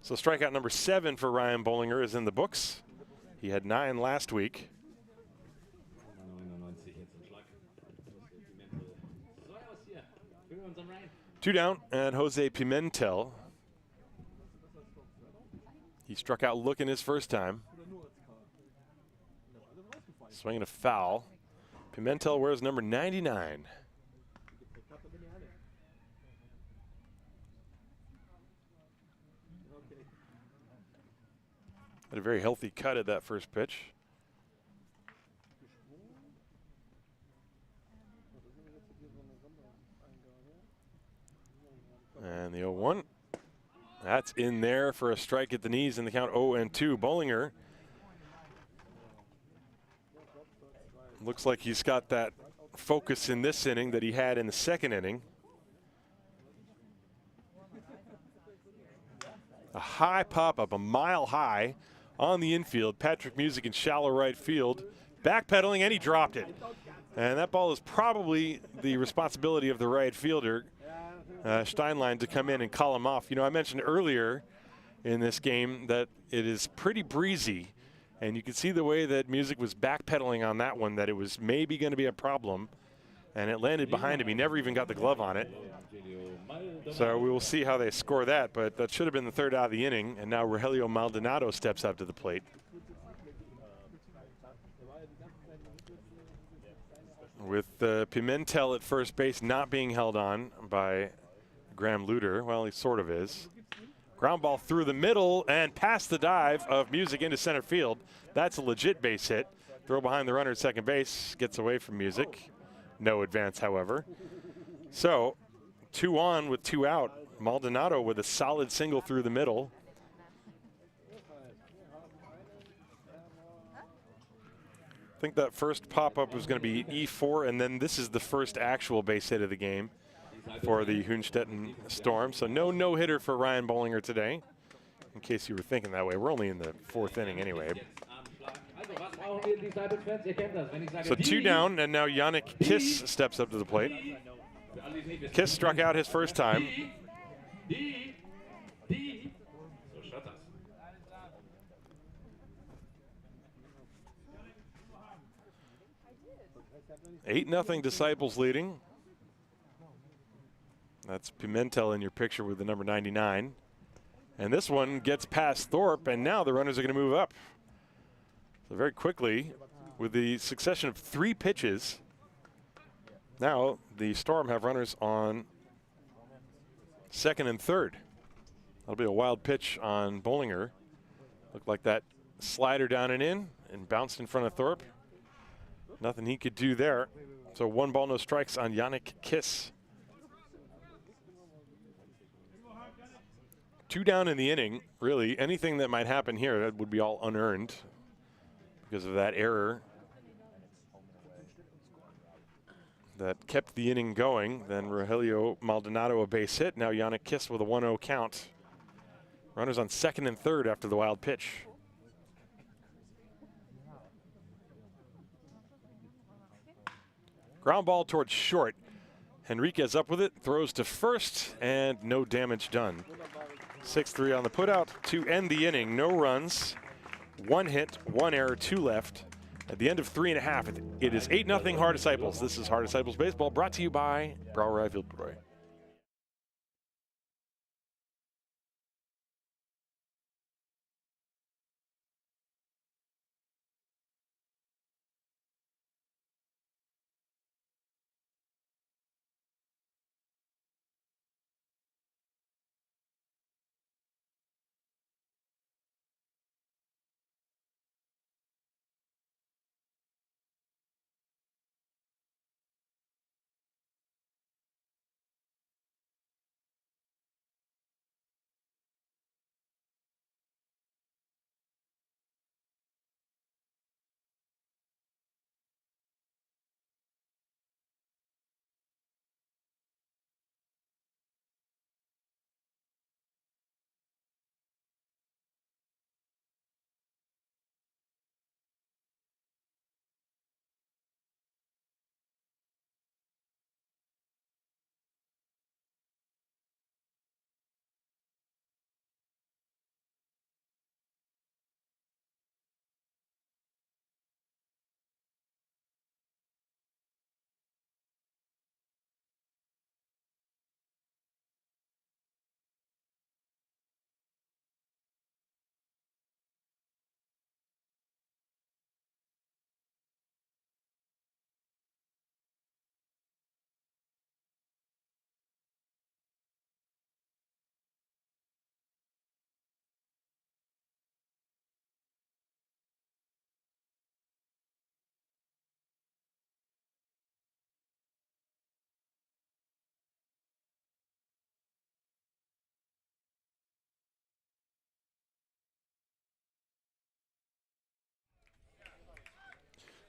A: So strikeout number 7 for Ryan Bolinger is in the books. He had 9 last week. 2 down, and Jose Pimentel. He struck out looking his first time. Swinging a foul. Pimentel wears number 99. Had a very healthy cut at that first pitch. And the 0-1. That's in there for a strike at the knees in the count 0-2. Bolinger looks like he's got that focus in this inning that he had in the second inning. A high pop-up, a mile high on the infield. Patrick Music in shallow right field, backpedaling, and he dropped it. And that ball is probably the responsibility of the right fielder, Steinlein, to come in and call him off. You know, I mentioned earlier in this game that it is pretty breezy, and you could see the way that Music was backpedaling on that one, that it was maybe going to be a problem. and it landed behind him. He never even got the glove on it. So we will see how they score that, but that should have been the third out of the inning, and now Rogelio Maldonado steps up to the plate. With Pimentel at first base not being held on by Graham Luter. Well, he sort of is. Ground ball through the middle and past the dive of Music into center field. That's a legit base hit. Throw behind the runner at second base, gets away from Music. No advance, however. So 2 on with 2 out. Maldonado with a solid single through the middle. I think that first pop-up was going to be E4, and then this is the first actual base hit of the game for the Hünstetten Storm. So no no-hitter for Ryan Bolinger today, in case you were thinking that way. We're only in the 4th inning anyway. So 2 down, and now Yannick Kiss steps up to the plate. Kiss struck out his first time. 8-0 Disciples leading. That's Pimentel in your picture with the number 99. And this one gets past Thorpe, and now the runners are going to move up. So very quickly, with the succession of 3 pitches, now the Storm have runners on second and third. That'll be a wild pitch on Bolinger. Looked like that slider down and in and bounced in front of Thorpe. Nothing he could do there. So 1 ball, no strikes on Yannick Kiss. 2 down in the inning. Really, anything that might happen here, that would be all unearned because of that error that kept the inning going. Then Rogelio Maldonado a base hit. Now Yannick Kiss with a 1-0 count. Runners on second and third after the wild pitch. Ground ball towards short. Henriquez up with it, throws to first, and no damage done. 6-3 on the putout to end the inning. No runs, 1 hit, 1 error, 2 left. At the end of 3.5, it is 8-0 Haar Disciples. This is Haar Disciples Baseball, brought to you by Brauerei Wildbräu.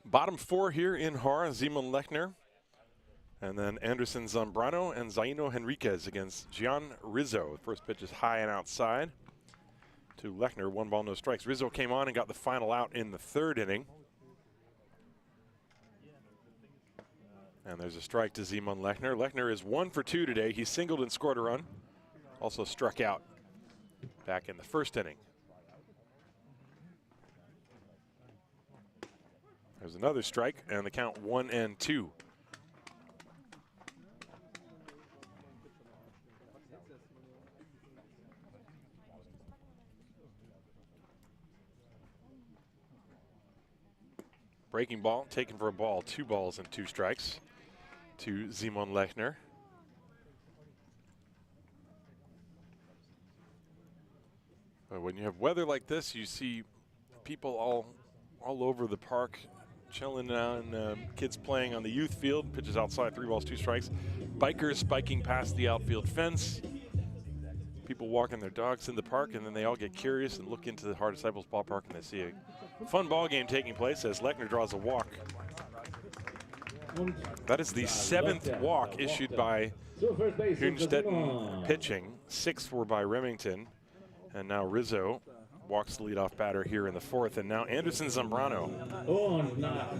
A: Bottom 4 here in Haar, Simon Lechner. And then Anderson Zambrano and Zaino Henriquez against Gian Rizzo. First pitch is high and outside to Lechner. 1 ball, no strikes. Rizzo came on and got the final out in the 3rd inning. And there's a strike to Simon Lechner. Lechner is 1 for 2 today. He singled and scored a run. Also struck out back in the 1st inning. There's another strike, and the count 1-2. Breaking ball, taken for a ball, 2 balls and 2 strikes to Simon Lechner. When you have weather like this, you see people all over the park chilling out, and kids playing on the youth field. Pitches outside, 3 balls, 2 strikes. Bikers spiking past the outfield fence. People walking their dogs in the park, and then they all get curious and look into the Haar Disciples ballpark, and they see a fun ball game taking place as Lechner draws a walk. That is the 7th walk issued by Hünstetten pitching. 6 were by Remington, and now Rizzo walks the leadoff batter here in the 4th, and now Anderson Zambrano.
B: Und nach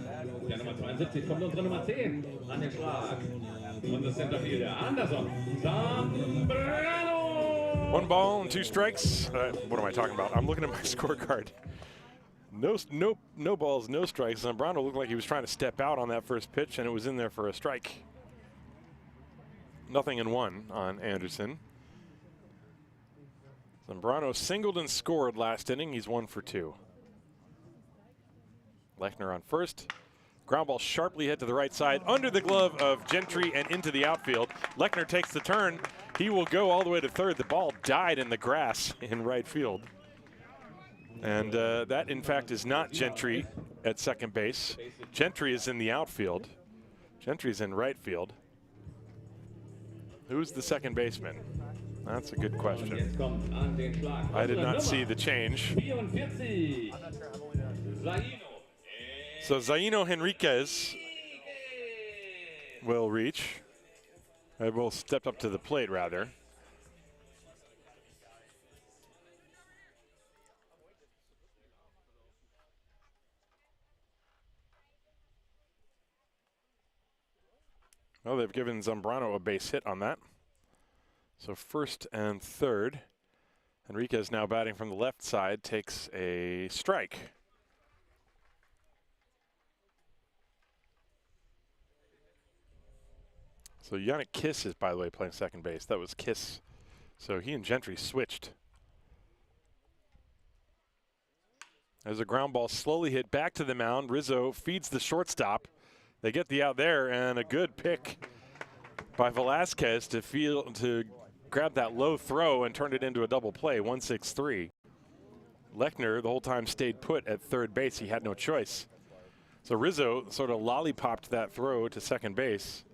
B: der Nummer 72 kommt unsere Nummer 10 an den Schlag. Und das Centerfielder Anderson Zambrano.
A: 1 ball and 2 strikes. What am I talking about? I'm looking at my scorecard. No balls, no strikes. Zambrano looked like he was trying to step out on that first pitch, and it was in there for a strike. 0-1 on Anderson. Zambrano singled and scored last inning. He's 1 for 2. Lechner on first. Ground ball sharply hit to the right side, under the glove of Gentry and into the outfield. Lechner takes the turn. He will go all the way to third. The ball died in the grass in right field. And that, in fact, is not Gentry at second base. Gentry is in the outfield. Gentry's in right field. Who's the second baseman? That's a good question. I did not see the change. So Zaino Henriquez will reach. Will step up to the plate, rather. Well, they've given Zambrano a base hit on that. So first and third. Henriquez now batting from the left side, takes a strike. So Yannick Kiss is, by the way, playing second base. That was Kiss. So he and Gentry switched. As a ground ball slowly hit back to the mound, Rizzo feeds the shortstop. They get the out there, and a good pick by Velasquez to grab that low throw and turn it into a double play, 1-6-3. Lechner the whole time stayed put at third base. He had no choice. So Rizzo sort of lollipopped that throw to second base.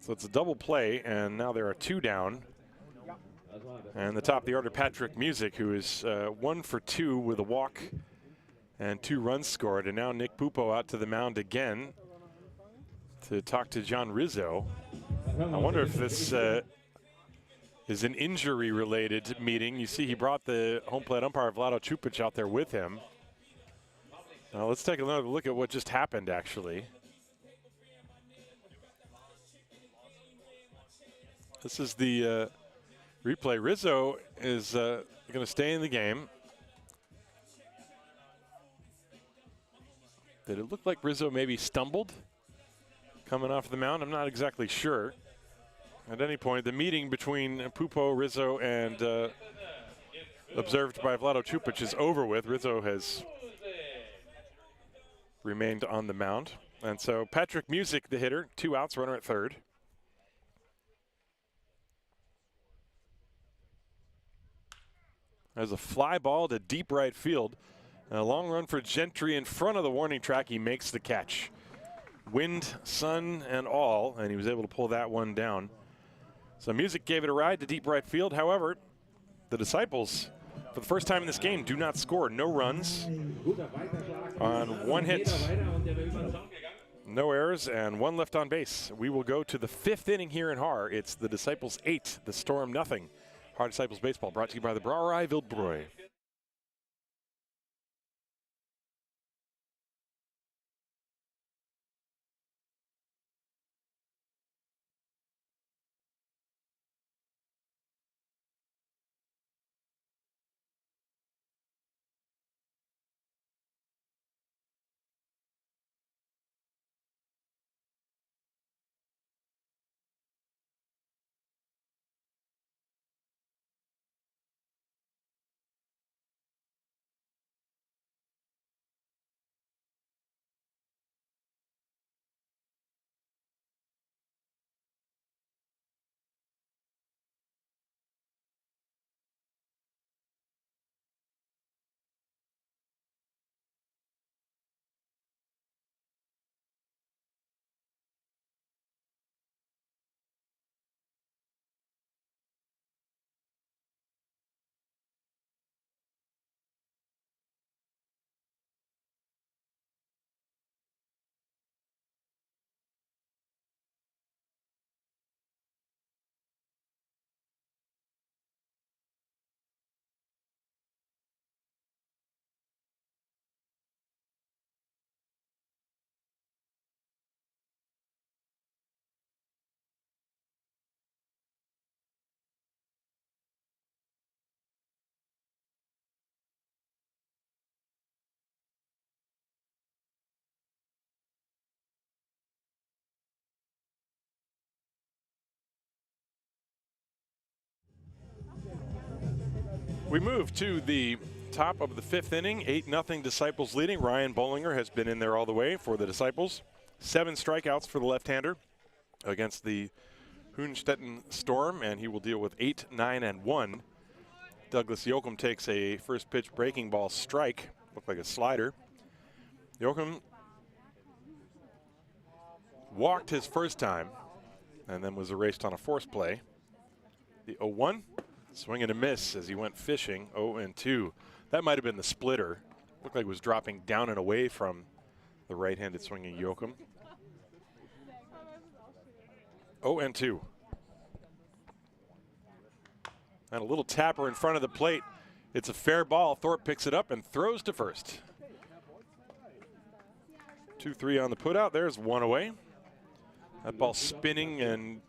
A: So it's a double play, and now there are 2 down. And the top of the order, Patrick Music, who is 1 for 2 with a walk and 2 runs scored. And now Nick Pupo out to the mound again to talk to John Rizzo. I wonder if this is an injury-related meeting. You see he brought the home plate umpire, Vlado Čupić, out there with him. Now let's take another look at what just happened, actually. This is the replay. Rizzo is going to stay in the game. Did it look like Rizzo maybe stumbled coming off the mound? I'm not exactly sure. At any point, the meeting between Pupo, Rizzo, and observed by Vlado Čupić is over with. Rizzo has remained on the mound. And so Patrick Music, the hitter, 2 outs, runner at third. There's a fly ball to deep right field. And a long run for Gentry in front of the warning track. He makes the catch. Wind, sun, and all, and he was able to pull that one down. So Music gave it a ride to deep right field. However, the Disciples, for the first time in this game, do not score. No runs on 1 hit. No errors and 1 left on base. We will go to the 5th inning here in Haar. It's the Disciples 8, the Storm nothing. Haar Disciples Baseball brought to you by the Brauerei Wildbräu. We move to the top of the 5th inning, 8-0 Disciples leading. Ryan Bolinger has been in there all the way for the Disciples. 7 strikeouts for the left-hander against the Hünstetten Storm, and he will deal with 8, 9, and 1. Douglas Yoakum takes a first pitch breaking ball strike, looked like a slider. Yoakum walked his first time and then was erased on a force play. The 0-1, swing and a miss as he went fishing, 0-2. That might have been the splitter. Looked like it was dropping down and away from the right-handed swinging Yoakum. 0-2. And a little tapper in front of the plate. It's a fair ball. Thorpe picks it up and throws to first. 2-3 on the putout. There's one away. That ball spinning and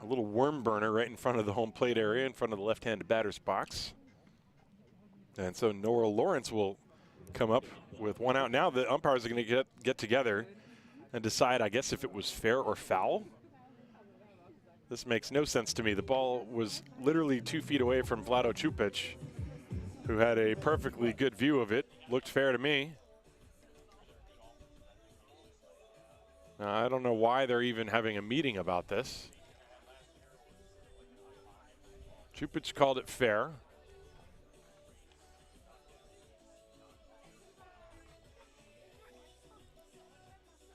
A: a little worm burner right in front of the home plate area, in front of the left-handed batter's box. And so Noah Lawrence will come up with one out. Now the umpires are going to get together and decide, I guess, if it was fair or foul. This makes no sense to me. The ball was literally 2 feet away from Vlado Čupić, who had a perfectly good view of it. Looked fair to me. Now, I don't know why they're even having a meeting about this. Čupić called it fair.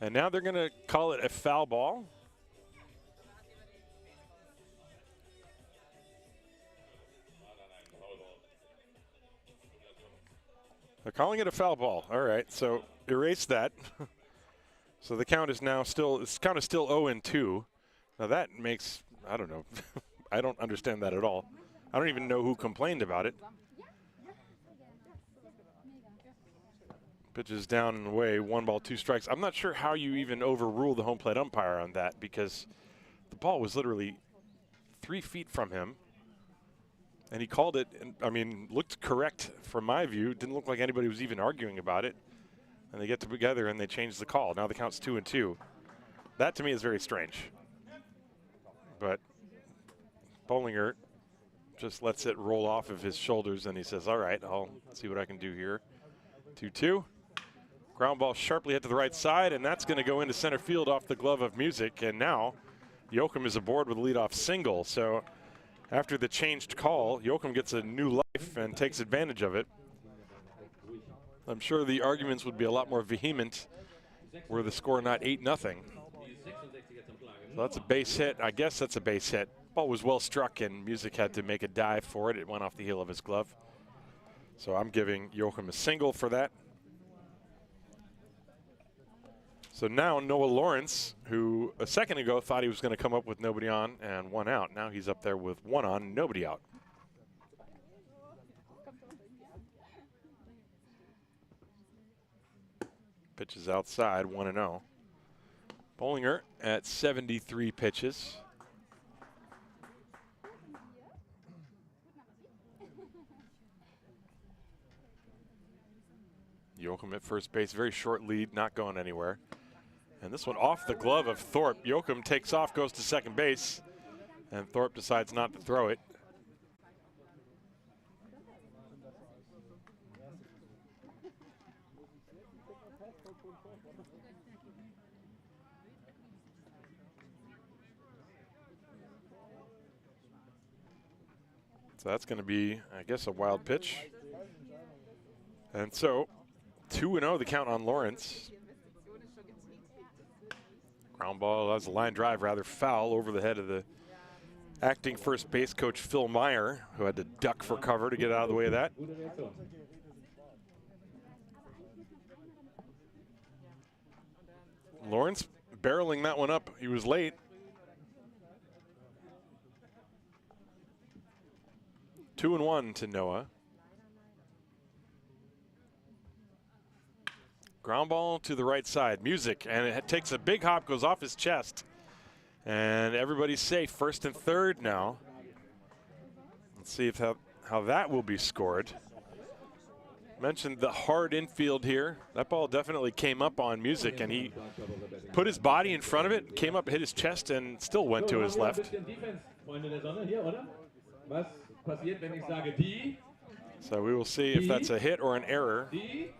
A: And now they're going to call it a foul ball. They're calling it a foul ball. All right, so erase that. So the count is now still, it's kind of still 0-2. Now that makes, I don't know. I don't understand that at all. I don't even know who complained about it. Pitches down and away, 1 ball, 2 strikes. I'm not sure how you even overrule the home plate umpire on that, because the ball was literally 3 feet from him. And he called it, and, I mean, looked correct from my view. Didn't look like anybody was even arguing about it. And they get together and they change the call. Now the count's 2-2. That to me is very strange. But Bolinger just lets it roll off of his shoulders, and he says, all right, I'll see what I can do here. 2-2. Ground ball sharply hit to the right side, and that's going to go into center field off the glove of Music. And now Yoakum is aboard with a leadoff single. So after the changed call, Yoakum gets a new life and takes advantage of it. I'm sure the arguments would be a lot more vehement were the score not 8-0. So that's a base hit. I guess that's a base hit. Ball was well struck, and Music had to make a dive for it. It went off the heel of his glove. So I'm giving Yoakum a single for that. So now Noah Lawrence, who a second ago thought he was going to come up with nobody on and 1 out, now he's up there with 1 on, nobody out. Pitches outside, 1-0. Bolinger at 73 pitches. Yoakum at first base, very short lead, not going anywhere. And this one off the glove of Thorpe. Yoakum takes off, goes to second base, and Thorpe decides not to throw it. So that's going to be, I guess, a wild pitch. And so 2-0 the count on Lawrence. Ground ball, that was a line drive, rather foul over the head of the acting first base coach Phil Meyer, who had to duck for cover to get out of the way of that. Lawrence barreling that one up. He was late. Two and 1 to Noah. Ground ball to the right side. Music, and it takes a big hop, goes off his chest. And everybody's safe, first and third now. Let's see if how that will be scored. Mentioned the hard infield here. That ball definitely came up on Music, and he put his body in front of it, came up, hit his chest, and still went to his left.
B: passiert, wenn ich sage die?
A: So we will see if that's a hit or an error.
B: Die?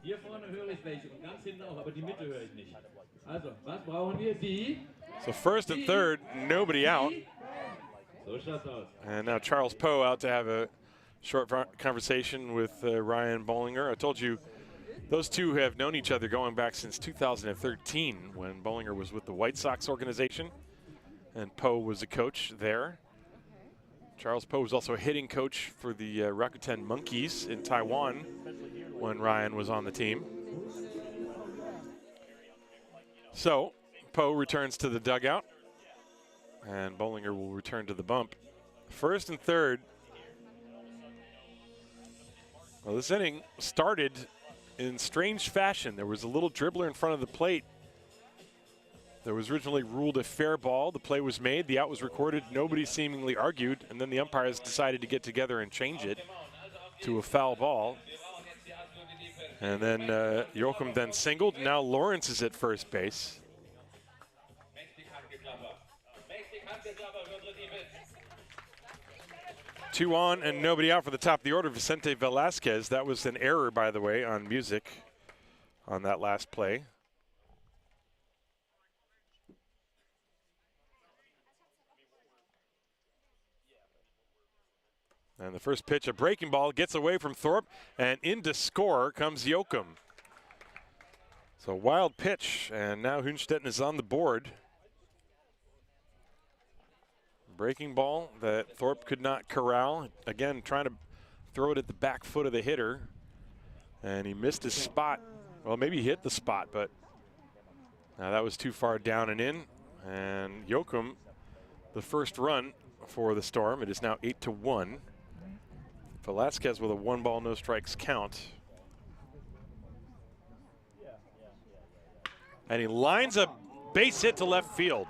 B: Hier vorne höre ich welche und ganz hinten auch, aber die Mitte höre ich nicht. Also, was brauchen wir? Die?
A: So first and third, nobody out.
B: So schaut's aus.
A: And now Charles Poe out to have a short conversation with Ryan Bolinger. I told you those two have known each other going back since 2013 when Bolinger was with the White Sox organization and Poe was a coach there. Charles Poe was also a hitting coach for the Rakuten Monkeys in Taiwan when Ryan was on the team. So Poe returns to the dugout and Bolinger will return to the bump. First and third. Well, this inning started in strange fashion. There was a little dribbler in front of the plate. There was originally ruled a fair ball. The play was made, the out was recorded, nobody seemingly argued, and then the umpires decided to get together and change it to a foul ball. And then Joachim then singled. Now Lawrence is at first base. Two on and nobody out for the top of the order. Vicente Velasquez. That was an error, by the way, on music on that last play. And the first pitch, a breaking ball, gets away from Thorpe, and into score comes Joachim. So wild pitch, and now Hünstetten is on the board. Breaking ball that Thorpe could not corral. Again, trying to throw it at the back foot of the hitter. And he missed his spot. Well, maybe he hit the spot, but now that was too far down and in. And Joachim, the first run for the Storm. It is now 8-1. Velasquez with a 1-ball, no strikes count. And he lines a base hit to left field.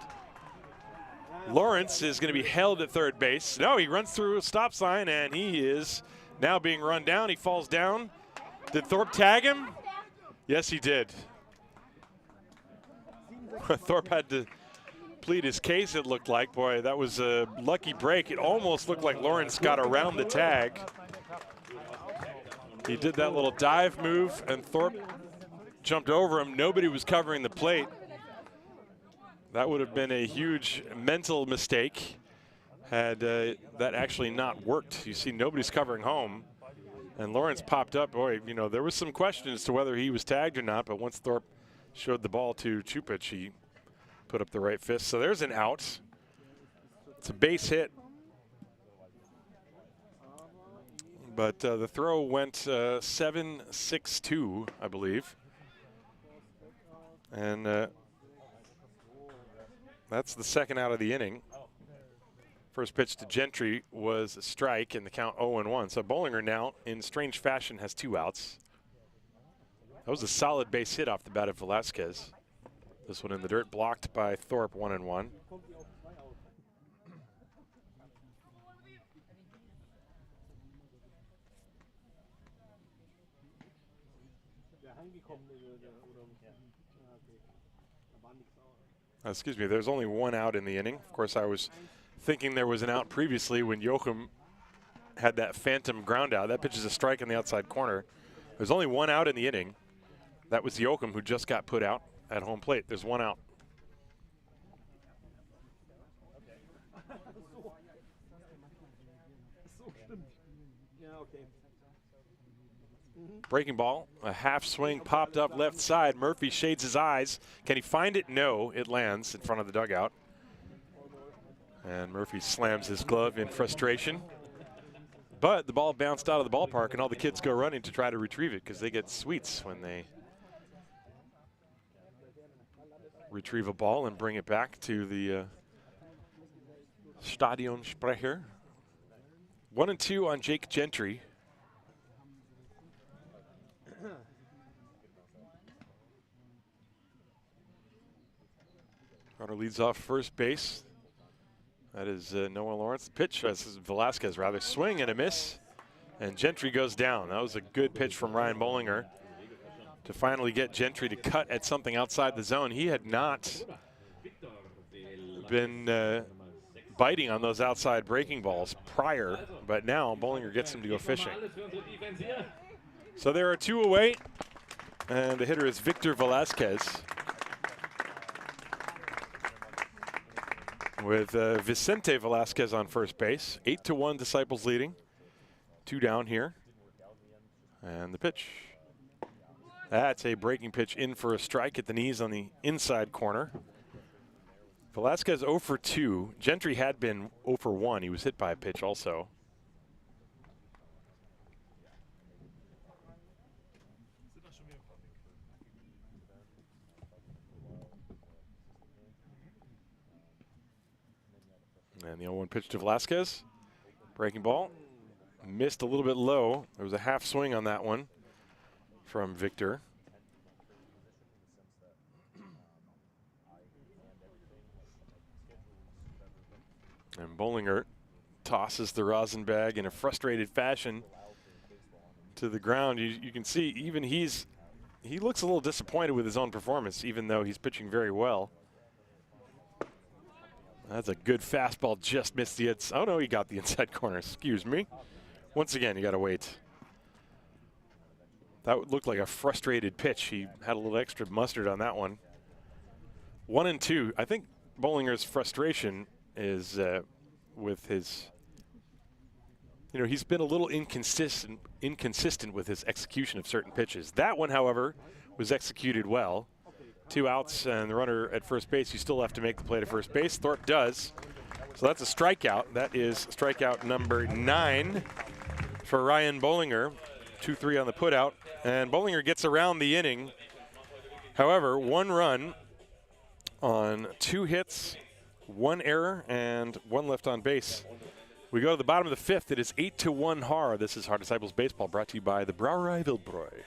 A: Lawrence is going to be held at third base. No, he runs through a stop sign, and he is now being run down. He falls down. Did Thorpe tag him? Yes, he did. Thorpe had to plead his case, it looked like. Boy, that was a lucky break. It almost looked like Lawrence got around the tag. He did that little dive move, and Thorpe jumped over him. Nobody was covering the plate. That would have been a huge mental mistake had that actually not worked. You see, nobody's covering home. And Lawrence popped up. Boy, you know, there was some question as to whether he was tagged or not, but once Thorpe showed the ball to Chupich, he put up the right fist. So there's an out. It's a base hit. But the throw went 7-6-2, I believe. And that's the second out of the inning. First pitch to Gentry was a strike in the count 0-1. So Bolinger now, in strange fashion, has 2 outs. That was a solid base hit off the bat of Velasquez. This one in the dirt, blocked by Thorpe, 1-1. Excuse me, there's only 1 out in the inning. Of course, I was thinking there was an out previously when Joachim had that phantom ground out. That pitch is a strike in the outside corner. There's only 1 out in the inning. That was Joachim, who just got put out at home plate. There's 1 out. Breaking ball, a half swing popped up left side. Murphy shades his eyes. Can he find it? No, it lands in front of the dugout. And Murphy slams his glove in frustration. But the ball bounced out of the ballpark, and all the kids go running to try to retrieve it because they get sweets when they retrieve a ball and bring it back to the Stadionsprecher. 1-2 on Jake Gentry. Runner leads off first base. That is Noah Lawrence. The pitch, Velasquez rather, swing and a miss. And Gentry goes down. That was a good pitch from Ryan Bolinger to finally get Gentry to cut at something outside the zone. He had not been biting on those outside breaking balls prior, but now Bolinger gets him to go fishing. So there are 2 away, and the hitter is Victor Velasquez, with Vicente Velasquez on first base. 8-1 Disciples leading. 2 down here. And the pitch. That's a breaking pitch in for a strike at the knees on the inside corner. Velasquez 0 for 2. Gentry had been 0 for 1. He was hit by a pitch also. And the 0-1 pitch to Velasquez. Breaking ball. Missed a little bit low. There was a half swing on that one from Victor. And Bolinger tosses the rosin bag in a frustrated fashion to the ground. You can see even he looks a little disappointed with his own performance, even though he's pitching very well. That's a good fastball, just missed the inside. Oh no, he got the inside corner, excuse me. Once again, you gotta wait. That looked like a frustrated pitch. He had a little extra mustard on that one. 1-2. I think Bolinger's frustration is with his, he's been a little inconsistent with his execution of certain pitches. That one, however, was executed well. 2 outs and the runner at first base. You still have to make the play to first base. Thorpe does. So that's a strikeout. That is strikeout number 9 for Ryan Bolinger. 2-3 on the putout. And Bolinger gets around the inning. However, 1 run on 2 hits, 1 error, and 1 left on base. We go to the bottom of the 5th. It is 8-1 Haar. This is Haar Disciples Baseball, brought to you by the Brauerei Wildbräu.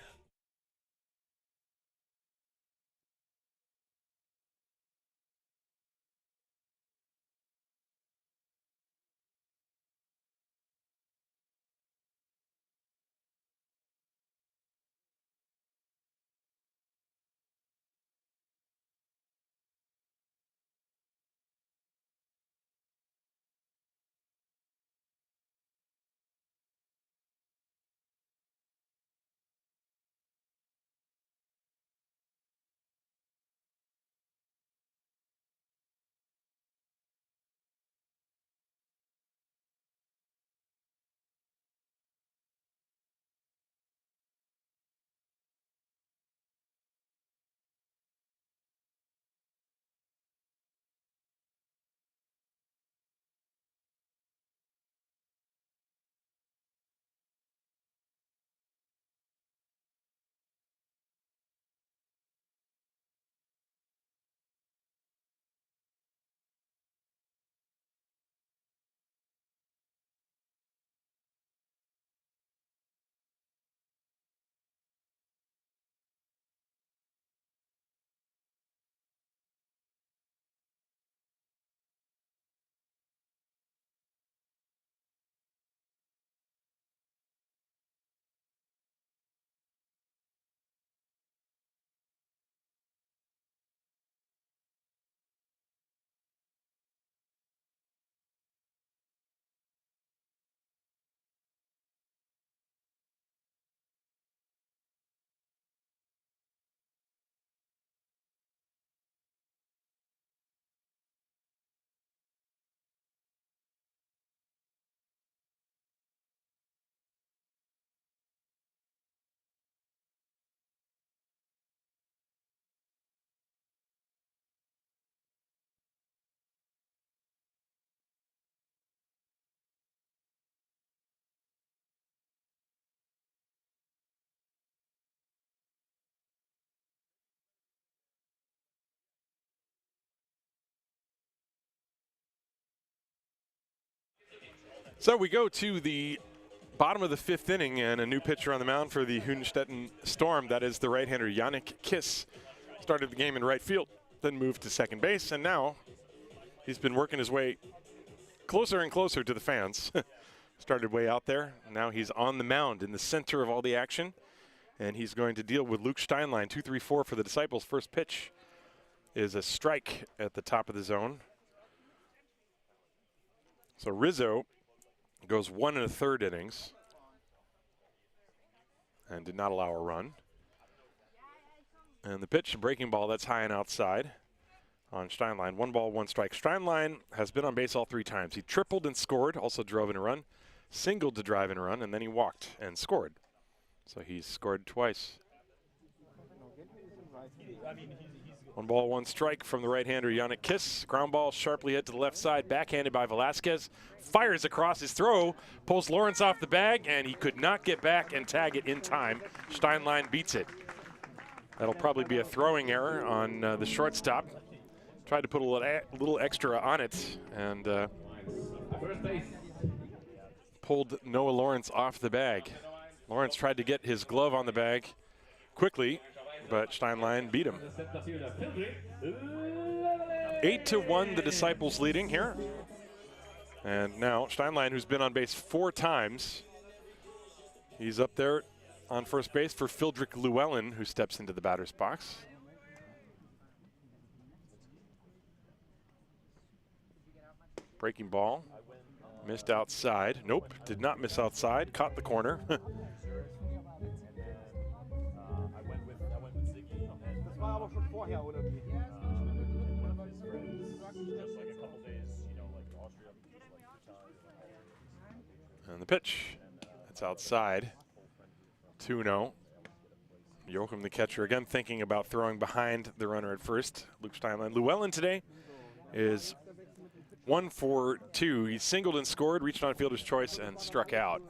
A: So we go to the bottom of the 5th inning, and a new pitcher on the mound for the Hünstetten Storm. That is the right-hander Yannick Kiss. Started the game in right field, then moved to second base, and now he's been working his way closer and closer to the fans. Started way out there. Now he's on the mound in the center of all the action, and he's going to deal with Luke Steinlein. 2-3-4 for the Disciples. First pitch is a strike at the top of the zone. So Rizzo Goes 1 1/3 innings and did not allow a run. And the pitch, breaking ball, that's high and outside on Steinlein. 1 ball, 1 strike. Steinlein has been on base all 3 times. He tripled and scored, also drove in a run, singled to drive in a run, and then he walked and scored. So he's scored twice. 1 ball, 1 strike from the right-hander Yannick Kiss. Ground ball sharply hit to the left side, backhanded by Velasquez. Fires across his throw, pulls Lawrence off the bag, and he could not get back and tag it in time. Steinlein beats it. That'll probably be a throwing error on the shortstop. Tried to put a little extra on it, and pulled Noah Lawrence off the bag. Lawrence tried to get his glove on the bag quickly, but Steinlein beat him. 8-1, the Disciples leading here. And now Steinlein, who's been on base 4 times, he's up there on first base for Fildrick Llewellyn, who steps into the batter's box. Breaking ball, missed outside. Nope, did not miss outside, caught the corner. And the pitch, that's outside. 2-0. Joachim, the catcher, again thinking about throwing behind the runner at first. Luke Steinlein. Llewellyn today is 1 for 2. He singled and scored, reached on fielder's choice, and struck out.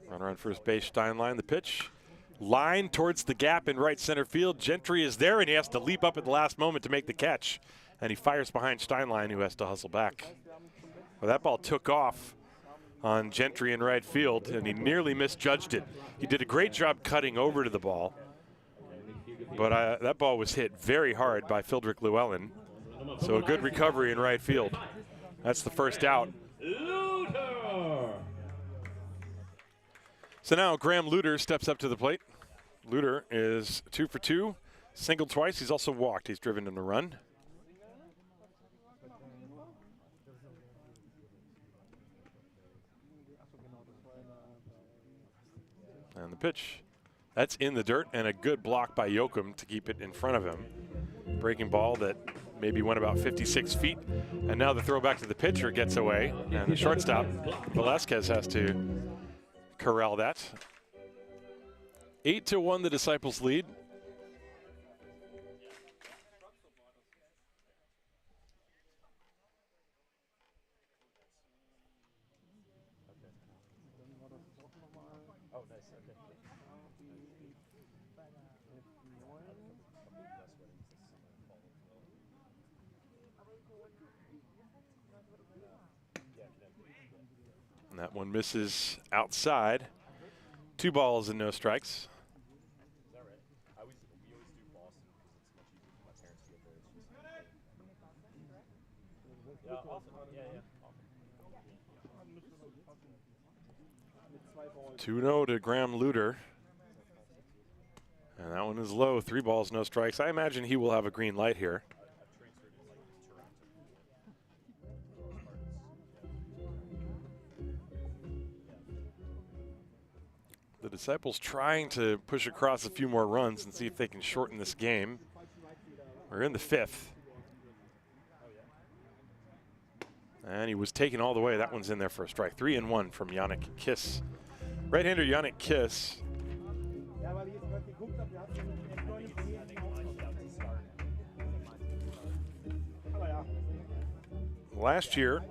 A: Runner on first base, Steinlein. The pitch, line towards the gap in right center field. Gentry is there, and he has to leap up at the last moment to make the catch. And he fires behind Steinlein, who has to hustle back. Well, that ball took off on Gentry in right field, and he nearly misjudged it. He did a great job cutting over to the ball, but that ball was hit very hard by Fildrick Llewellyn. So a good recovery in right field. That's the first out. So now Graham Luter steps up to the plate. Luter is 2 for 2, singled twice. He's also walked. He's driven in a run. And the pitch, that's in the dirt, and a good block by Joachim to keep it in front of him. Breaking ball that maybe went about 56 feet. And now the throw back to the pitcher gets away, and the shortstop, Velasquez, has to corral that. 8-1, the Disciples lead. And that one misses outside. 2 balls and no strikes. Yeah. 2-0 to Graham Luter. And that one is low. 3 balls, no strikes. I imagine he will have a green light here. The Disciples trying to push across a few more runs and see if they can shorten this game. We're in the 5th. And he was taken all the way. That one's in there for a strike. 3-1 from Yannick Kiss. Right-hander Yannick Kiss. Last year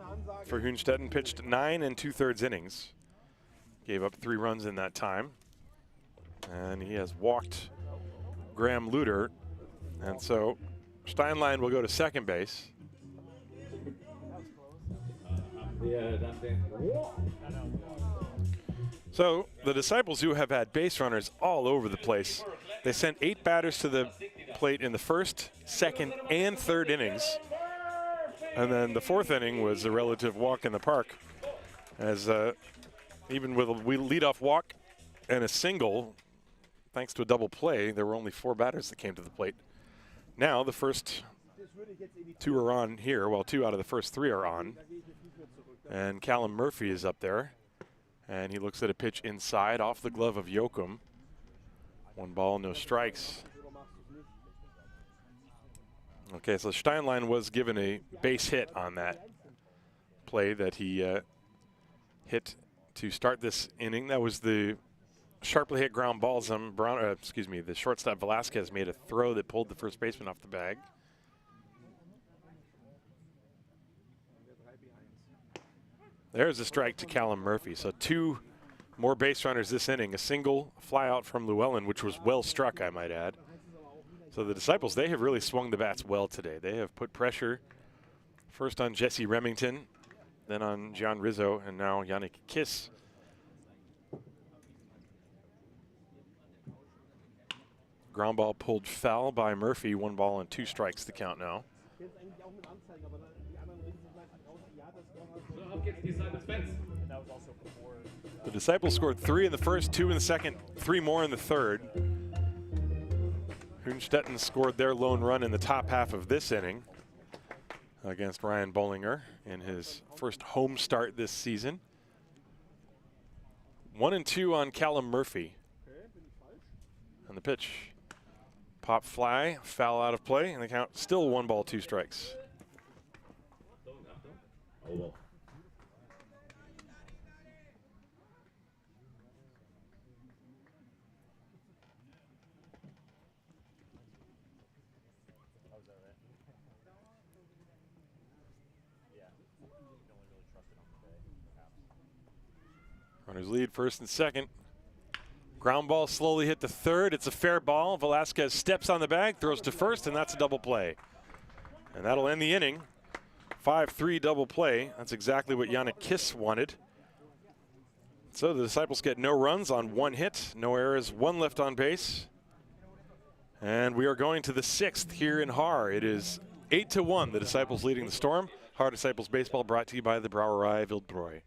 A: for Hünstetten, pitched 9 2/3 innings. Gave up 3 runs in that time. And he has walked Graham Luter. And so Steinlein will go to second base. So the Disciples, who have had base runners all over the place, they sent 8 batters to the plate in the 1st, 2nd, and 3rd innings. And then the 4th inning was a relative walk in the park, as even with a leadoff walk and a single, thanks to a double play, there were only 4 batters that came to the plate. Now the first 2 are on here. Well, 2 out of the first 3 are on. And Callum Murphy is up there. And he looks at a pitch inside off the glove of Joachim. 1 ball, no strikes. Okay, so Steinlein was given a base hit on that play that he hit to start this inning. That was the sharply hit ground ball. The shortstop Velasquez made a throw that pulled the first baseman off the bag. There's a strike to Callum Murphy. So 2 more base runners this inning. A single, fly out from Llewellyn, which was well struck, I might add. So the Disciples, they have really swung the bats well today. They have put pressure first on Jesse Remington, then on John Rizzo, and now Yannick Kiss. Ground ball pulled foul by Murphy. 1 ball and 2 strikes to count now. The Disciples scored 3 in the first, 2 in the second, 3 more in the third. Hünstetten scored their lone run in the top half of this inning against Ryan Bolinger in his first home start this season. 1-2 on Callum Murphy. And the pitch, pop fly, foul out of play, and the count still 1 ball, 2 strikes. Runners lead first and second. Ground ball slowly hit to third. It's a fair ball. Velasquez steps on the bag, throws to first, and that's a double play. And that'll end the inning. 5-3 double play. That's exactly what Yannick Kiss wanted. So the Disciples get no runs on 1 hit, no errors, 1 left on base. And we are going to the 6th here in Haar. It is 8-1, the Disciples leading the Storm. Haar Disciples Baseball brought to you by the Brauerei Wildbräu.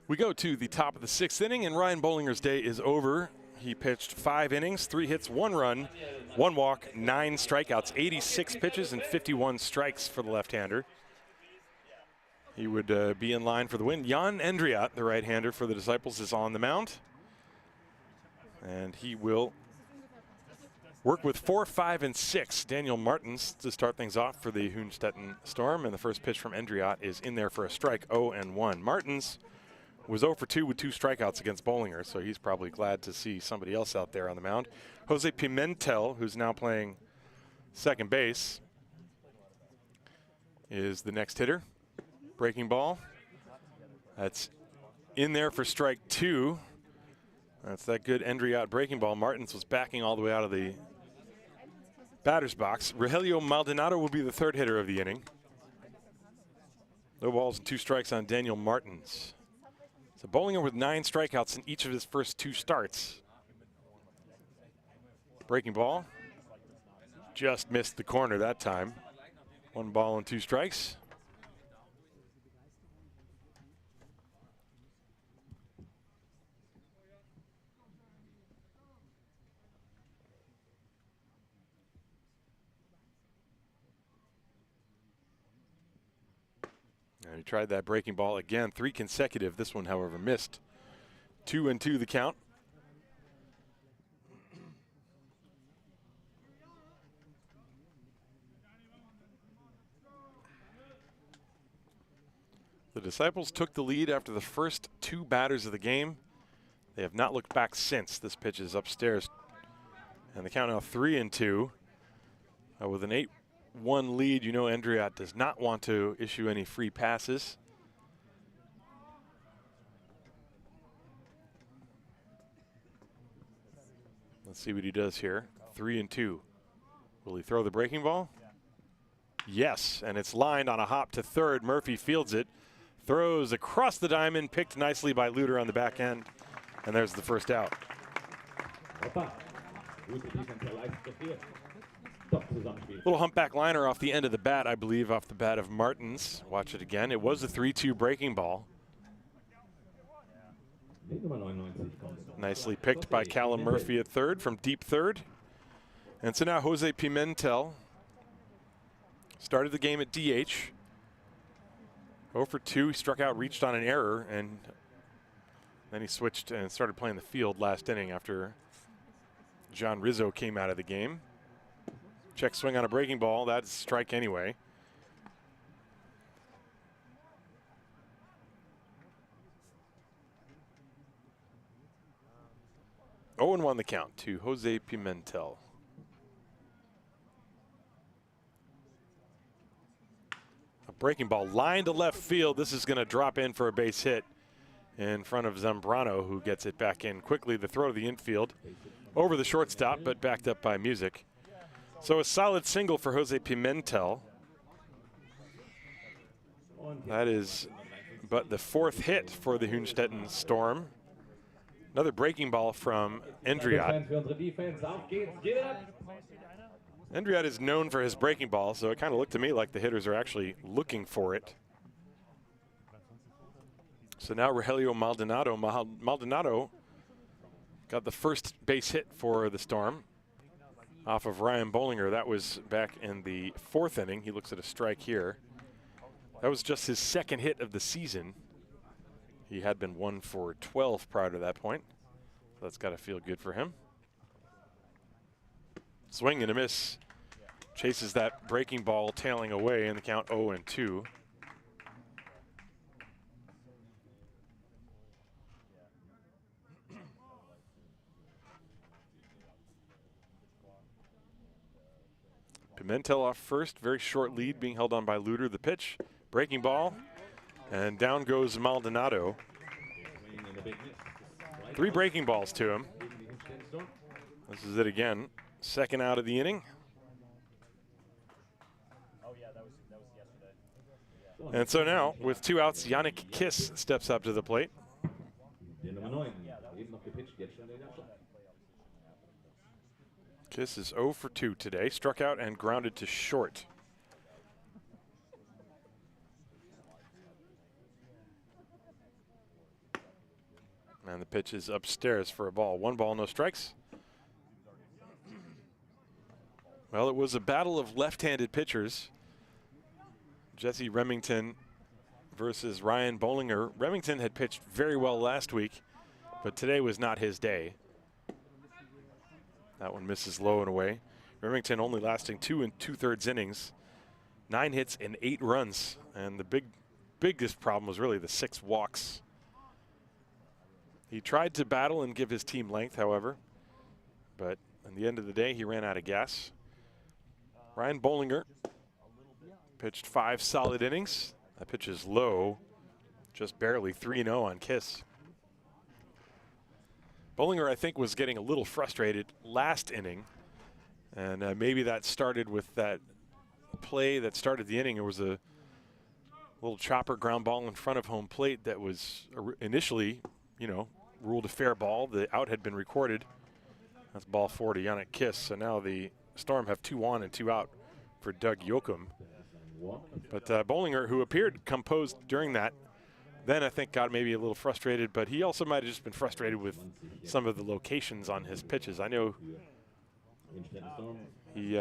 A: We go to the top of the 6th inning, and Ryan Bolinger's day is over. He pitched 5 innings, 3 hits, 1 run, 1 walk, 9 strikeouts, 86 pitches, and 51 strikes for the left-hander. He would be in line for the win. Jan Endriat, the right-hander for the Disciples, is on the mound. And he will work with 4, 5, and 6. Daniel Martins to start things off for the Hünstetten Storm. And the first pitch from Endriat is in there for a strike, 0-1. Martins was 0 for 2 with 2 strikeouts against Bolinger, so he's probably glad to see somebody else out there on the mound. Jose Pimentel, who's now playing second base, is the next hitter. Breaking ball. That's in there for strike 2. That's that good Endriat breaking ball. Martins was backing all the way out of the batter's box. Rogelio Maldonado will be the third hitter of the inning. No balls and 2 strikes on Daniel Martins. So Bolinger with 9 strikeouts in each of his first 2 starts. Breaking ball. Just missed the corner that time. 1 ball and 2 strikes. And he tried that breaking ball again, 3 consecutive. This one, however, missed. 2-2 the count. The Disciples took the lead after the first 2 batters of the game. They have not looked back since. This pitch is upstairs. And the count now 3-2. With an 8-1 lead, you know Endriat does not want to issue any free passes. Let's see what he does here. 3-2. Will he throw the breaking ball? Yes, and it's lined on a hop to third. Murphy fields it, throws across the diamond, picked nicely by Luter on the back end, and there's the first out. Little humpback liner off the end of the bat, I believe, off the bat of Martins. Watch it again. It was a 3-2 breaking ball. Nicely picked by Callum Murphy at third from deep third. And so now Jose Pimentel started the game at DH. 0 for 2, he struck out, reached on an error, and then he switched and started playing the field last inning after John Rizzo came out of the game. Check swing on a breaking ball, that's a strike anyway. Oh, and 1 the count to Jose Pimentel. A breaking ball lined to left field. This is going to drop in for a base hit in front of Zambrano, who gets it back in quickly. The throw to the infield over the shortstop, but backed up by Music. So a solid single for Jose Pimentel. That is but the 4th hit for the Hünstetten Storm. Another breaking ball from Endriat. Endriat is known for his breaking ball, so it kind of looked to me like the hitters are actually looking for it. So now Rogelio Maldonado. Maldonado got the first base hit for the Storm off of Ryan Bolinger. That was back in the 4th inning. He looks at a strike here. That was just his 2nd hit of the season. He had been 1 for 12 prior to that point. So that's got to feel good for him. Swing and a miss. Chases that breaking ball tailing away in the count 0-2. Pimentel off first, very short lead being held on by Luter. The pitch, breaking ball, and down goes Maldonado. 3 breaking balls to him. This is it again. 2nd out of the inning. And so now, with 2 outs, Yannick Kiss steps up to the plate. Kiss is 0 for 2 today. Struck out and grounded to short. And the pitch is upstairs for a ball. 1 ball, no strikes. Well, it was a battle of left-handed pitchers. Jesse Remington versus Ryan Bolinger. Remington had pitched very well last week, but today was not his day. That one misses low and away. Remington only lasting 2 2/3 innings, 9 hits and 8 runs. And the biggest problem was really the 6 walks. He tried to battle and give his team length, however, but at the end of the day, he ran out of gas. Ryan Bolinger pitched 5 solid innings. That pitch is low, just barely 3-0 on Kiss. Bolinger, I think, was getting a little frustrated last inning, and maybe that started with that play that started the inning. It was a little chopper ground ball in front of home plate that was initially, ruled a fair ball. The out had been recorded. That's ball 4 to Yannick Kiss. So now the Storm have 2 on and 2 out for Doug Yoakum. But Bolinger, who appeared composed during that, then I think got maybe a little frustrated, but he also might have just been frustrated with some of the locations on his pitches. I know he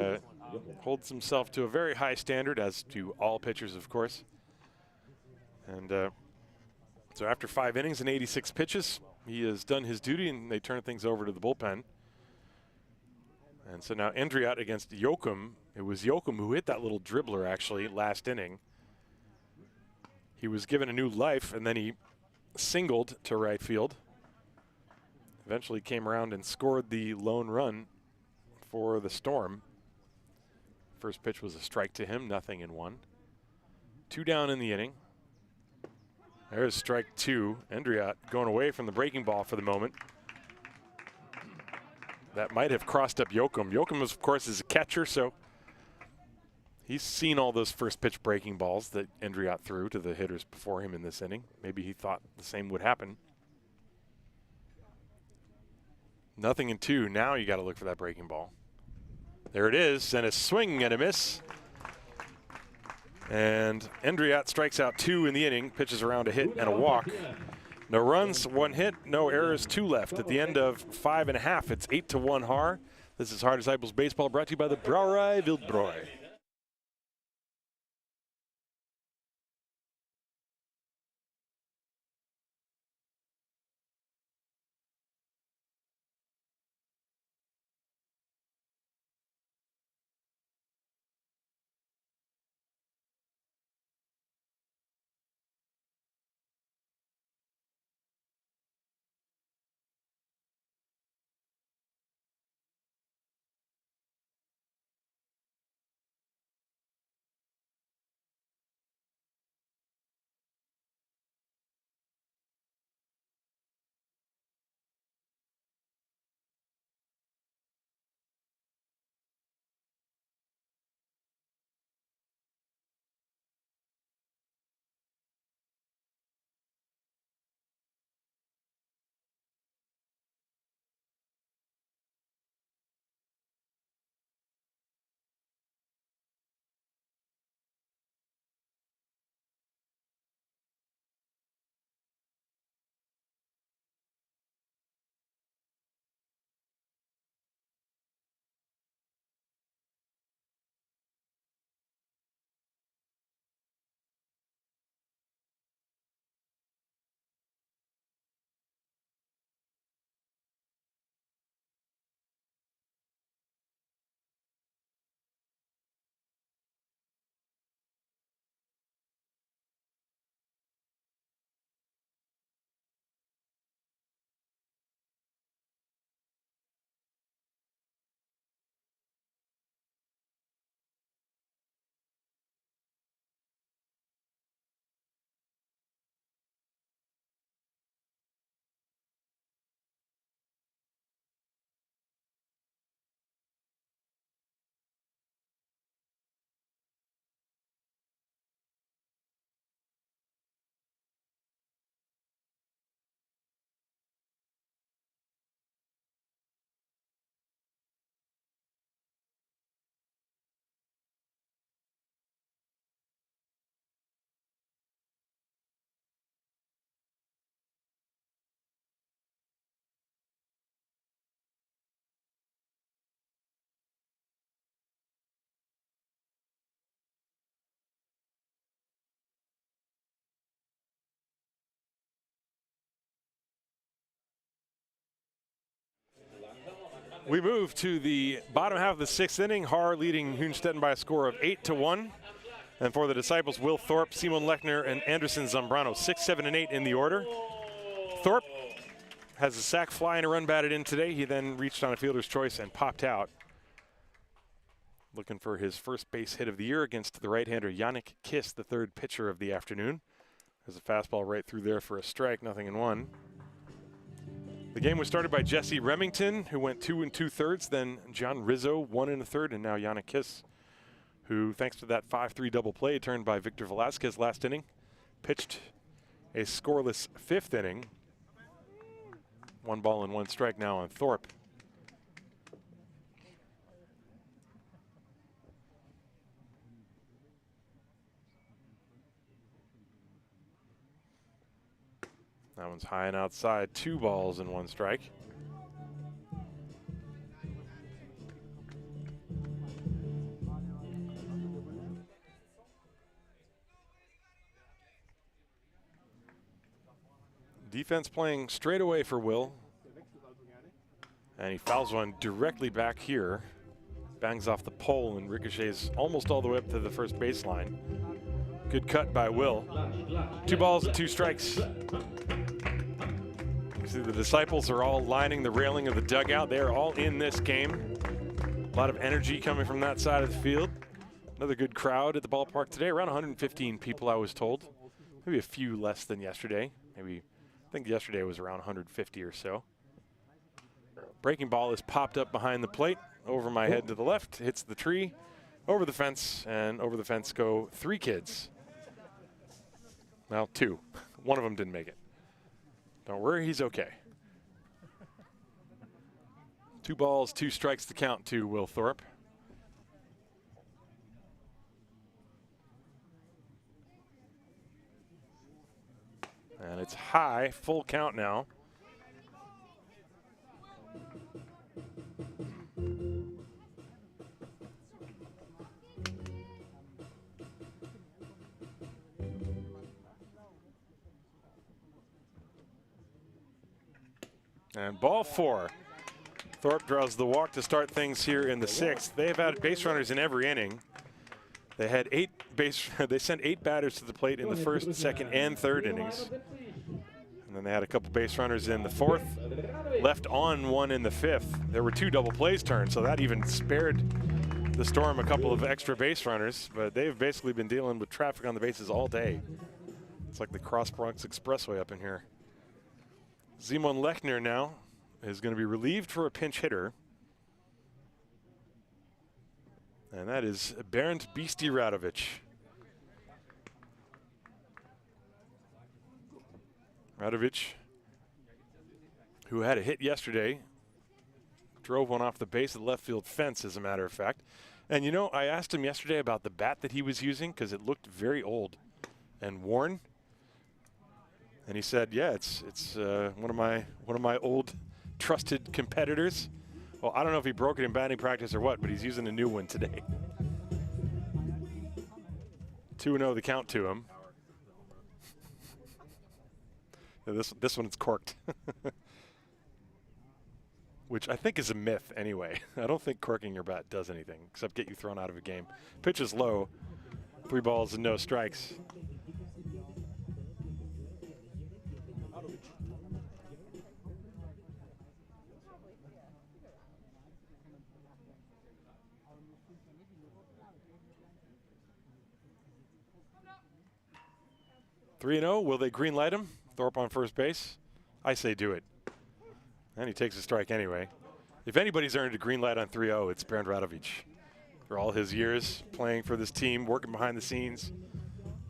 A: holds himself to a very high standard, as do all pitchers, of course. And so after 5 innings and 86 pitches, he has done his duty, and they turn things over to the bullpen. And so now Endriat against Yoakum. It was Yoakum who hit that little dribbler, actually, last inning. He was given a new life, and then he singled to right field. Eventually came around and scored the lone run for the Storm. First pitch was a strike to him, 0-1. 2 down in the inning. There's strike 2. Endriat going away from the breaking ball for the moment. That might have crossed up Yoakum. Yoakum, of course, is a catcher, so he's seen all those first pitch breaking balls that Endriat threw to the hitters before him in this inning. Maybe he thought the same would happen. 0-2. Now you got to look for that breaking ball. There it is, and a swing and a miss. And Endriat strikes out 2 in the inning, pitches around a hit and a walk. No runs, 1 hit, no errors, 2 left. At the end of 5 1/2, it's 8-1 Haar. This is Haar Disciples Baseball, brought to you by the Brouwerij Wildbrooi. We move to the bottom half of the 6th inning. Haar leading Hünstetten by a score of 8-1. And for the Disciples, Will Thorpe, Simon Lechner, and Anderson Zambrano, 6, 7, and 8 in the order. Thorpe has a sac fly and a run batted in today. He then reached on a fielder's choice and popped out. Looking for his first base hit of the year against the right-hander Yannick Kiss, the third pitcher of the afternoon. There's a fastball right through there for a strike, 0-1. The game was started by Jesse Remington, who went 2 2/3. Then John Rizzo, 1 1/3, and now Yannick Kiss, who, thanks to that 5-3 double play turned by Victor Velasquez last inning, pitched a scoreless 5th inning. 1 ball and 1 strike now on Thorpe. That one's high and outside, 2 balls and 1 strike. Defense playing straight away for Will. And he fouls one directly back here. Bangs off the pole and ricochets almost all the way up to the first baseline. Good cut by Will. 2 balls and 2 strikes. You see the Disciples are all lining the railing of the dugout. They are all in this game. A lot of energy coming from that side of the field. Another good crowd at the ballpark today. Around 115 people, I was told. Maybe a few less than yesterday. I think yesterday was around 150 or so. Breaking ball is popped up behind the plate, over my head to the left, hits the tree, over the fence, and over the fence go 3 kids. Well, 2. One of them didn't make it. Don't worry, he's okay. 2 balls, 2 strikes to count to Will Thorpe. And it's high, full count now. And ball 4. Thorpe draws the walk to start things here in the 6th. They've had base runners in every inning. They had they sent 8 batters to the plate in the 1st, 2nd, and 3rd innings. And then they had a couple base runners in the 4th, left on 1 in the 5th. There were 2 double plays turned, so that even spared the Storm a couple of extra base runners, but they've basically been dealing with traffic on the bases all day. It's like the Cross Bronx Expressway up in here. Simon Lechner now is going to be relieved for a pinch hitter. And that is Bernd Beastie Radovic. Radovic, who had a hit yesterday, drove one off the base of the left field fence, as a matter of fact. And you know, I asked him yesterday about the bat that he was using because it looked very old and worn. And he said, "Yeah, it's one of my old trusted competitors." Well, I don't know if he broke it in batting practice or what, but he's using a new one today. 2-0 the count to him. This one is corked, which I think is a myth anyway. I don't think corking your bat does anything except get you thrown out of a game. Pitch is low, 3 balls and no strikes. "3-0, will they green light him?" Thorpe on first base. I say do it. And he takes a strike anyway. If anybody's earned a green light on 3-0, it's Bernd Radovic. For all his years playing for this team, working behind the scenes,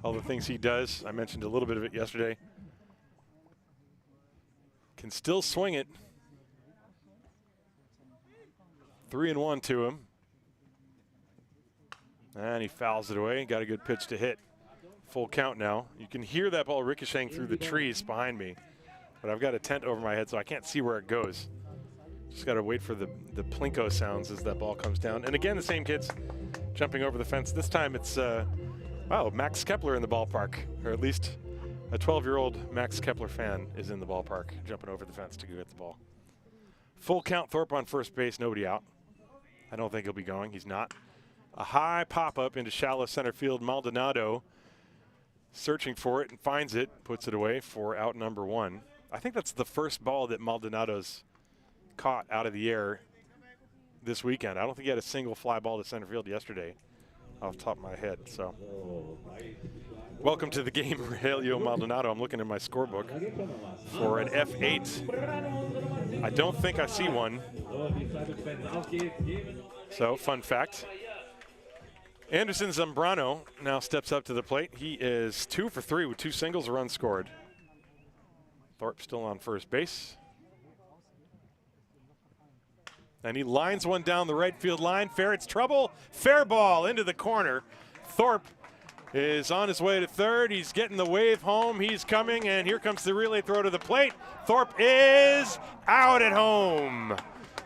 A: all the things he does. I mentioned a little bit of it yesterday. Can still swing it. 3-1 to him. And he fouls it away. Got a good pitch to hit. Full count now. You can hear that ball ricocheting through the trees behind me, but I've got a tent over my head, so I can't see where it goes. Just got to wait for the plinko sounds as that ball comes down. And again, the same kids jumping over the fence. This time it's, wow, Max Kepler in the ballpark, or at least a 12-year-old Max Kepler fan is in the ballpark, jumping over the fence to go get the ball. Full count, Thorpe on first base, nobody out. I don't think he'll be going. He's not. A high pop-up into shallow center field. Maldonado searching for it and finds it, puts it away for out number 1. I think that's the first ball that Maldonado's caught out of the air this weekend. I don't think he had a single fly ball to center field yesterday off the top of my head. So welcome to the game, Rogelio Maldonado. I'm looking in my scorebook for an F8. I don't think I see one. So, fun fact. Anderson Zambrano now steps up to the plate. He is 2 for 3 with 2 singles, a run scored. Thorpe still on first base. And he lines one down the right field line. Fair, it's trouble. Fair ball into the corner. Thorpe is on his way to third. He's getting the wave home. He's coming, and here comes the relay throw to the plate. Thorpe is out at home.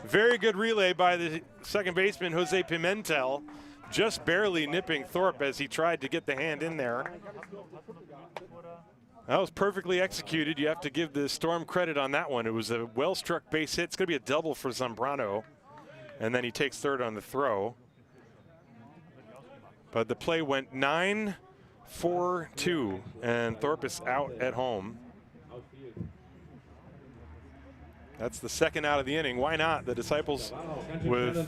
A: Very good relay by the second baseman, Jose Pimentel, just barely nipping Thorpe as he tried to get the hand in there. That was perfectly executed. You have to give the Storm credit on that one. It was a well-struck base hit. It's going to be a double for Zambrano, and then he takes third on the throw. But the play went 9-4-2, and Thorpe is out at home. That's the second out of the inning. Why not? The Disciples, with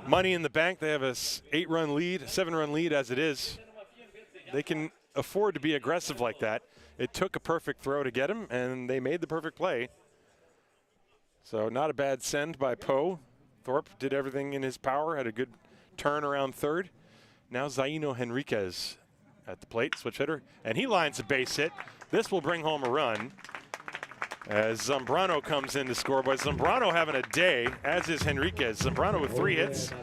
A: money in the bank, they have a 8-run lead, 7-run lead as it is. They can afford to be aggressive like that. It took a perfect throw to get him, and they made the perfect play. So not a bad send by Poe. Thorpe did everything in his power, had a good turn around third. Now Zaino Henriquez at the plate, switch hitter, and he lines a base hit. This will bring home a run as Zambrano comes in to score. But Zambrano having a day, as is Henriquez. Zambrano with 3 hits.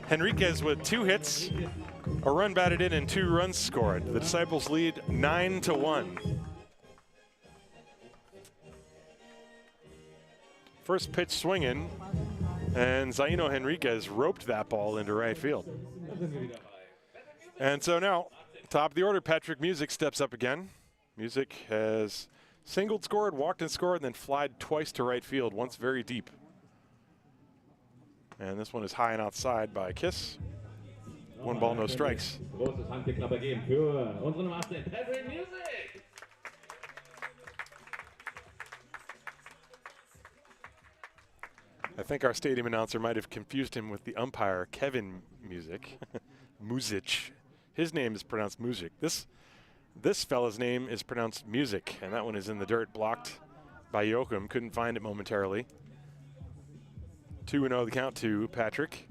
A: Henriquez with 2 hits, a run batted in, and 2 runs scored. The Disciples lead 9-1. First pitch swinging, and Zaino Henriquez roped that ball into right field. And so now, top of the order, Patrick Music steps up again. Music has singled, scored, walked and scored, and then flied twice to right field, once very deep. And this one is high and outside by Kiss. 1 ball, no strikes. I think our stadium announcer might have confused him with the umpire, Kevin Music. Muzic. His name is pronounced Music. This fella's name is pronounced Music, and that one is in the dirt, blocked by Joachim. Couldn't find it momentarily. 2-0 the count to Patrick.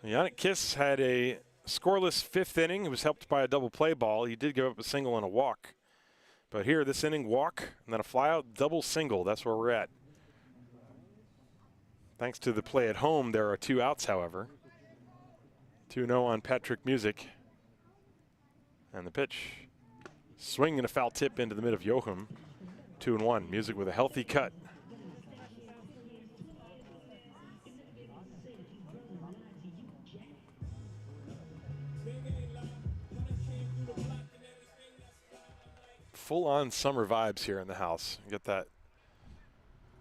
A: Yannick Kiss had a scoreless 5th inning. He was helped by a double play ball. He did give up a single and a walk. But here, this inning, walk, and then a flyout, double single. That's where we're at. Thanks to the play at home, there are 2 outs, however. 2-0 on Patrick Music. And the pitch. Swing and a foul tip into the mid of Joachim. 2-1. Music with a healthy cut. Full-on summer vibes here in the house. You get that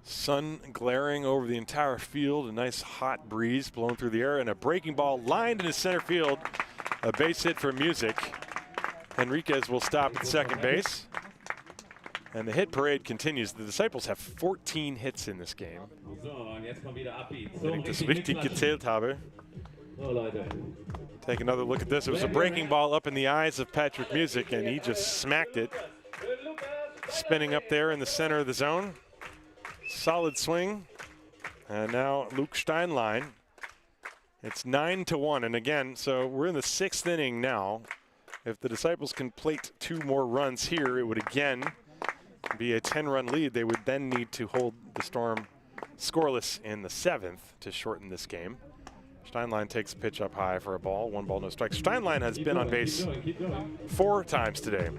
A: sun glaring over the entire field, a nice hot breeze blowing through the air, and a breaking ball lined into center field. A base hit for Music. Henriquez will stop at second base. And the hit parade continues. The Disciples have 14 hits in this game. Wenn ich das richtig gezählt habe. Take another look at this. It was a breaking ball up in the eyes of Patrick Music, and he just smacked it. Spinning up there in the center of the zone. Solid swing. And now Luke Steinlein. It's 9-1. And again, so we're in the 6th inning now. If the Disciples can plate 2 more runs here, it would again be a 10-run lead. They would then need to hold the Storm scoreless in the 7th to shorten this game. Steinlein takes a pitch up high for a ball. 1 ball, no strikes. Steinlein has been on base 4 times today.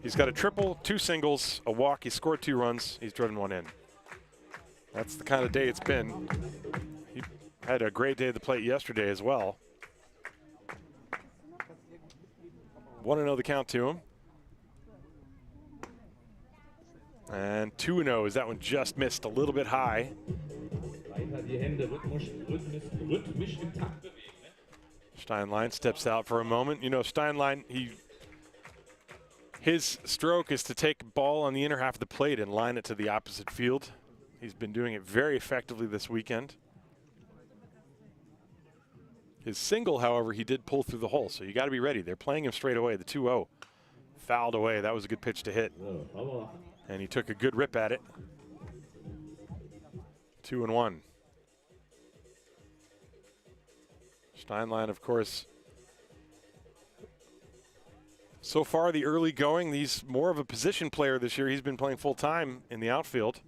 A: He's got a triple, 2 singles, a walk. He scored 2 runs. He's driven 1 in. That's the kind of day it's been. He had a great day at the plate yesterday as well. 1-0 the count to him. And 2-0 as that one just missed a little bit high. Steinlein steps out for a moment. You know, Steinlein, his stroke is to take a ball on the inner half of the plate and line it to the opposite field. He's been doing it very effectively this weekend. His single, however, he did pull through the hole, so you got to be ready. They're playing him straight away. The 2-0 fouled away. That was a good pitch to hit. And he took a good rip at it. 2-1. Steinlein, of course, so far the early going, he's more of a position player this year. He's been playing full time in the outfield.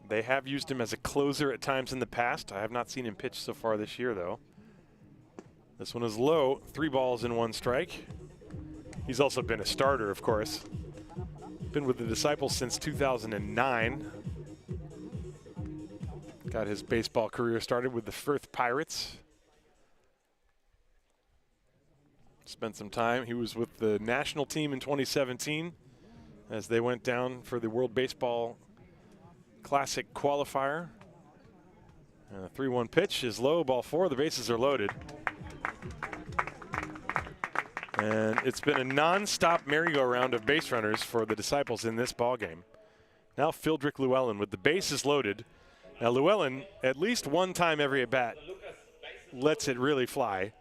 A: They have used him as a closer at times in the past. I have not seen him pitch so far this year, though. This one is low, 3 balls and 1 strike. He's also been a starter, of course. Been with the Disciples since 2009. Got his baseball career started with the Firth Pirates. Spent some time. He was with the national team in 2017 as they went down for the World Baseball Classic qualifier. And a 3-1 pitch is low, ball 4. The bases are loaded. And it's been a non-stop merry-go-round of base runners for the Disciples in this ball game. Now Fildrik Llewellyn with the bases loaded. Now Llewellyn, at least one time every at-bat, lets it really fly.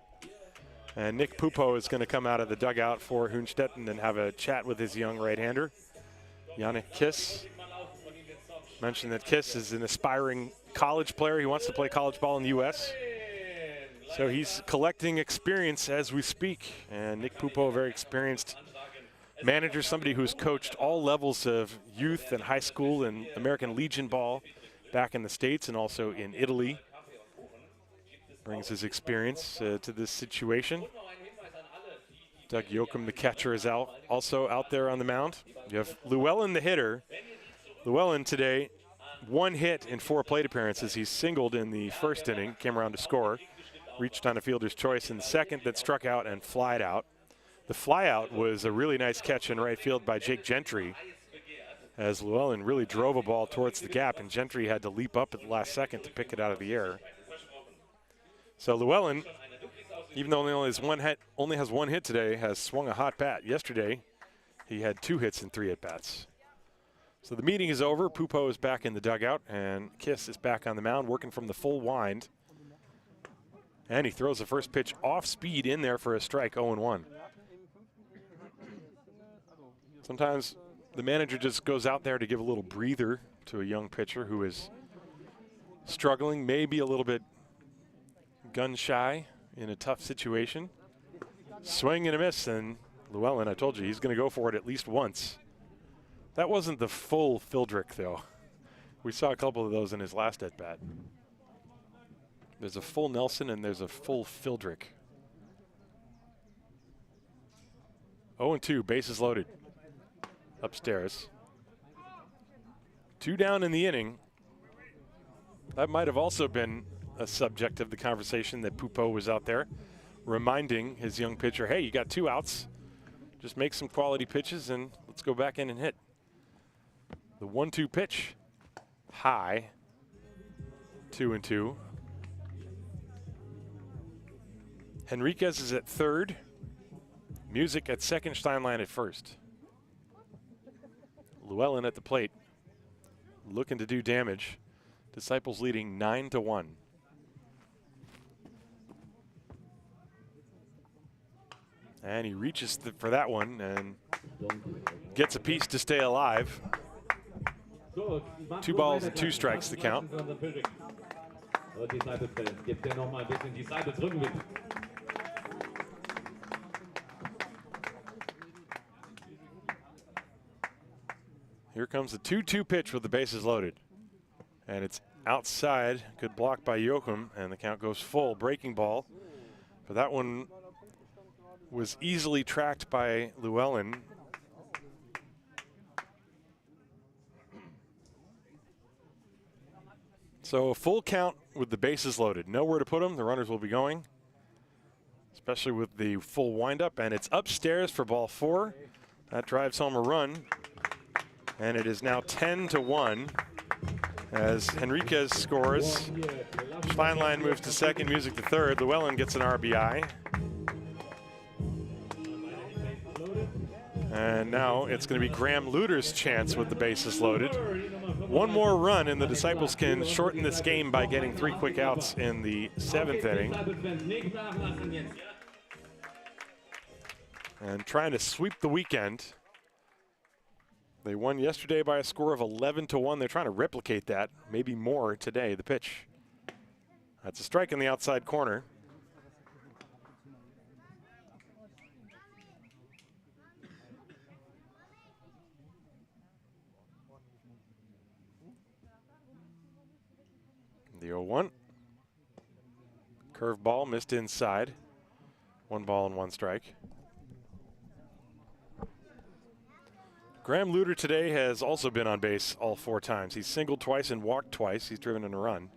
A: And Nick Pupo is going to come out of the dugout for Hünstetten and have a chat with his young right-hander, Yannick Kiss. Mentioned that Kiss is an aspiring college player. He wants to play college ball in the U.S. So he's collecting experience as we speak. And Nick Pupo, a very experienced manager, somebody who's coached all levels of youth and high school and American Legion ball back in the States and also in Italy. Brings his experience to this situation. Doug Yoakum, the catcher, is also out there on the mound. You have Llewellyn, the hitter. Llewellyn today, 1 hit in 4 plate appearances. He singled in the first inning, came around to score, reached on a fielder's choice in the second, then struck out and flied out. The flyout was a really nice catch in right field by Jake Gentry, as Llewellyn really drove a ball towards the gap, and Gentry had to leap up at the last second to pick it out of the air. So Llewellyn, even though he only has 1 hit today, has swung a hot bat. Yesterday, he had 2 hits and 3 at-bats. So the meeting is over. Pupo is back in the dugout, and Kiss is back on the mound working from the full wind. And he throws the first pitch off speed in there for a strike, 0-1. Sometimes the manager just goes out there to give a little breather to a young pitcher who is struggling, maybe a little bit gun shy in a tough situation. Swing and a miss, and Llewellyn, I told you, he's going to go for it at least once. That wasn't the full Fildrik, though. We saw a couple of those in his last at-bat. There's a full Nelson and there's a full Fildrik. 0-2, bases loaded. Upstairs. 2 down in the inning. That might have also been a subject of the conversation that Pupo was out there reminding his young pitcher, hey, you got 2 outs. Just make some quality pitches and let's go back in and hit. The 1-2 pitch, high, 2-2. Henriquez is at third. Music at second, Steinlein at first. Llewellyn at the plate, looking to do damage. Disciples leading 9-1. And he reaches for that one and gets a piece to stay alive. 2 balls and 2 strikes the count. Here comes the 2-2 pitch with the bases loaded. And it's outside. Good block by Yoakum, and the count goes full. Breaking ball. But that one was easily tracked by Llewellyn. So a full count with the bases loaded. Nowhere to put them. The runners will be going. especially with the full windup, and it's upstairs for ball 4. That drives home a run, and it is now 10-1 as Henriquez scores. Steinlein moves to second, Music to third. Llewellyn gets an RBI. And now it's going to be Graham Luter's chance with the bases loaded. One more run, and the Disciples can shorten this game by getting 3 quick outs in the 7th inning. And trying to sweep the weekend. They won yesterday by a score of 11-1. They're trying to replicate that, maybe more today. The pitch. That's a strike in the outside corner. The 0-1. Curveball missed inside. 1 ball and 1 strike. Graham Luter today has also been on base all 4 times. He's singled twice and walked twice. He's driven in a run.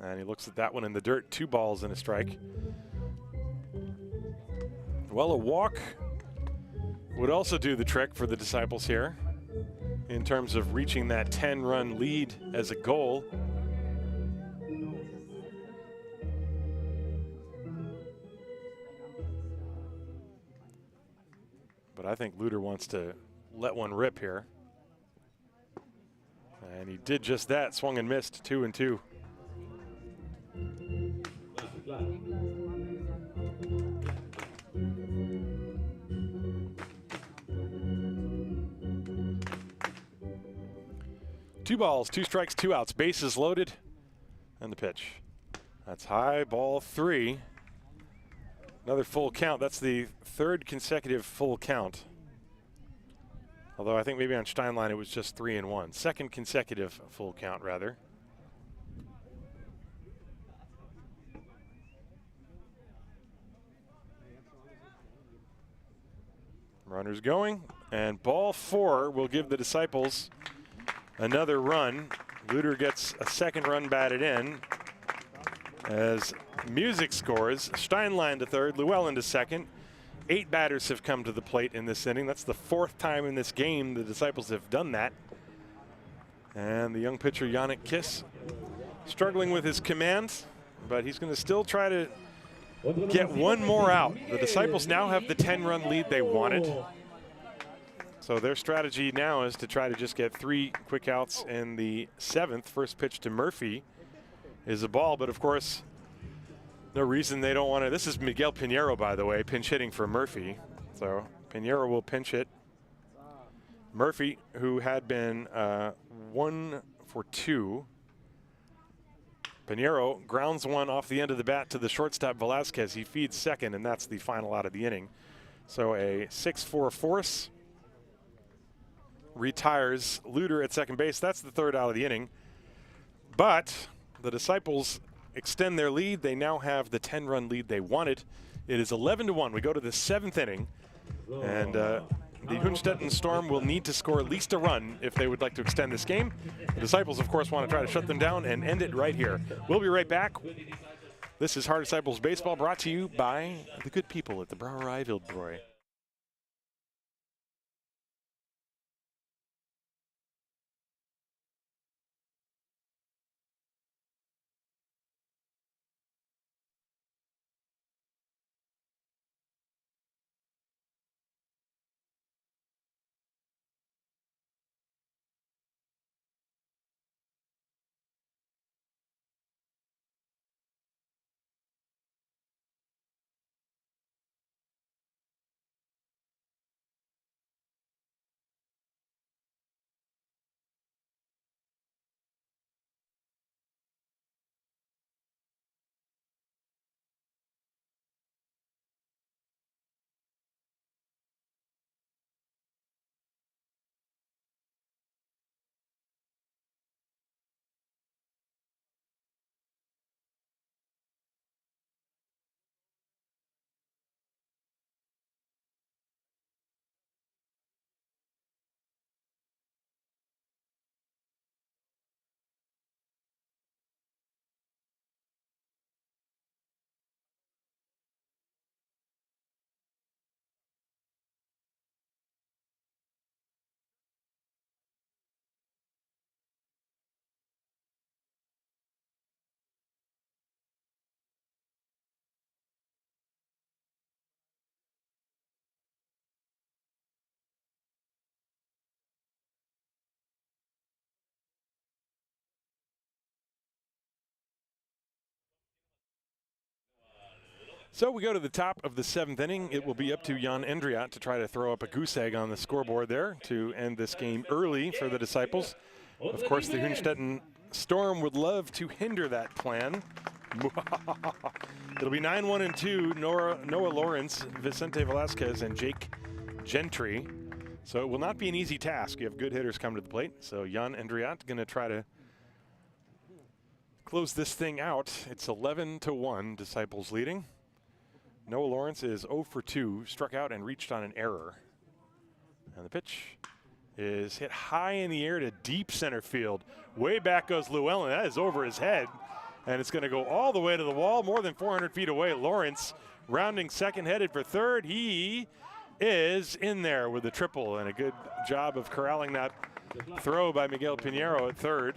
A: And he looks at that one in the dirt. 2 balls and a strike. Well, a walk would also do the trick for the Disciples here in terms of reaching that 10-run lead as a goal. But I think Luter wants to let one rip here. And he did just that, swung and missed, 2-2. Two balls, 2 strikes, 2 outs, bases loaded, and the pitch. That's high, ball 3. Another full count. That's the 3rd consecutive full count. Although I think maybe on Steinlein it was just 3-1. 2nd consecutive full count, rather. Runners going, and ball 4 will give the Disciples another run. Luter gets a 2nd run batted in as Music scores. Steinlein to 3rd, Llewellyn to 2nd. 8 batters have come to the plate in this inning. That's the 4th time in this game the Disciples have done that. And the young pitcher Yannick Kiss struggling with his command, but he's going to still try to get one more out. The Disciples now have the 10-run lead they wanted. So their strategy now is to try to just get 3 quick outs in the 7th. First pitch to Murphy is a ball, but of course, no reason they don't want to. This is Miguel Pinheiro, by the way, pinch hitting for Murphy. So Pinheiro will pinch it. Murphy, who had been 1 for 2. Pinheiro grounds one off the end of the bat to the shortstop Velasquez. He feeds second, and that's the final out of the inning. So a 6-4 force retires Luter at second base. That's the 3rd out of the inning. But the Disciples extend their lead. They now have the 10-run lead they wanted. It is 11-1. We go to the 7th inning, and the Hünstetten Storm will need to score at least a run if they would like to extend this game. The Disciples, of course, want to try to shut them down and end it right here. We'll be right back. This is Haar Disciples Baseball, brought to you by the good people at the Brauerei Wildbräu. So we go to the top of the 7th inning. It will be up to Jan Endriat to try to throw up a goose egg on the scoreboard there to end this game early for the Disciples. Of course, the Hünstetten Storm would love to hinder that plan. It'll be 9-1 and 2, Noah Lawrence, Vicente Velasquez, and Jake Gentry. So it will not be an easy task. You have good hitters coming to the plate. So Jan Endriat going to try to close this thing out. It's 11-1, Disciples leading. Noah Lawrence is 0 for 2, struck out and reached on an error. And the pitch is hit high in the air to deep center field. Way back goes Llewellyn. That is over his head. And it's going to go all the way to the wall, more than 400 feet away. Lawrence rounding second, headed for third. He is in there with a triple, and a good job of corralling that throw by Miguel Pinheiro at third.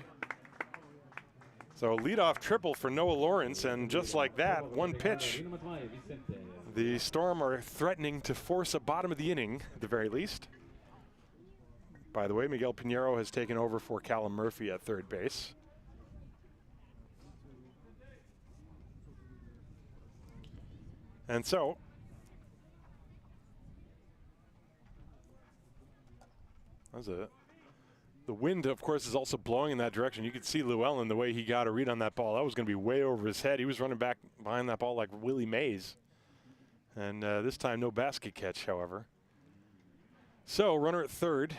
A: So a leadoff triple for Noah Lawrence, and just like that, one pitch, the Storm are threatening to force a bottom of the inning at the very least. By the way, Miguel Pinheiro has taken over for Callum Murphy at third base. And so the wind, of course, is also blowing in that direction. You could see Llewellyn, the way he got a read on that ball. That was going to be way over his head. He was running back behind that ball like Willie Mays. And this time, no basket catch, however. So, runner at third.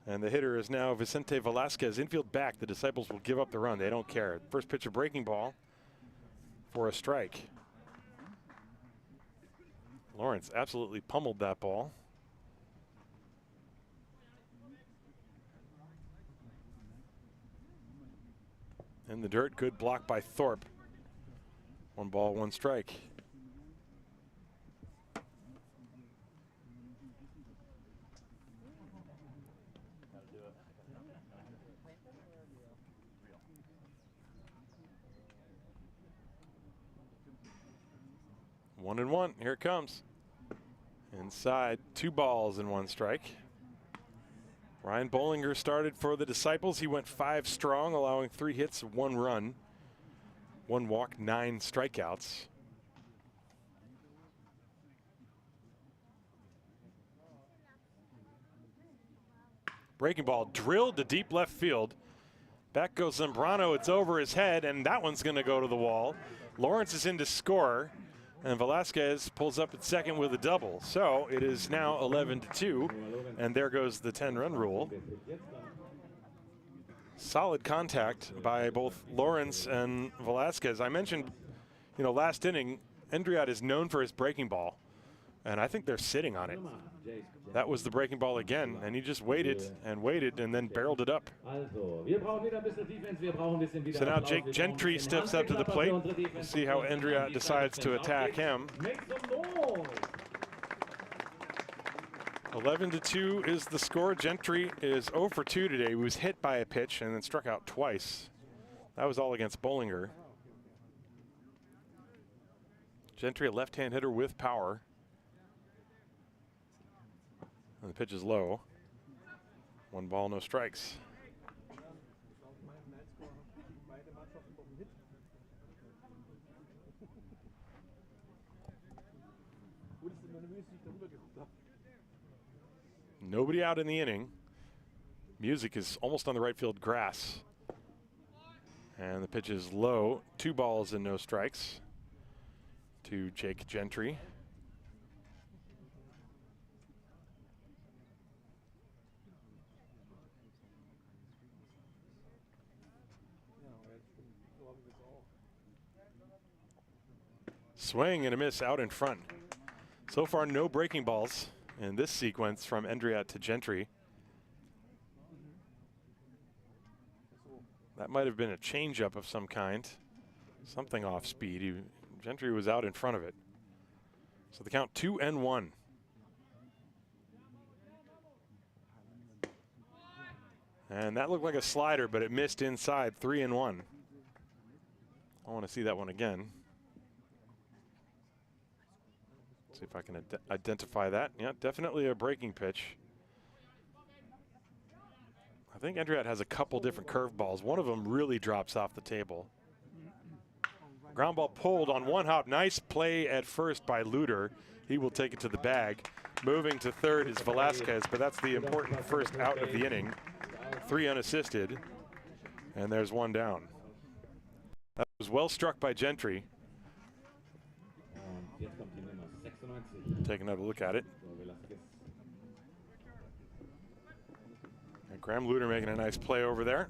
A: And the hitter is now Vicente Velasquez. Infield back. The Disciples will give up the run. They don't care. First pitch, a breaking ball for a strike. Lawrence absolutely pummeled that ball. In the dirt, good block by Thorpe. 1 ball, 1 strike. One and one, here it comes. Inside, 2 balls and 1 strike. Ryan Bolinger started for the Disciples. He went 5 strong, allowing 3 hits, 1 run, 1 walk, 9 strikeouts. Breaking ball drilled to deep left field. Back goes Zambrano. It's over his head, and that one's going to go to the wall. Lawrence is in to score, and Velasquez pulls up at second with a double. So it is now 11-2, and there goes the 10-run rule. Solid contact by both Lawrence and Velasquez. I mentioned, last inning, Endriat is known for his breaking ball, and I think they're sitting on it. That was the breaking ball again, and he just waited and then barreled it up. So now Jake Gentry steps up to the plate. We'll see how Endriat decides to attack him. 11-2 is the score. Gentry is 0 for 2 today. He was hit by a pitch and then struck out twice. That was all against Bolinger. Gentry, a left-hand hitter with power. And the pitch is low. 1 ball, no strikes. Nobody out in the inning. Music is almost on the right field grass. And the pitch is low. 2 balls and no strikes to Jake Gentry. Swing and a miss out in front. So far, no breaking balls in this sequence from Endriat to Gentry. That might have been a changeup of some kind. Something off speed. Gentry was out in front of it. So the count 2-1. And that looked like a slider, but it missed inside. 3-1. I want to see that one again. See if I can identify that. Yeah, definitely a breaking pitch. I think Endriat has a couple different curveballs. One of them really drops off the table. Ground ball pulled on one hop. Nice play at first by Luder. He will take it to the bag. Moving to third is Velasquez, but that's the important first out of the inning. 3 unassisted, and there's 1 down. That was well struck by Gentry. Take another look at it. And Graham Luder making a nice play over there.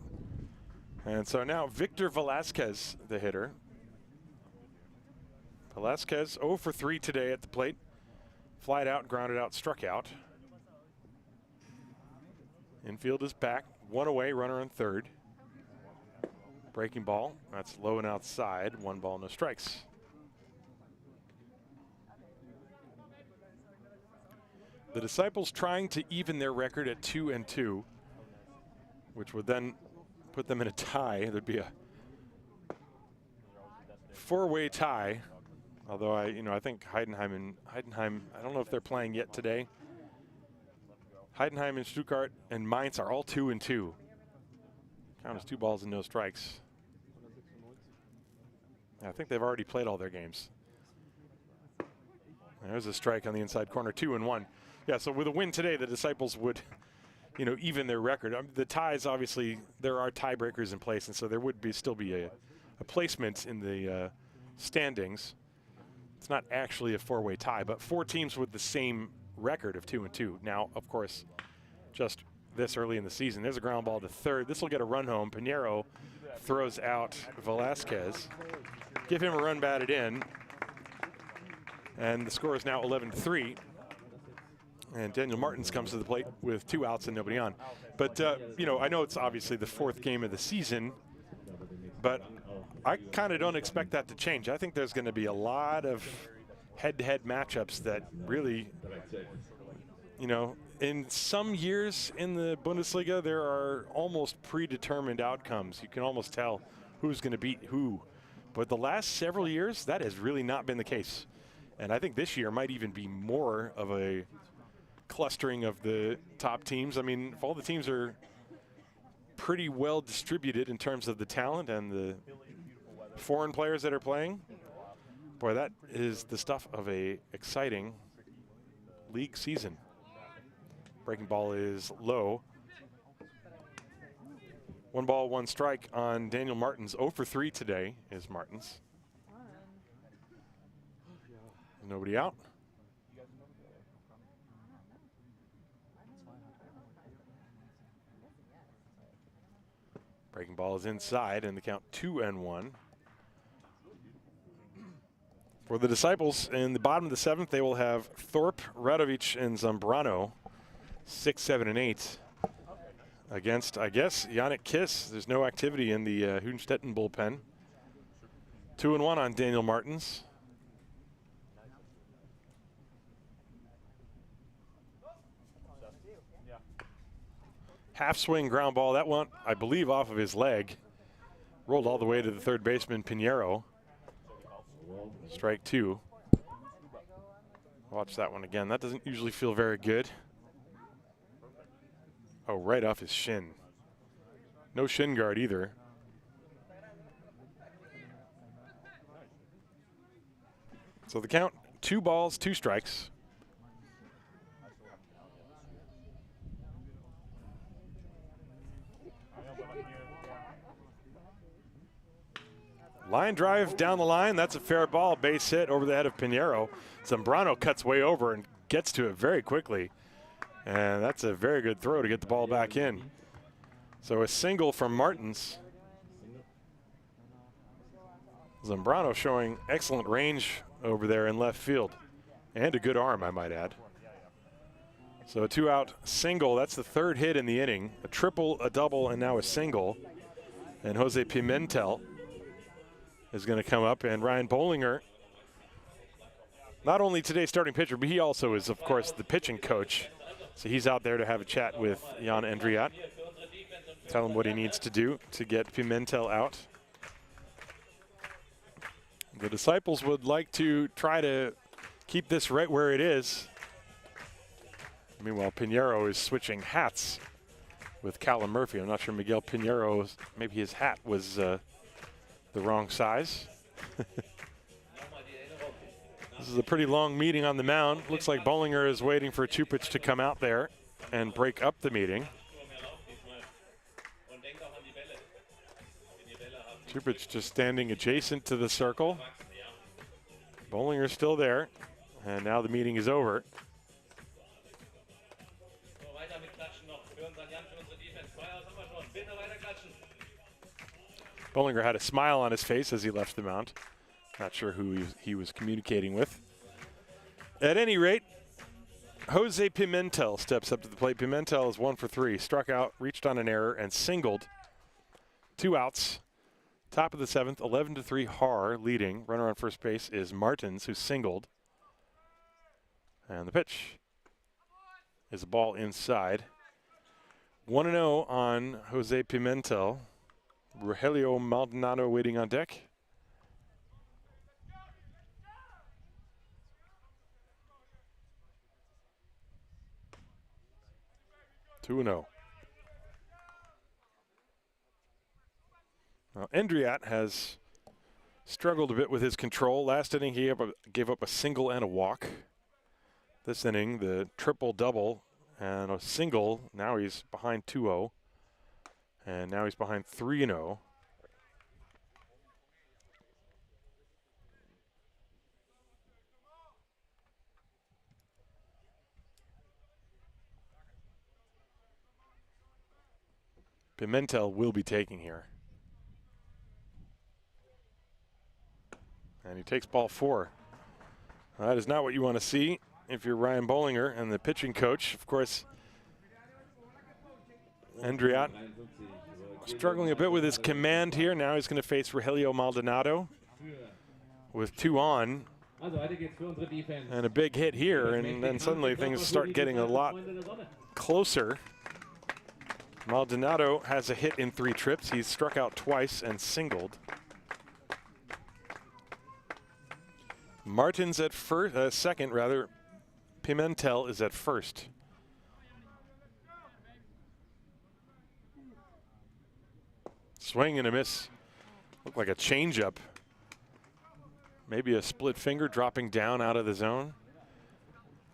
A: And so now Victor Velasquez, the hitter. Velasquez 0 for 3 today at the plate. Flied out, grounded out, struck out. Infield is back. 1 away, runner on third. Breaking ball, that's low and outside. 1 ball, no strikes. The Disciples trying to even their record at 2-2, which would then put them in a tie. There'd be a 4-way tie. Although I think Heidenheim, I don't know if they're playing yet today. Heidenheim and Stuttgart and Mainz are all 2-2. Count as 2 balls and no strikes. I think they've already played all their games. There's a strike on the inside corner, 2-1. Yeah, so with a win today, the Disciples would, even their record. The ties, obviously, there are tiebreakers in place, and so there would still be a placement in the standings. It's not actually a 4-way tie, but 4 teams with the same record of 2-2. Now, of course, just this early in the season, there's a ground ball to third. This will get a run home. Pinheiro throws out Velasquez. Give him a run batted in. And the score is now 11-3. And Daniel Martins comes to the plate with 2 outs and nobody on. But, I know it's obviously the 4th game of the season, but I kind of don't expect that to change. I think there's going to be a lot of head-to-head matchups that really, in some years in the Bundesliga, there are almost predetermined outcomes. You can almost tell who's going to beat who. But the last several years, that has really not been the case. And I think this year might even be more of a clustering of the top teams. I mean, if all the teams are pretty well distributed in terms of the talent and the foreign players that are playing, boy, that is the stuff of a exciting league season. Breaking ball is low. 1 ball, 1 strike on Daniel Martins. 0 for 3 today is Martins. Nobody out. Breaking ball is inside, and the count 2-1. For the Disciples, in the bottom of the 7th, they will have Thorpe, Radovic, and Zambrano, 6, 7, and 8. Against, I guess, Yannick Kiss. There's no activity in the Hünstetten bullpen. 2-1 on Daniel Martins. Half swing ground ball. That one, I believe, off of his leg. Rolled all the way to the third baseman, Pinheiro. Strike 2. Watch that one again. That doesn't usually feel very good. Oh, right off his shin. No shin guard either. So the count, 2 balls, 2 strikes. Line drive down the line. That's a fair ball. Base hit over the head of Pinheiro. Zambrano cuts way over and gets to it very quickly. And that's a very good throw to get the ball back in. So a single from Martins. Zambrano showing excellent range over there in left field. And a good arm, I might add. So a 2-out single. That's the 3rd hit in the inning. A triple, a double, and now a single. And Jose Pimentel is going to come up, and Ryan Bolinger, not only today's starting pitcher, but he also is, of course, the pitching coach. So he's out there to have a chat with Jan Andriat, tell him what he needs to do to get Pimentel out. The Disciples would like to try to keep this right where it is. Meanwhile, Pinheiro is switching hats with Callum Murphy. I'm not sure Miguel Pinheiro, maybe his hat was the wrong size. This is a pretty long meeting on the mound. Looks like Bolinger is waiting for Čupić to come out there and break up the meeting. Čupić just standing adjacent to the circle. Bollinger's still there, and now the meeting is over. Bolinger had a smile on his face as he left the mound. Not sure who he was communicating with. At any rate, Jose Pimentel steps up to the plate. Pimentel is 1 for 3. Struck out, reached on an error, and singled. 2 outs. Top of the 7th, 11-3 Haar leading. Runner on first base is Martins, who singled. And the pitch is a ball inside. 1-0 on Jose Pimentel. Rogelio Maldonado waiting on deck. Now, Endriat has struggled a bit with his control. Last inning, he gave up a single and a walk. This inning, the triple-double and a single. Now he's behind 2-0. And now he's behind 3-0. Pimentel will be taking here. And he takes ball 4. That is not what you want to see if you're Ryan Bolinger and the pitching coach. Of course, Endriat struggling a bit with his command here. Now he's going to face Rogelio Maldonado with 2 on. And a big hit here, and then suddenly things start getting a lot closer. Maldonado has a hit in 3 trips. He's struck out twice and singled. Martins at second, rather. Pimentel is at first. Swing and a miss. Looked like a changeup. Maybe a split finger dropping down out of the zone.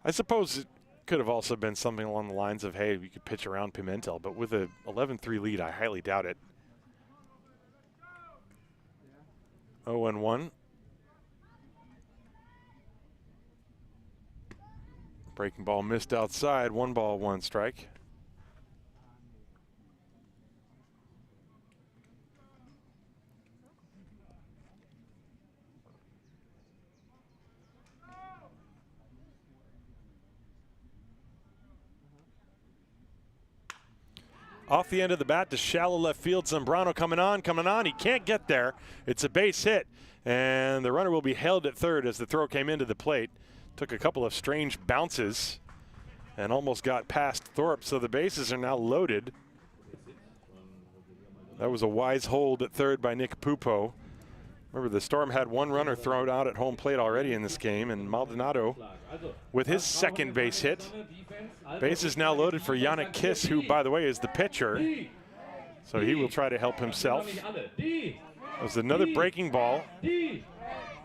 A: I suppose it could have also been something along the lines of, hey, we could pitch around Pimentel, but with a 11-3 lead, I highly doubt it. 0-1. Breaking ball missed outside. 1 ball, 1 strike. Off the end of the bat to shallow left field. Zambrano coming on. He can't get there. It's a base hit, and the runner will be held at third as the throw came into the plate. Took a couple of strange bounces and almost got past Thorpe, so the bases are now loaded. That was a wise hold at third by Nick Pupo. Remember, the Storm had 1 runner thrown out at home plate already in this game, and Maldonado with his second base hit. Base is now loaded for Yannick Kiss, who, by the way, is the pitcher. So he will try to help himself. It was another breaking ball.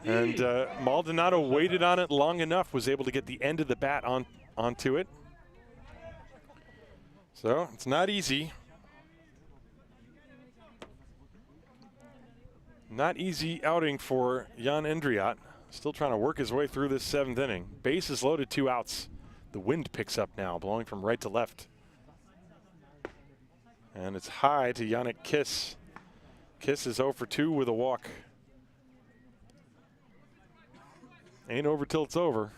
A: And Maldonado waited on it long enough, was able to get the end of the bat onto it. So it's not easy. Not easy outing for Jan Endriat. Still trying to work his way through this 7th inning. Base is loaded, 2 outs. The wind picks up now, blowing from right to left. And it's high to Yannick Kiss. Kiss is 0 for 2 with a walk. Ain't over till it's over.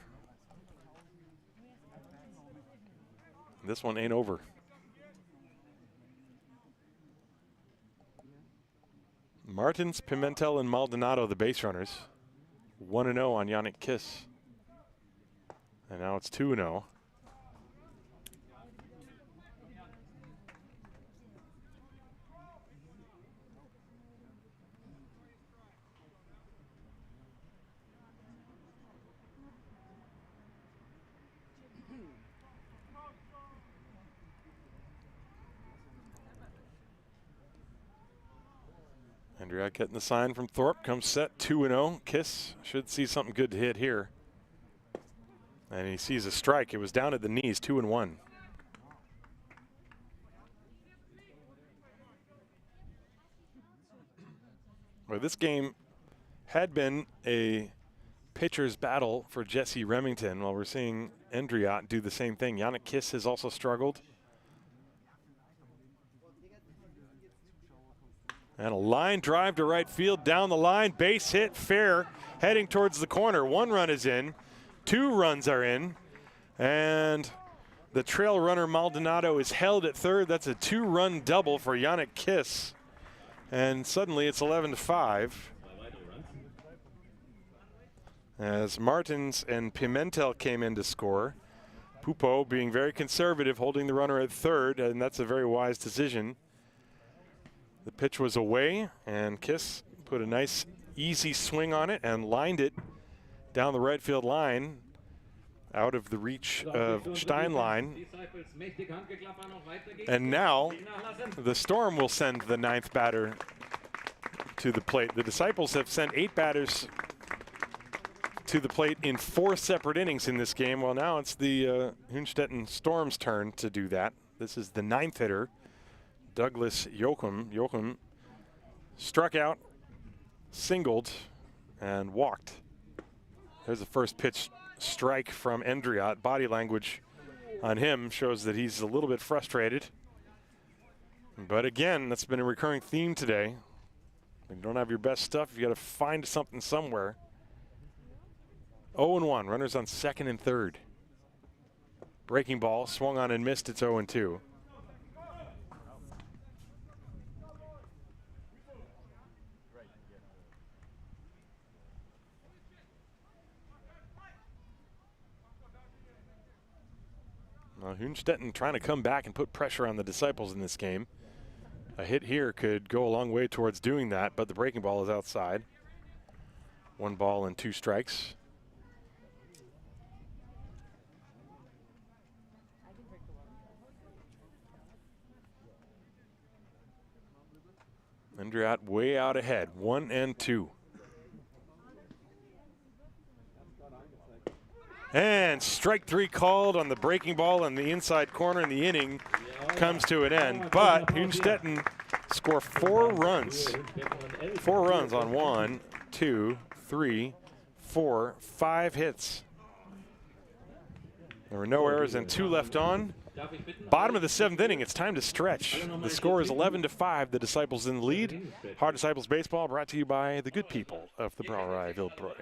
A: This one ain't over. Martins, Pimentel, and Maldonado, the base runners. 1-0 on Yannick Kiss. And now it's 2-0. Andrea getting the sign from Thorpe. Comes set 2-0. Kiss should see something good to hit here. And he sees a strike. It was down at the knees, 2-1. Well, this game had been a pitcher's battle for Jesse Remington, while we're seeing Endriat do the same thing. Yannick Kiss has also struggled. And a line drive to right field, down the line, base hit, fair, heading towards the corner. 1 run is in, 2 runs are in, and the trail runner Maldonado is held at third. That's a 2-run double for Yannick Kiss. And suddenly it's 11-5. As Martins and Pimentel came in to score. Pupo being very conservative, holding the runner at third, and that's a very wise decision. The pitch was away, and Kiss put a nice, easy swing on it and lined it down the right field line, out of the reach of Steinlein. And now the Storm will send the 9th batter to the plate. The Disciples have sent 8 batters to the plate in 4 separate innings in this game. Well, now it's the Hünstetten Storm's turn to do that. This is the 9th hitter, Douglas Jochum. Jochum struck out, singled, and walked. There's the first pitch strike from Endriat. Body language on him shows that he's a little bit frustrated. But again, that's been a recurring theme today. When you don't have your best stuff, you got to find something somewhere. 0-1, runners on second and third. Breaking ball, swung on and missed, it's 0-2. Well, Hünstetten trying to come back and put pressure on the Disciples in this game. A hit here could go a long way towards doing that, but the breaking ball is outside. 1 ball and 2 strikes. Endriat way out ahead, 1-2. And strike 3 called on the breaking ball in the inside corner, and the inning comes to an end. But Hünstetten score 4 runs. 4 runs on 1, 2, 3, 4, 5 hits. There were no errors and 2 left on. Bottom of the 7th inning, it's time to stretch. The score is 11-5. The Disciples in the lead. Haar Disciples Baseball brought to you by the good people of the Brauerei Wildbräu.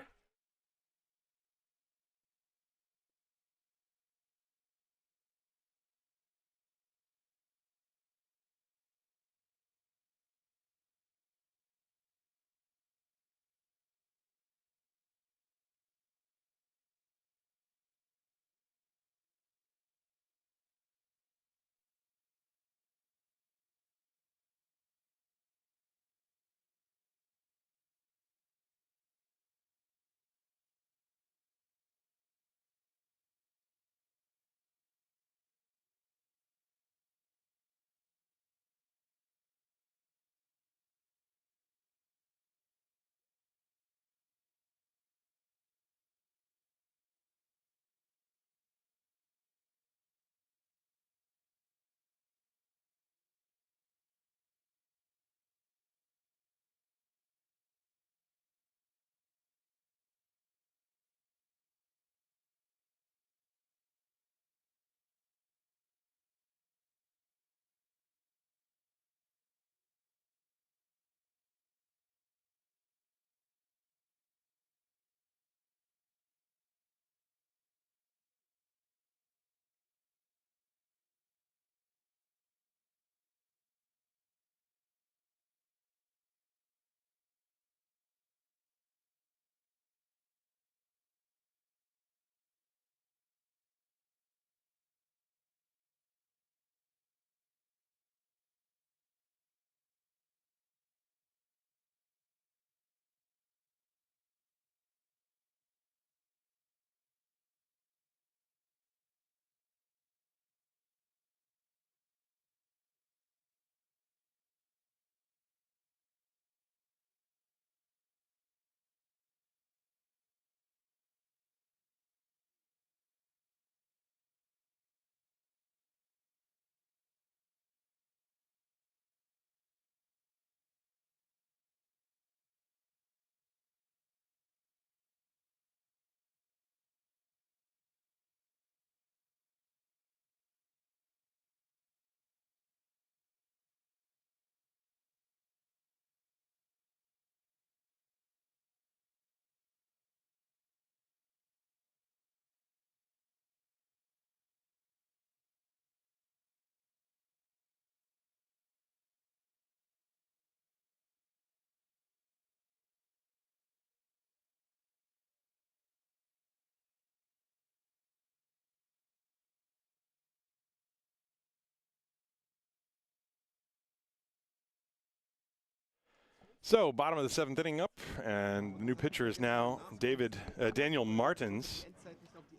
A: So bottom of the 7th inning up, and the new pitcher is now Daniel Martins,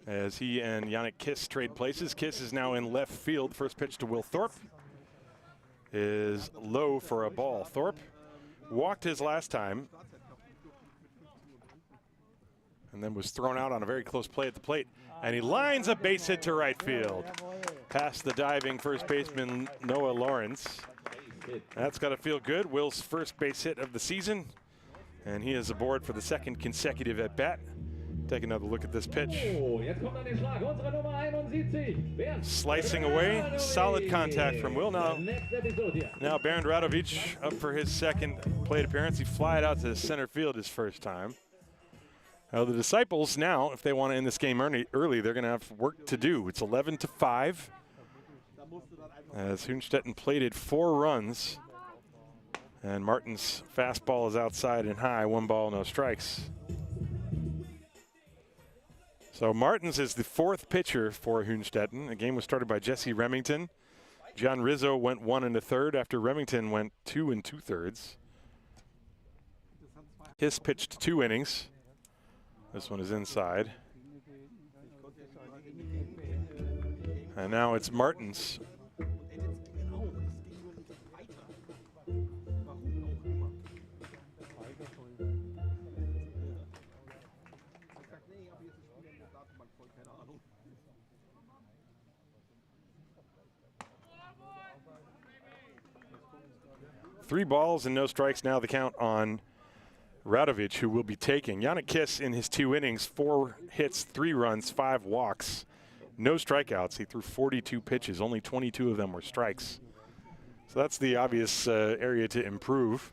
A: as he and Yannick Kiss trade places. Kiss is now in left field. First pitch to Will Thorpe is low for a ball. Thorpe walked his last time and then was thrown out on a very close play at the plate, and he lines a base hit to right field past the diving first baseman Noah Lawrence. That's got to feel good. Will's first base hit of the season, and he is aboard for the 2nd consecutive at bat. Take another look at this pitch. Slicing away, solid contact from Will. Now Bernd Radovic up for his 2nd plate appearance. He flied out to center field his first time. Now the Disciples now, if they want to end this game early, they're going to have work to do. It's 11-5. As Hünstetten plated 4 runs, and Martin's fastball is outside and high. 1 ball, no strikes. So Martins is the 4th pitcher for Hünstetten. The game was started by Jesse Remington. John Rizzo went 1 1/3 after Remington went 2 2/3. His pitched 2 innings. This one is inside. And now it's Martins. Three balls and no strikes now the count on Radovic, who will be taking. Yannick Kiss in his 2 innings, 4 hits, 3 runs, 5 walks, no strikeouts. He threw 42 pitches, only 22 of them were strikes. So that's the obvious area to improve.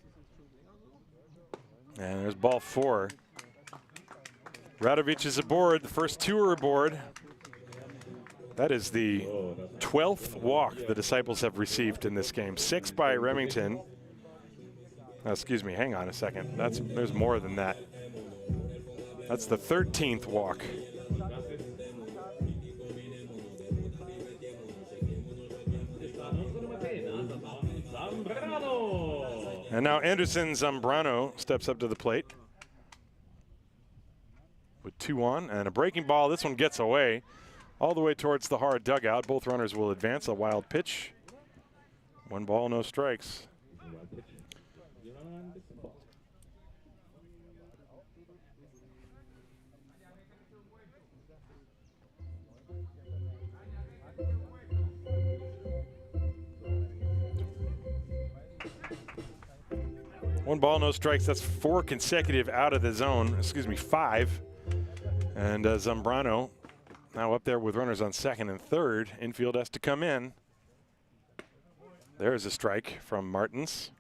A: And there's ball 4. Radovic is aboard. The first 2 are aboard. That is the 12th walk the Disciples have received in this game. 6 by Remington. Excuse me, hang on a second. There's more than that. That's the 13th walk. And now Anderson Zambrano steps up to the plate with 2 on and a breaking ball. This one gets away all the way towards the Haar dugout. Both runners will advance. A wild pitch. 1 ball, no strikes. One ball, no strikes. That's 4 consecutive out of the zone. Excuse me, 5. And Zambrano now up there with runners on 2nd and 3rd. Infield has to come in. There's a strike from Martins.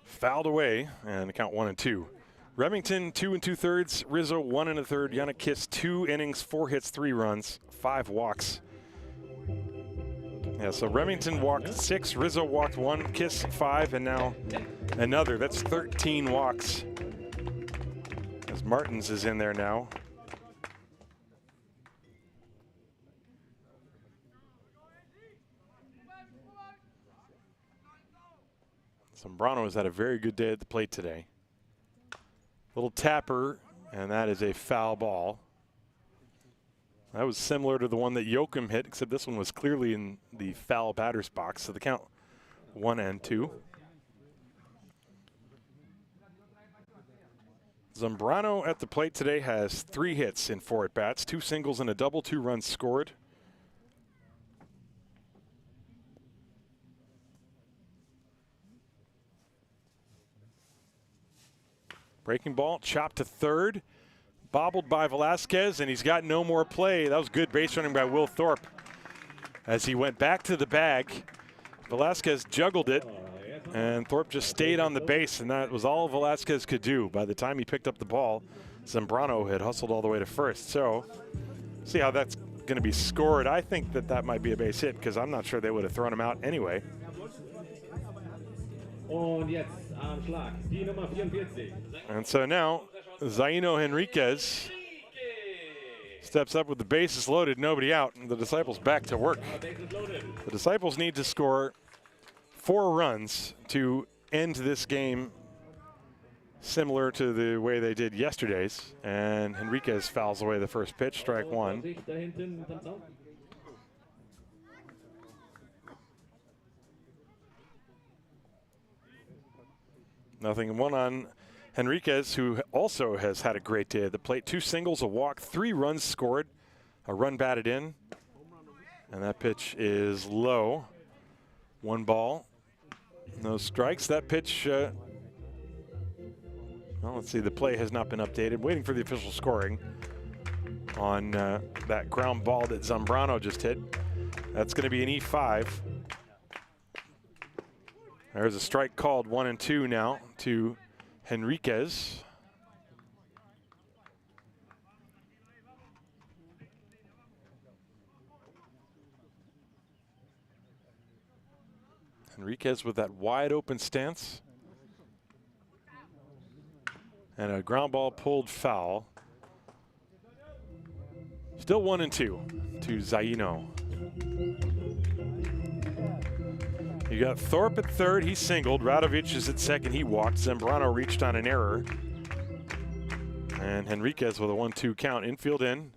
A: Fouled away, and the count 1 and 2. Remington 2 2/3, Rizzo 1 1/3, Yannick Kiss 2 innings, 4 hits, 3 runs, 5 walks. Yeah, so Remington walked 6, Rizzo walked 1, Kiss 5, and now another. That's 13 walks. As Martins is in there now. Zambrano has had a very good day at the plate today. Little tapper, and that is a foul ball. That was similar to the one that Joachim hit, except this one was clearly in the foul batter's box. So the count 1 and 2. Zambrano at the plate today has 3 hits in 4 at-bats, 2 singles and a double, 2 runs scored. Breaking ball, chopped to 3rd, bobbled by Velasquez, and he's got no more play. That was good base running by Will Thorpe. As he went back to the bag, Velasquez juggled it, and Thorpe just stayed on the base, and that was all Velasquez could do. By the time he picked up the ball, Zambrano had hustled all the way to 1st. So, see how that's going to be scored. I think that might be a base hit, because I'm not sure they would have thrown him out anyway. And so now Zaino Henriquez steps up with the bases loaded, nobody out, and the Disciples back to work. The Disciples need to score 4 runs to end this game similar to the way they did yesterday's, and Henriquez fouls away the first pitch, strike 1. Nothing 1 on Henriquez, who also has had a great day at the plate. 2 singles, a walk, 3 runs scored, a run batted in, and that pitch is low. 1 ball, no strikes. That pitch, well, let's see, the play has not been updated. Waiting for the official scoring on that ground ball that Zambrano just hit. That's going to be an E5. There's a strike called, 1-2 now to Henriquez. Henriquez with that wide open stance. And a ground ball pulled foul. Still 1-2 to Zaino. You got Thorpe at third, he singled. Radovic is at second, he walked. Zambrano reached on an error. And Henriquez with a 1-2 count, infield in.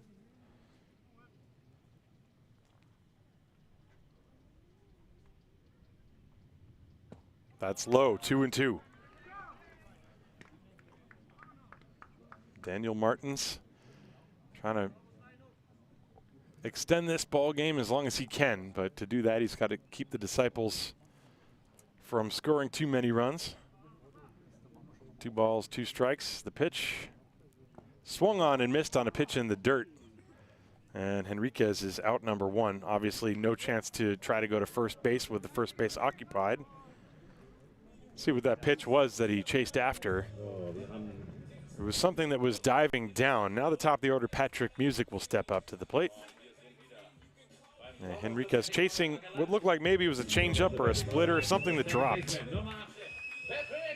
A: That's low, 2-2. Daniel Martins trying to extend this ball game as long as he can, but to do that, he's got to keep the Disciples from scoring too many runs. 2 balls, 2 strikes. The pitch swung on and missed on a pitch in the dirt. And Henriquez is out number 1. Obviously, no chance to try to go to first base with the first base occupied. See what that pitch was that he chased after. It was something that was diving down. Now the top of the order, Patrick Music, will step up to the plate. And Henriquez chasing what looked like maybe it was a changeup or a splitter, something that dropped.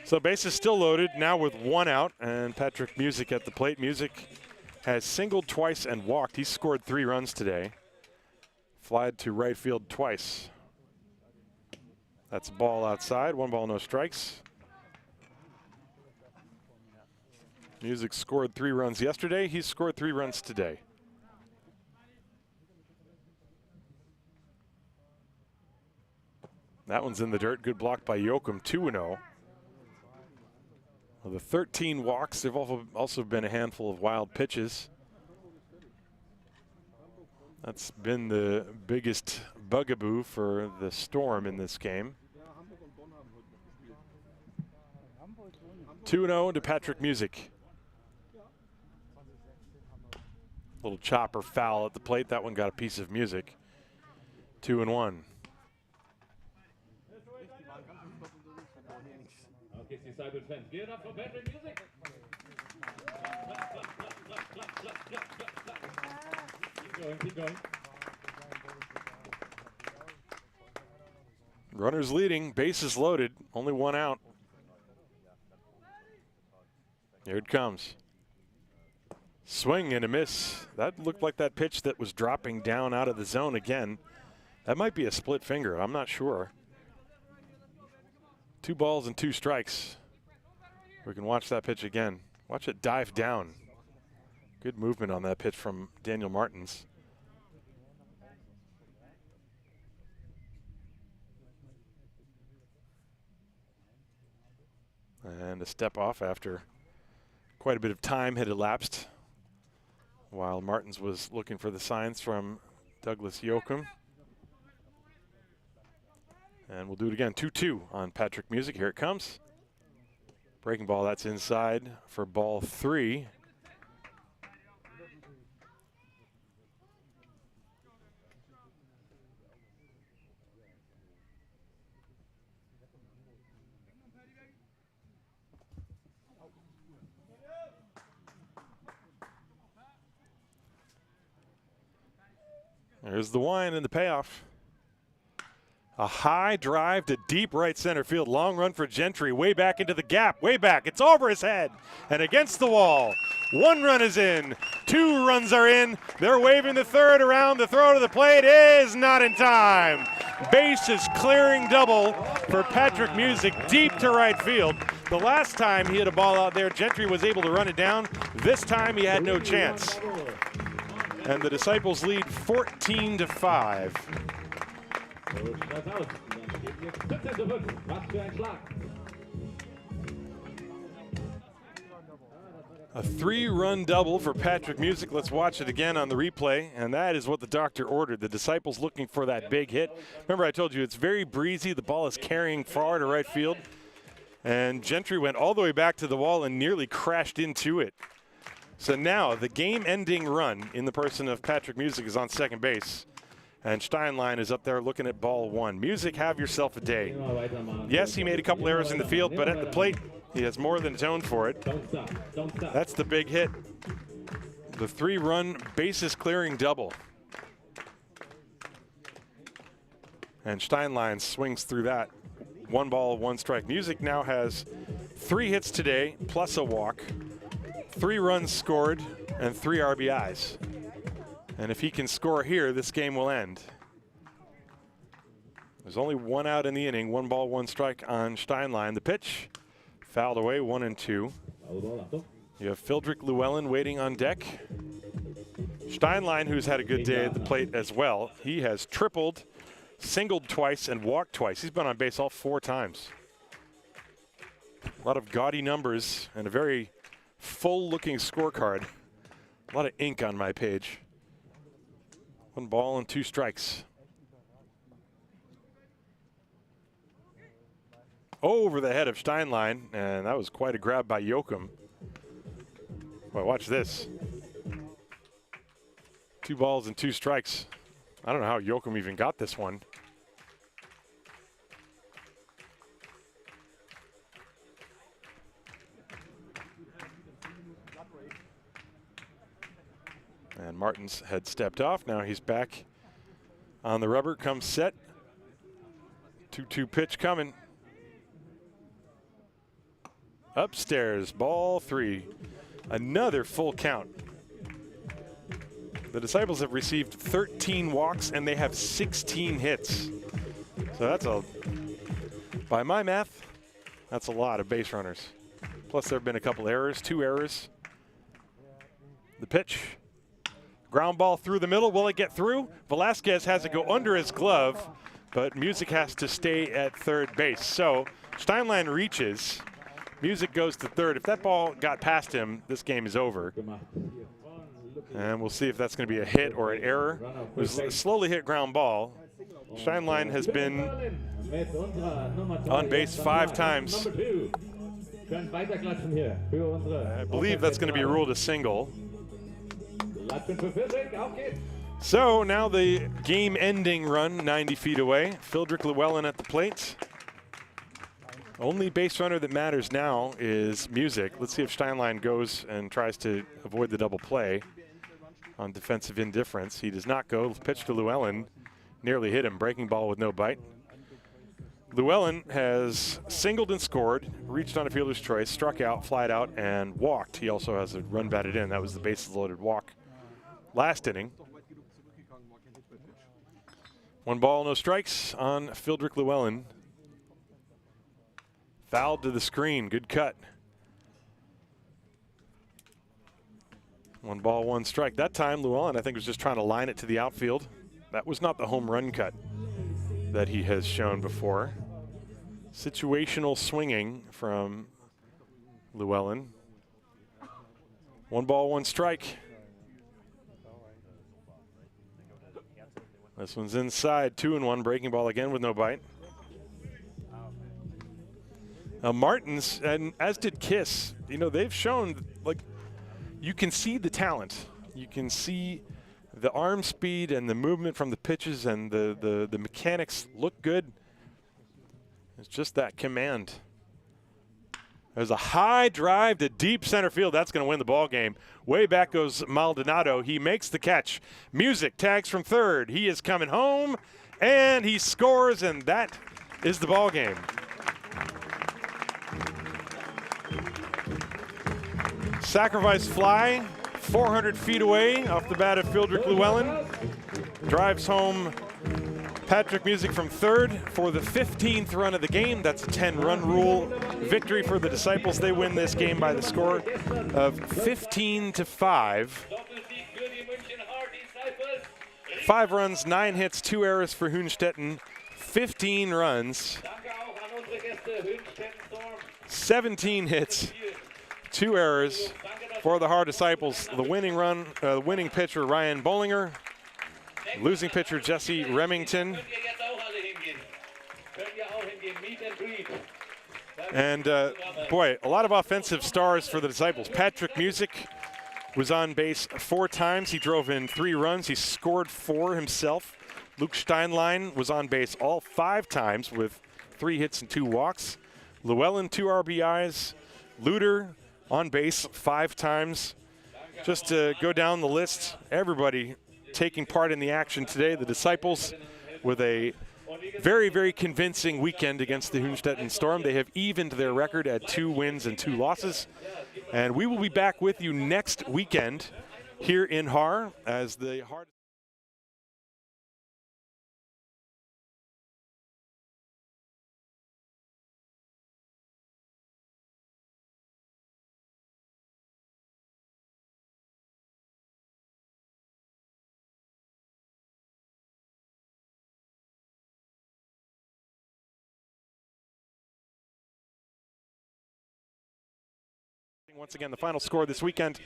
A: So bases still loaded, now with 1 out, and Patrick Music at the plate. Music has singled twice and walked. He's scored 3 runs today. Flied to right field twice. That's a ball outside, 1 ball, no strikes. Music scored 3 runs yesterday. He's scored 3 runs today. That one's in the dirt. Good block by Joachim, 2-0. Well, the 13 walks, there have also been a handful of wild pitches. That's been the biggest bugaboo for the Storm in this game. 2-0 to Patrick Music. Little chopper foul at the plate. That one got a piece of Music. 2-1.
B: Give it up for Patrick Music. Keep going.
A: Runners leading, bases loaded, only 1 out. Here it comes. Swing and a miss. That looked like that pitch that was dropping down out of the zone again. That might be a split finger, I'm not sure. 2 balls and 2 strikes. We can watch that pitch again. Watch it dive down. Good movement on that pitch from Daniel Martins. And a step off after quite a bit of time had elapsed while Martins was looking for the signs from Douglas Joachim. And we'll do it again. 2-2 on Patrick Music. Here it comes. Breaking ball, that's inside for ball 3. There's the wine and the payoff. A high drive to deep right center field. Long run for Gentry. Way back into the gap. Way back. It's over his head and against the wall. 1 run is in. 2 runs are in. They're waving the third around. The throw to the plate is not in time. Bases clearing double for Patrick Music deep to right field. The last time he hit a ball out there, Gentry was able to run it down. This time he had no chance. And the Disciples lead 14-5. A 3-run double for Patrick Music. Let's watch it again on the replay, and that is what the doctor ordered. The Disciples looking for that big hit. Remember, I told you it's very breezy. The ball is carrying far to right field, and Gentry went all the way back to the wall and nearly crashed into it. So now the game-ending run in the person of Patrick Music is on second base. And Steinlein is up there looking at ball 1. Music, have yourself a day. Yes, he made a couple errors in the field, but at the plate, he has more than atoned for it. That's the big hit. The 3-run bases clearing double. And Steinlein swings through that. 1 ball, 1 strike. Music now has 3 hits today, plus a walk, 3 runs scored, and 3 RBIs. And if he can score here, this game will end. There's only 1 out in the inning. 1 ball, 1 strike on Steinlein. The pitch fouled away, 1-2. You have Phildrick Llewellyn waiting on deck. Steinlein, who's had a good day at the plate as well. He has tripled, singled twice, and walked twice. He's been on base all 4 times. A lot of gaudy numbers and a very full-looking scorecard. A lot of ink on my page. 1 ball and 2 strikes. Over the head of Steinlein, and that was quite a grab by Joachim. Well, watch this. 2 balls and 2 strikes. I don't know how Joachim even got this one. And Martins had stepped off. Now he's back on the rubber. Comes set. 2-2 pitch coming. Upstairs, ball 3. Another full count. The Disciples have received 13 walks and they have 16 hits. So that's by my math, that's a lot of base runners. Plus there have been a couple errors, 2 errors. The pitch. Ground ball through the middle. Will it get through? Velasquez has it go under his glove, but Music has to stay at third base. So Steinlein reaches. Music goes to third. If that ball got past him, this game is over. And we'll see if that's going to be a hit or an error. It was a slowly hit ground ball. Steinlein has been on base 5 times. I believe that's going to be ruled a single. So now the game-ending run 90 feet away. Phildrick Llewellyn at the plate. Only base runner that matters now is Music. Let's see if Steinlein goes and tries to avoid the double play on defensive indifference. He does not go. Pitch to Llewellyn. Nearly hit him. Breaking ball with no bite. Llewellyn has singled and scored, reached on a fielder's choice, struck out, flied out, and walked. He also has a run batted in. That was the bases-loaded walk last inning. 1 ball, no strikes on Phildrick Llewellyn. Fouled to the screen. Good cut. 1 ball, 1 strike. That time, Llewellyn, I think, was just trying to line it to the outfield. That was not the home run cut that he has shown before. Situational swinging from Llewellyn. 1 ball, 1 strike. This one's inside, 2-1. Breaking ball again with no bite. Martins, and as did Kiss, you know, they've shown, like, you can see the talent. You can see the arm speed and the movement from the pitches, and the mechanics look good. It's just that command. There's a high drive to deep center field. That's going to win the ball game. Way back goes Maldonado. He makes the catch. Music tags from third. He is coming home, And he scores, and that is the ball game. Sacrifice fly, 400 feet away off the bat of Fildrik Llewellyn. Drives home Patrick Music from third for the 15th run of the game. That's a 10-run rule victory for the Disciples. They win this game by the score of 15-5. 5 runs, 9 hits, 2 errors for Hünstetten. 15 runs, 17 hits, 2 errors for the Haar Disciples. The winning pitcher Ryan Bolinger, losing pitcher Jesse Remington. And boy, a lot of offensive stars for the Disciples. Patrick Music was on base 4 times. He drove in 3 runs. He scored 4 himself. Luke Steinlein was on base all 5 times with 3 hits and 2 walks. Llewellyn 2 RBIs. Luder on base 5 times. Just to go down the list, everybody taking part in the action today. The Disciples with a very, very convincing weekend against the Hünstetten Storm. They have evened their record at 2 wins and 2 losses. And we will be back with you next weekend here in Haar as the Haar. Once again, the final score this weekend,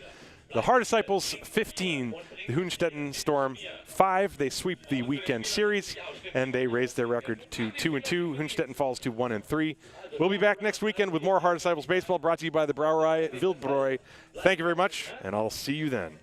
A: the Haar Disciples 15, the Hünstetten Storm 5. They sweep the weekend series, and they raise their record to 2-2. Hünstetten falls to 1-3. We'll be back next weekend with more Haar Disciples baseball brought to you by the Brauerei Wildbräu. Thank you very much, and I'll see you then.